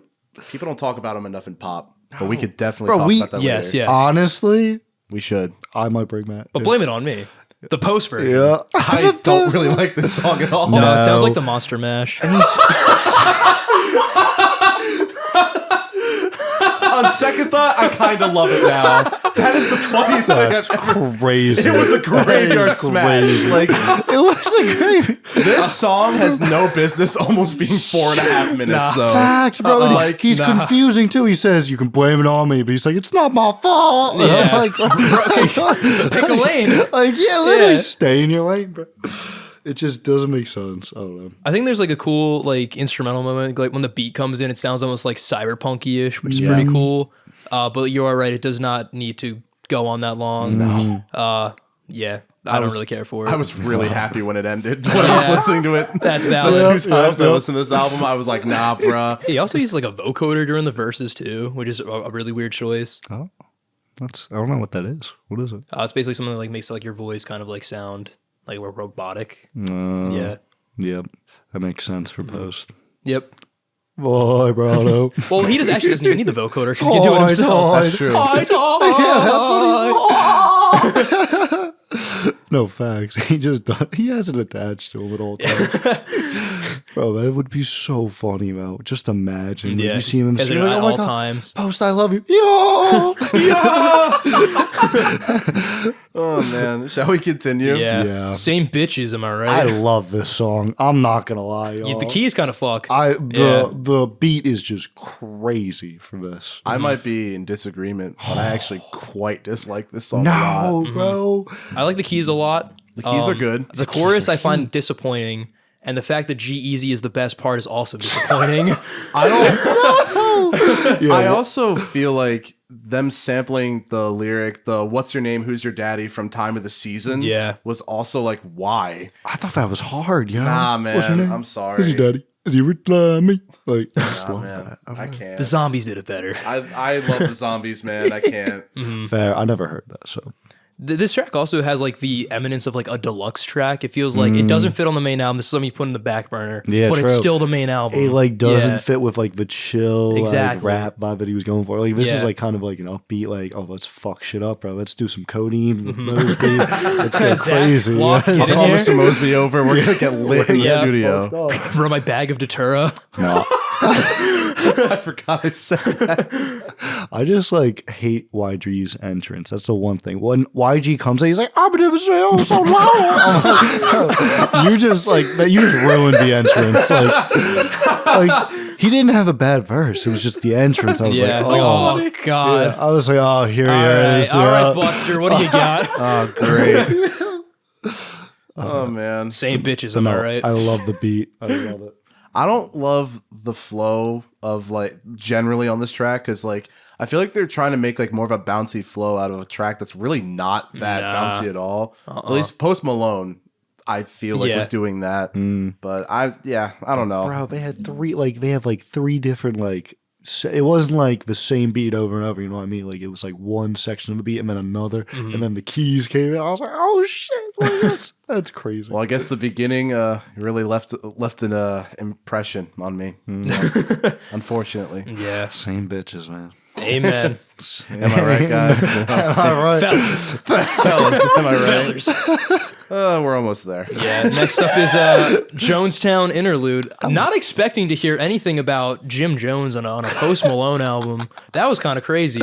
People don't talk about him enough in pop, but we could definitely talk about that Yes, later. yes. honestly, We should. I might bring that. But Blame It on Me. The Post version. Yeah. I don't really like this song at all. No, it sounds No. like the Monster Mash. On second thought, I kind of love it now. That is the funniest thing. That's crazy. It was a graveyard smash. Crazy. Like, It was a great this song has no business almost being 4.5 minutes, though. fact, bro. And Like, he's confusing too. He says you can blame it on me, but he's like, it's not my fault. And Yeah. I'm like, Pick a lane. like, yeah, literally Yeah. stay in your lane, bro. It just doesn't make sense. I don't know. I think there's like a cool like instrumental moment. Like when the beat comes in, it sounds almost like cyberpunky-ish, which is pretty cool. But you are right; it does not need to go on that long. No. Yeah, I don't really care for it. I was really happy when it ended. When I was listening to it. That's The valid. 2 times I listened to this album, I was like, nah, bruh. He also uses like a vocoder during the verses too, which is a really weird choice. Oh, I don't know what that is. What is it? It's basically something that like makes like your voice kind of like sound like robotic. Yeah. Yep, that makes sense for Post. Yep. Boy, brother. Well, he actually doesn't even need the vocoder because he can do it himself. That's true. No facts. He just he has it attached to him at all times. Bro, that would be so funny, man. Just imagine when Yeah. you see him Because singing, at like, all "Oh, times. Post, I love you. Yo, Oh, man. Shall we continue? Yeah. Yeah. Same bitches, am I I right? love this song. I'm not gonna lie, y'all. The keys kind of fuck. The beat is just crazy for this. I might be in disagreement, but I actually quite dislike this song a lot. No, bro. I like the keys a lot. The keys are good. The chorus I find disappointing, and the fact that G-Eazy is the best part is also disappointing. I also feel like them sampling the lyric, the "What's your name? Who's your daddy?" from Time of the Season, Yeah. was also like, why? I thought that was hard, yeah. Nah, What's your man, name? I'm sorry. Who's your daddy? Is he rich like me? Like, I just Nah, love man, that. I can't. The zombies did it better. I love the zombies, man. I can't. Fair. I never heard that, so. This track also has like the eminence of like a deluxe track. It feels like it doesn't fit on the main album. This is something you put in the back burner, but it's still the main album. It like doesn't fit with like the chill like, rap vibe that he was going for. Like this is like kind of like an upbeat, like let's fuck shit up, bro. Let's do some codeine with Mosby. Let's get crazy. I'll call Mr. Mosby over. We're gonna get lit in the studio. Bro, my bag of Datura. No. I forgot I said that. I just like hate YG's entrance. That's the one thing. When YG comes in, he's like, I'm never say oh so loud. You just ruined the entrance. Like he didn't have a bad verse. It was just the entrance. I was oh god. Yeah, I was like, oh, here he is. All right, Buster, what do you got? Oh, great. Oh man. Same bitches, am I right? I love the beat. I love it. I don't love the flow of like generally on this track because like I feel like they're trying to make like more of a bouncy flow out of a track that's really not that bouncy at all. At least Post Malone, I feel like was doing that. But I don't know. Bro, they have three different like. It wasn't like the same beat over and over, you know what I mean? Like it was like one section of a beat and then another, and then the keys came in. I was like, "Oh shit, like, that's crazy." Well, I guess the beginning really left an impression on me. Unfortunately, yeah. Same bitches, man. Amen. Am I right, guys? Am I right, fellas? Am I right? Fellas. We're almost there. Yeah. Next up is Jonestown Interlude. I'm not expecting to hear anything about Jim Jones on a Post Malone album. That was kind of crazy.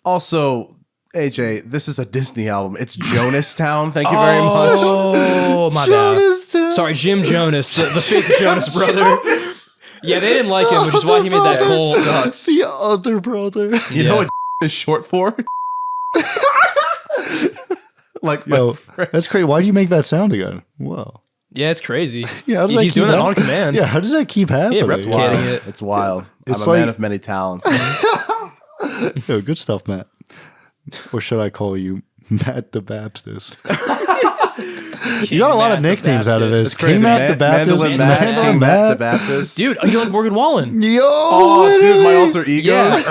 Also, AJ, this is a Disney album. It's Jonestown. Thank you very much. Oh, my bad. Sorry, Jim Jonas, the fifth Jonas brother. Yeah, they didn't like him, which is why he made that call. Sucks. The other brother. You know what is short for? Like, that's crazy. Why do you make that sound again? Whoa. Yeah, it's crazy. Yeah, he's doing that on command. Yeah, how does that keep happening? Yeah, replicating it. It's wild. It's I'm a man of many talents. Yo, good stuff, Matt. Or should I call you Matt the Baptist? You got a lot of nicknames out of this. King Matt the Baptist, Mandolin Matt the Baptist. Dude, you like Morgan Wallen? Yo, oh, dude, my alter ego. Yeah,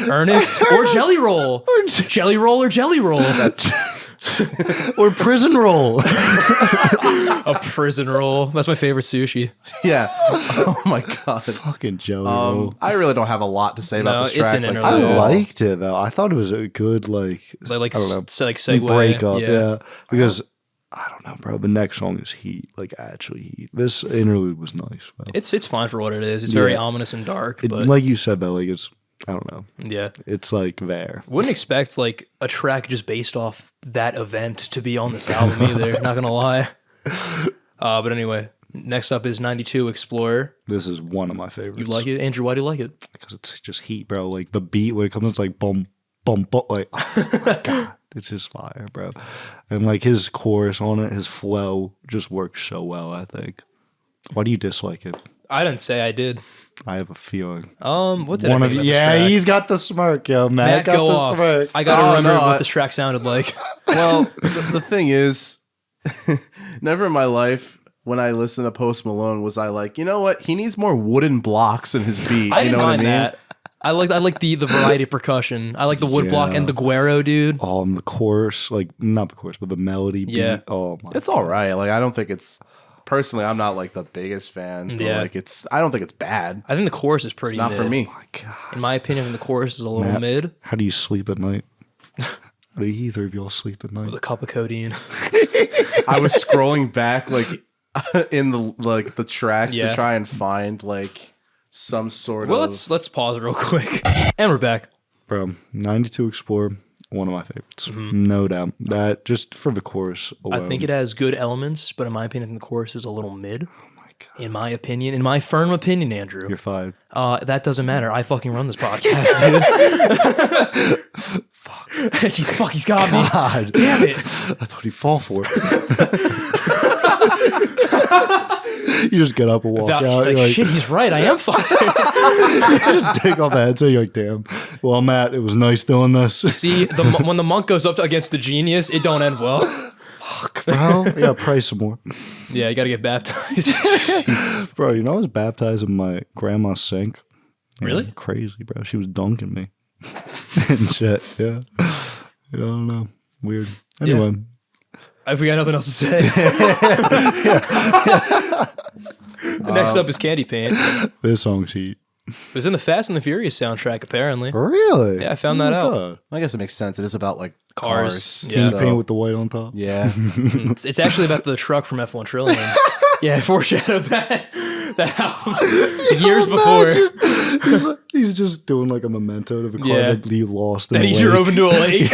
Ernest, or Jelly Roll. Jelly Roll or Jelly Roll. That's or Prison Roll. A prison roll. That's my favorite sushi. Yeah. Oh my god. Fucking Jelly Roll. I really don't have a lot to say about this track. It's an interlude. I liked it though. I thought it was a good I don't know, segue breakup. Yeah. Because I don't know, bro. The next song is heat, like actually heat. This interlude was nice. Bro. It's fine for what it is. It's very ominous and dark. But like you said, though, like it's I don't know. Yeah, it's like there. Wouldn't expect like a track just based off that event to be on this album either. Not gonna lie. But anyway, next up is 92 Explorer. This is one of my favorites. You like it, Andrew? Why do you like it? Because it's just heat, bro. Like the beat when it comes, it's like boom, boom, boom. Like oh my god. It's just fire, bro. And like his chorus on it, his flow just works so well, I think. Why do you dislike it? I didn't say I did. I have a feeling. What did one I of think you? about Yeah, this track? he's got the smirk, yo. Matt got go the off. smirk. I gotta remember what this track sounded like. Well, the thing is, never in my life when I listened to Post Malone was I like, you know what? He needs more wooden blocks in his beat. I you didn't know mind what I mean? that. I like the variety of percussion. I like the wood block and the guero, dude. The chorus, like not the chorus, but the melody beat. Yeah. Oh my. It's all right. Like I don't think it's personally. I'm not like the biggest fan. But like I don't think it's bad. I think the chorus is pretty. It's not mid. for me. Oh my god. In my opinion, the chorus is a little Matt, mid. How do you sleep at night? How do either of y'all sleep at night? With a cup of codeine. I was scrolling back like in the tracks to try and find like some sort Well, of. let's pause real quick, and we're back. Bro, 92 Explorer, one of my favorites, no doubt. That just for the chorus alone. I think it has good elements, but in my opinion, the chorus is a little mid. Oh my god. In my opinion, in my firm opinion, Andrew. You're fired. That doesn't matter. I fucking run this podcast, dude. Fuck. He's got me. God. Damn it. I thought he'd fall for it. You just get up and walk out. He's like, shit, he's right. I am fired. You just take off the headset. You're like, damn. Well, Matt, it was nice doing this. See, when the monk goes up against the genius, it don't end well. Fuck, bro. You gotta pray some more. Yeah, you gotta get baptized. Bro, you know I was baptized in my grandma's sink. Really? Crazy, bro. She was dunking me. And shit, yeah. I don't know. Weird. Anyway. I forgot nothing else to say. Next up is Candy Paint. This song's heat. It was in the Fast and the Furious soundtrack, apparently. Really? Yeah, I found that out. I guess it makes sense. It is about like Cars. Yeah. Candy paint with the white on top. Yeah. It's actually about the truck from F-1 Trillium. Yeah, I foreshadowed that album years before. He's just doing like a memento to the car that he lost in Then a he lake. drove into a lake.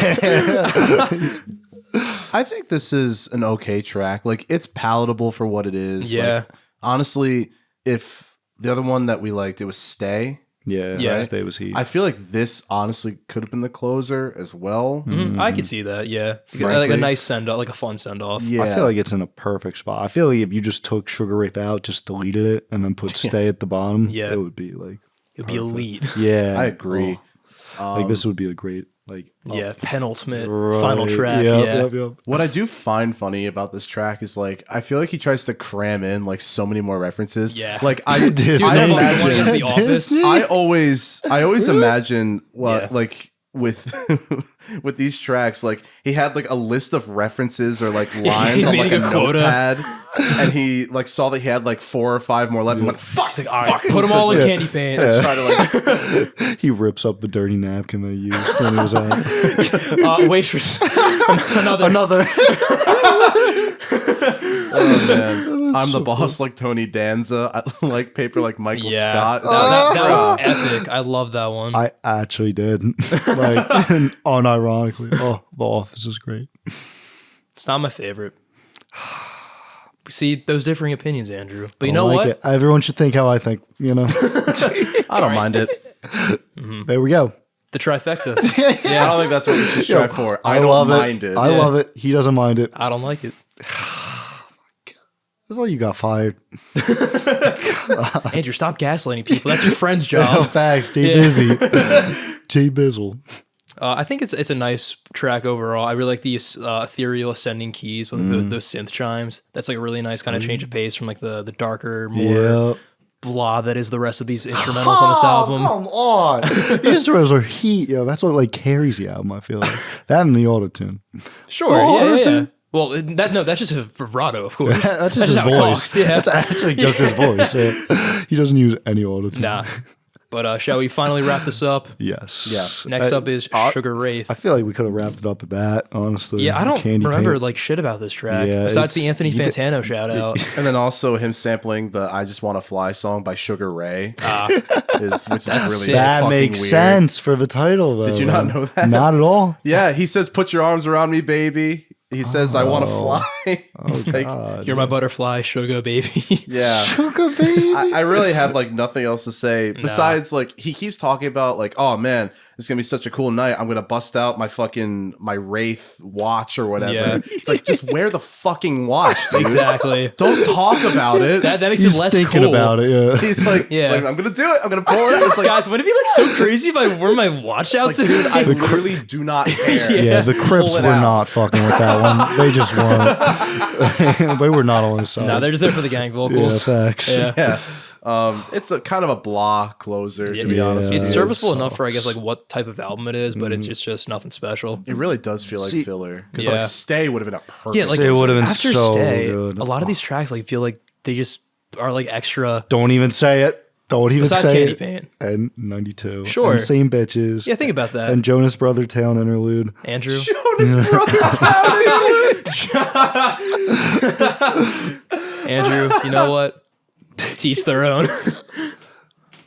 I think this is an okay track. Like, it's palatable for what it is. Yeah. Like, honestly, if the other one that we liked, it was Stay. Yeah. Stay was heat. I feel like this honestly could have been the closer as well. I could see that, yeah. Frankly. Like a nice send-off, like a fun send-off. Yeah. I feel like it's in a perfect spot. I feel like if you just took Sugar Wraith out, just deleted it, and then put Stay at the bottom, it would be like... It would be elite. Yeah. I agree. Like, this would be a great... like penultimate final track. Yep. What I do find funny about this track is like I feel like he tries to cram in like so many more references. Yeah. Like I Disney. Imagine imagine The Office. I always imagine like with with these tracks, like he had like a list of references or like lines He's on like a making a quota. notepad, and he like saw that he had like 4 or 5 more left and went, "Fuck, He's like, all right, put them all in Candy Paint. try to like He rips up the dirty napkin that he used when he was out. Waitress. Another. oh man, I'm the boss like Tony Danza. I like paper like Michael Scott. That was epic. I love that one. I actually did. Like, unironically. Oh, The Office is great. It's not my favorite. See, those differing opinions, Andrew. But you I know like what? it. Everyone should think how I think, you know? I don't mind it. There we go. The trifecta. I don't think that's what we should strive for. I don't love mind it. I love it. He doesn't mind it. I don't like it. I thought you got fired. Andrew, stop gaslighting people. That's your friend's Oh, job. facts. Stay busy. Jay Bizzle. I think it's a nice track overall. I really like the ethereal ascending keys with those synth chimes. That's like a really nice kind of change of pace from like the darker, more blah that is the rest of these instrumentals on this album. Come on. These instrumentals are heat. Yo, that's what like carries the album, I feel like. That and the auto-tune. Sure, yeah. Well, that's just a vibrato, of course. That's just his how he voice. talks, yeah. That's actually just his voice. Yeah. He doesn't use any auto-tune. Nah. But shall we finally wrap this up? Yes. Yeah. Next up is Sugar Wraith. I feel like we could have wrapped it up at that, honestly. Yeah, I don't Candy remember Paint. like shit about this track. Yeah, besides the it's- Anthony Fantano shout out. And then also him sampling the "I Just Want to Fly" song by Sugar Ray, which is really sick. That fucking makes weird. sense for the title, though. Did you not know that? Not at all. Yeah, he says, "Put your arms around me, baby." He says, "I want to fly." Oh, Like, God. You're my butterfly, sugar baby. yeah. Sugar baby. I really have like nothing else to say besides like he keeps talking about like, oh man, it's gonna be such a cool night. I'm gonna bust out my Wraith watch or whatever. Yeah. It's like just wear the fucking watch, dude. Exactly. Don't talk about it. That makes He's it less thinking cool. about it, yeah. He's like, Yeah. I'm gonna do it. I'm gonna pull it out. It's like, Guys, would it be like so crazy if I wore my watch out it's like, dude, I literally do not care. Yeah, the Crips Pull were it out. not fucking with that one. They just weren't. They were not on his side. No, they're just there for the gang yeah, vocals. facts. Yeah. Yeah. It's a kind of a blah closer, to be Yeah. honest with It's you. serviceable enough for I guess like what type of album it is, but it's just nothing special. It really does feel like filler. Because Yeah. like Stay would have been a perfect. Yeah, like It would have been after so Stay, good. a lot of these tracks like feel like they just are like extra. Don't even say it. Don't even Besides say Candy it. Paint. And 92. Sure. And Same Bitches. Yeah, think about that. And Jonas Brother Town Interlude. Andrew. Jonas Brothers. Andrew, you know what? Teach their own.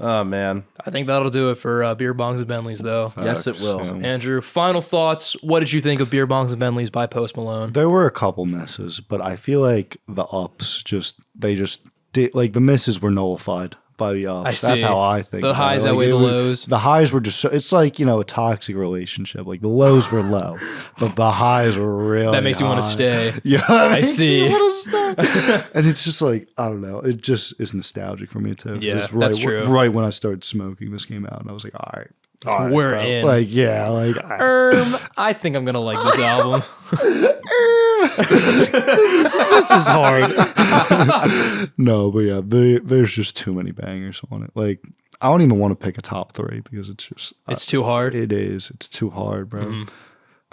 Oh man. I think that'll do it for Beerbongs and Bentleys, though. Yes, it will. Andrew, final thoughts. What did you think of Beerbongs and Bentleys by Post Malone? There were a couple misses, but I feel like the ups they just did, like the misses were nullified by the ups. I That's see. how I think. The about highs it. Like, outweigh the it was- lows. The highs were just so, it's like, you know, a toxic relationship. Like the lows were low, but the highs were really That makes you want to high. stay. Yeah, I see. And it's just like, I don't know. It just is nostalgic for me too. Yeah, Just that's true. Right when I started smoking, this came out, and I was like, all right, We're bro. in. Like, yeah, like I think I'm gonna like this album. this is hard. No, but yeah, there's just too many bangers on it. Like, I don't even want to pick a top 3 because it's just It's too hard. It is. It's too hard, bro.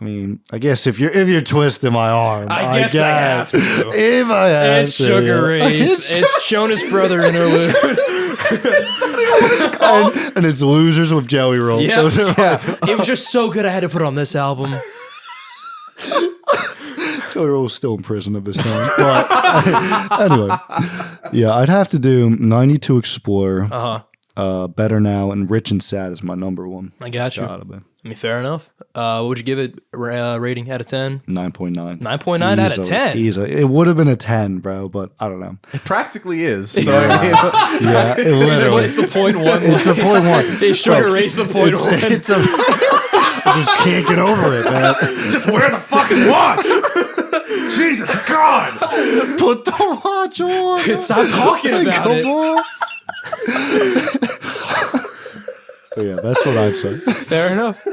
I mean, I guess if you're twisting my arm, I guess I have to. If I have It's Sugar Wraith. It's Jonas Brother Interlude. and it's Losers with Jelly Roll. Yeah. It was just so good I had to put it on this album. Jelly Roll was still in prison at this time. But anyway, yeah, I'd have to do 92 Explorer, Better Now, and Rich and Sad is my number one. I got you. Gotta be. I mean, fair enough. What would you give it rating out of 10? 9.9. 9.9 out of 10? Easily. It would have been a 10, bro, but I don't know. It practically is. So Yeah, it literally. What's the point one? It's a point one. They Sugar Wraith the point one. I just can't get over it, man. just wear the fucking watch. Jesus God. Put the watch on. Stop talking about Come it. on. So yeah, that's what I'd say. Fair enough.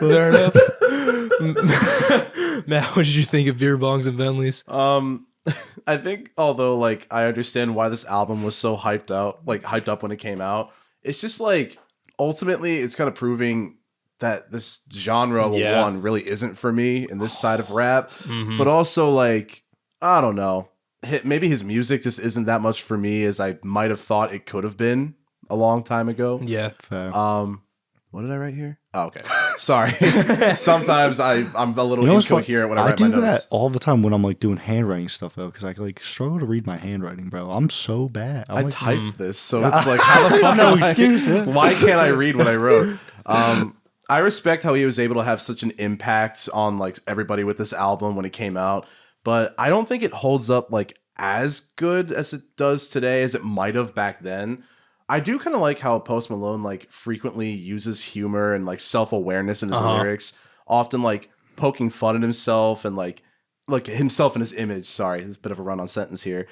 Matt, what did you think of Beerbongs and Bentleys? I think although like I understand why this album was so hyped up when it came out, it's just like ultimately it's kind of proving that this genre one really isn't for me in this side of rap. Mm-hmm. But also like I don't know, maybe his music just isn't that much for me as I might have thought it could have been a long time ago. Yeah. Fair. What did I write here? Oh, okay. Sorry. Sometimes I'm a little incoherent when I write my notes. I do that all the time when I'm like doing handwriting stuff though, because I like struggle to read my handwriting, bro. I'm so bad. I typed this, so it's like how the fuck? No excuse. Yeah. Why can't I read what I wrote? I respect how he was able to have such an impact on like everybody with this album when it came out, but I don't think it holds up like as good as it does today as it might have back then. I do kind of like how Post Malone like frequently uses humor and like self-awareness in his lyrics, often like poking fun at himself and like himself and his image. Sorry, there's a bit of a run-on sentence here.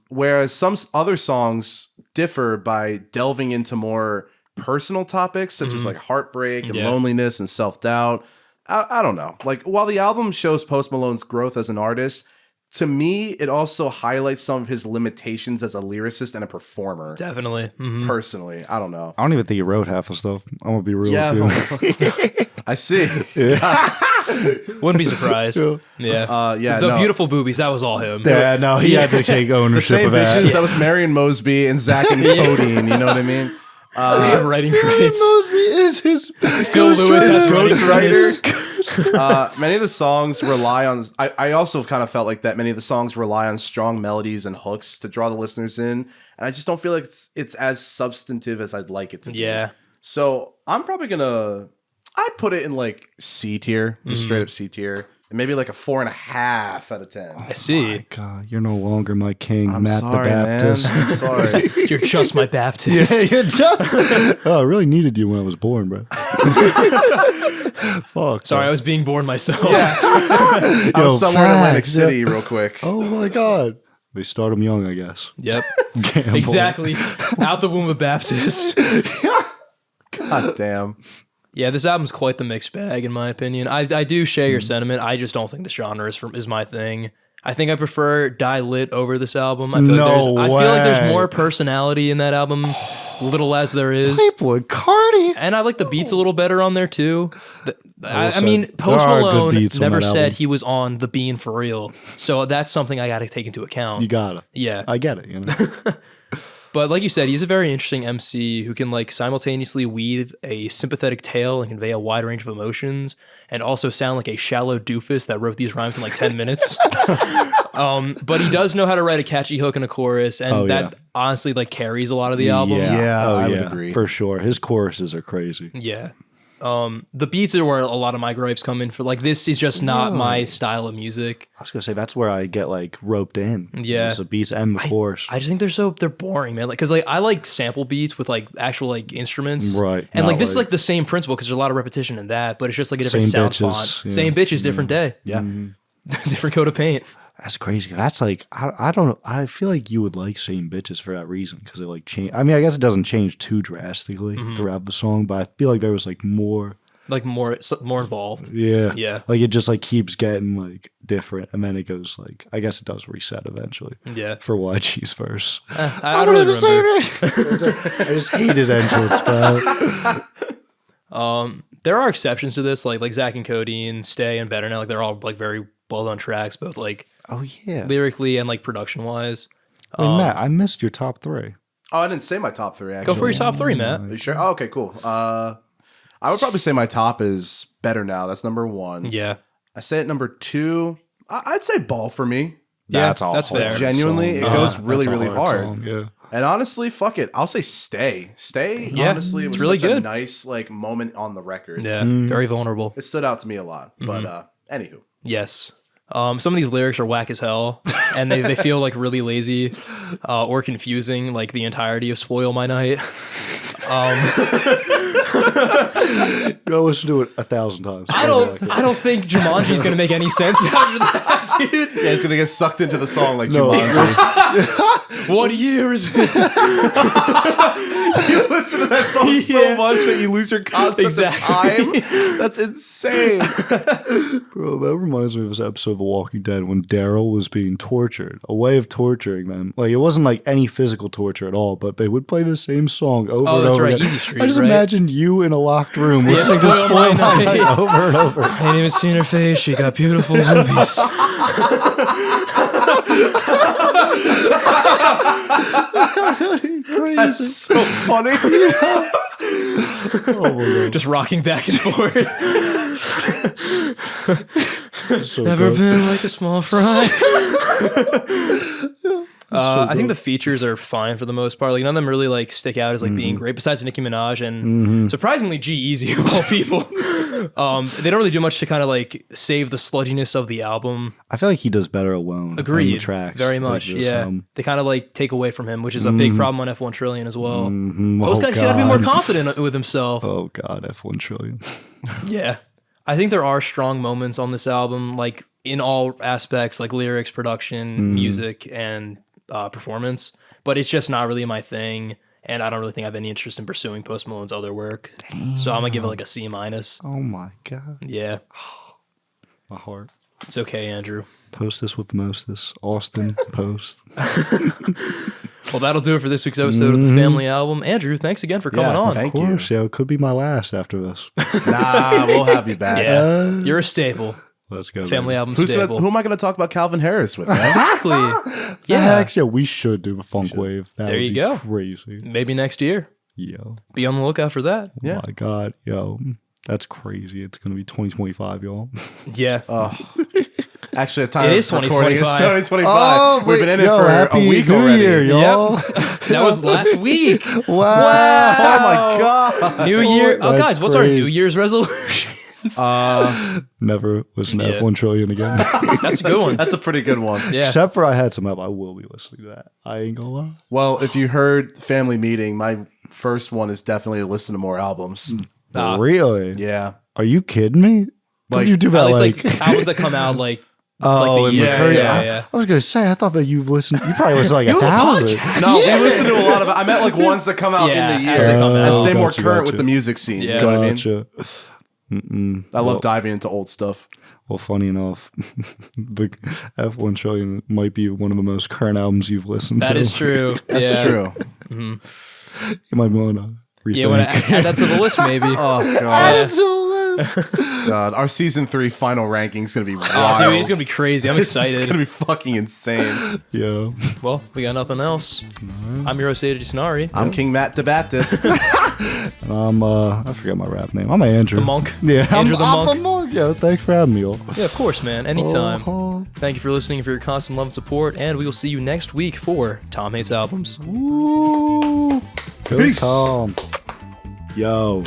Whereas some other songs differ by delving into more personal topics such as like heartbreak and loneliness and self-doubt. I don't know. Like while the album shows Post Malone's growth as an artist, to me, it also highlights some of his limitations as a lyricist and a performer. Definitely. Mm-hmm. Personally, I don't know. I don't even think he wrote half the stuff. I'm gonna be real with you. I see. Wouldn't be surprised. The beautiful boobies, that was all him. Yeah, no, he had to take ownership the same of that. bitches, that was Marion Mosby and Zack and Codeine, you know what I mean? Writing credits. Mosby is his Phil Lewis has ghostwriter. Many of the songs rely on. I also kind of felt like that. Many of the songs rely on strong melodies and hooks to draw the listeners in, and I just don't feel like it's as substantive as I'd like it to be. Yeah. So I'm probably I'd put it in like C tier, just straight up C tier. Maybe like a 4.5 out of 10. I see. Oh my God, you're no longer my king, I'm Matt sorry, the Baptist. Man. I'm sorry. You're just my Baptist. Yeah, you're just. Oh, I really needed you when I was born, bro. Fuck. Sorry, I was being born myself. Yeah. I was somewhere in Atlantic City real quick. Oh my God. They start them young, I guess. Yep. Exactly. Out the womb of Baptist. God damn. Yeah, this album's quite the mixed bag, in my opinion. I do share your sentiment. I just don't think the genre is my thing. I think I prefer Die Lit over this album. I feel like there's more personality in that album, little as there is. Playboy Cardi. And I like the beats a little better on there, too. I mean, Post Malone never said he was on the Bean for real. So that's something I got to take into account. You gotta. Yeah. I get it, you know. But like you said, he's a very interesting MC who can like simultaneously weave a sympathetic tale and convey a wide range of emotions and also sound like a shallow doofus that wrote these rhymes in like 10 minutes. But he does know how to write a catchy hook and a chorus, and that honestly like carries a lot of the album. Yeah, I would agree. For sure. His choruses are crazy. Yeah. The beats are where a lot of my gripes come in for. Like, this is just not my style of music. I was gonna say that's where I get like roped in. Yeah, the beats and the chorus. I just think they're boring, man. Like, cause like I like sample beats with like actual like instruments, right? And like this is like the same principle because there's a lot of repetition in that, but it's just like a different sound font. Yeah. Same bitches, different day. Yeah, different coat of paint. That's crazy. That's like I don't know. I feel like you would like Same Bitches for that reason because it like change. I mean, I guess it doesn't change too drastically throughout the song, but I feel like there was like more involved. Yeah. Like it just like keeps getting like different, and then it goes like I guess it does reset eventually. Yeah. For YG's verse. I don't really remember. I just hate his entrance, bro. There are exceptions to this, like Zack and Codeine, Stay, and Better Now. Like they're all like very well done tracks, both like lyrically and like production wise. Wait, Matt, I missed your top 3. Oh, I didn't say my top 3. Actually, Go for your top 3, Matt. Are you sure? Oh, okay, cool. I would probably say my top is Better Now. That's number 1. Yeah, I say at number 2. I'd say Ball for me. That's fair. Genuinely, it goes really, really hard. Song, yeah. And honestly, fuck it. I'll say Stay. Stay, Yeah, honestly, it was it's really such a good. nice like moment on the record. Yeah, very vulnerable. It stood out to me a lot. But anywho. Yes. Some of these lyrics are whack as hell, and they feel like really lazy or confusing, like the entirety of Spoil My Night. Go listen to it 1,000 times. I don't think Jumanji's gonna make any sense after that, dude. Yeah, it's gonna get sucked into the song like Jumanji. What year is it? You listen to that song so much that you lose your concept of time. That's insane. Bro, that reminds me of this episode of The Walking Dead when Daryl was being tortured. A way of torturing them. Like, it wasn't like any physical torture at all, but they would play the same song over and over. Oh, that's right. again. Easy Street, I just right? imagined you in a locked room listening to Spoil My Night over and over. I ain't even seen her face. She got beautiful movies. Crazy. That's so funny. Oh my God. Just rocking back and forth. So Never good. been like a small fry. I think the features are fine for the most part. Like none of them really like stick out as like being great. Besides Nicki Minaj and surprisingly G-Eazy of all people. They don't really do much to kind of like save the sludginess of the album. I feel like he does better alone. On Agreed. the tracks. Very like much. this, Yeah. They kind of like take away from him, which is a big problem on F-1 Trillion as well. Those guys gotta be more confident with himself. Oh God, F-1 Trillion. Yeah. I think there are strong moments on this album, like in all aspects, like lyrics, production, music, and performance. But it's just not really my thing, and I don't really think I have any interest in pursuing Post Malone's other work. So I'm gonna give it like a C-. Oh my God. Yeah, My heart. it's okay, Andrew. Post this with Mostis. Austin Post. Well, that'll do it for this week's episode of the Family Album. Andrew, thanks again for coming on. thank Of course, yeah, it could be my last after this. Nah, we'll have you back. Yeah, you're a staple. Let's go. Family Album Who staple. am I going to talk about Calvin Harris with? Man? Exactly. Yeah, actually, we should do a funk wave. That There would you be go. Crazy. Maybe next year. Yo. Be on the lookout for that. Yeah. Oh my God. Yo. That's crazy. It's going to be 2025, y'all. Yeah. Actually, at time It of is recording, it's 2025. 2025. We've been in it for happy a week New already. Year, y'all. That was last week. Wow. Oh my God. New Year. Oh, That's guys, what's our crazy. New Year's resolution? Never listen to Yeah. F1 Trillion again. That's a good one. That's a pretty good one. Yeah. Except for I had some help. I will be listening to that. I ain't gonna lie. Well, if you heard Family Meeting, my first one is definitely to listen to more albums. Really? Yeah. Are you kidding me? What Like, did you do At about least like albums that come out like Oh, like in the the year. Mercury. Yeah. I was gonna say. I thought that you've listened. You probably listened to like You have a 1,000. podcast? No, we listen to a lot of I meant like ones that come out Yeah, in the year. as they come out. And stay more Gotcha, current gotcha. with the music scene. Yeah. You know what I mean? Gotcha. I love diving into old stuff. Well, funny enough, the F1 Trillion might be one of the most current albums you've listened to. That is true. That's yeah. true. You might want to rethink. Yeah, want to add that to the list maybe. Oh, God. God. Our season 3 final ranking is going to be wild. Oh, dude, he's gonna be crazy. I'm This is excited. going to be fucking insane. Yeah. Well, we got nothing else. I'm your host, Ada Gisanari. I'm King Matt DeBaptist. And I forget my rap name. I'm Andrew. The Monk. Yeah. Andrew the I'm Monk. the Monk. Yeah. Thanks for having me, y'all. Yeah, of course, man. Anytime. Uh-huh. Thank you for listening, for your constant love and support, and we will see you next week for Tom Hates Albums. Woo. Go Peace. Tom. Yo.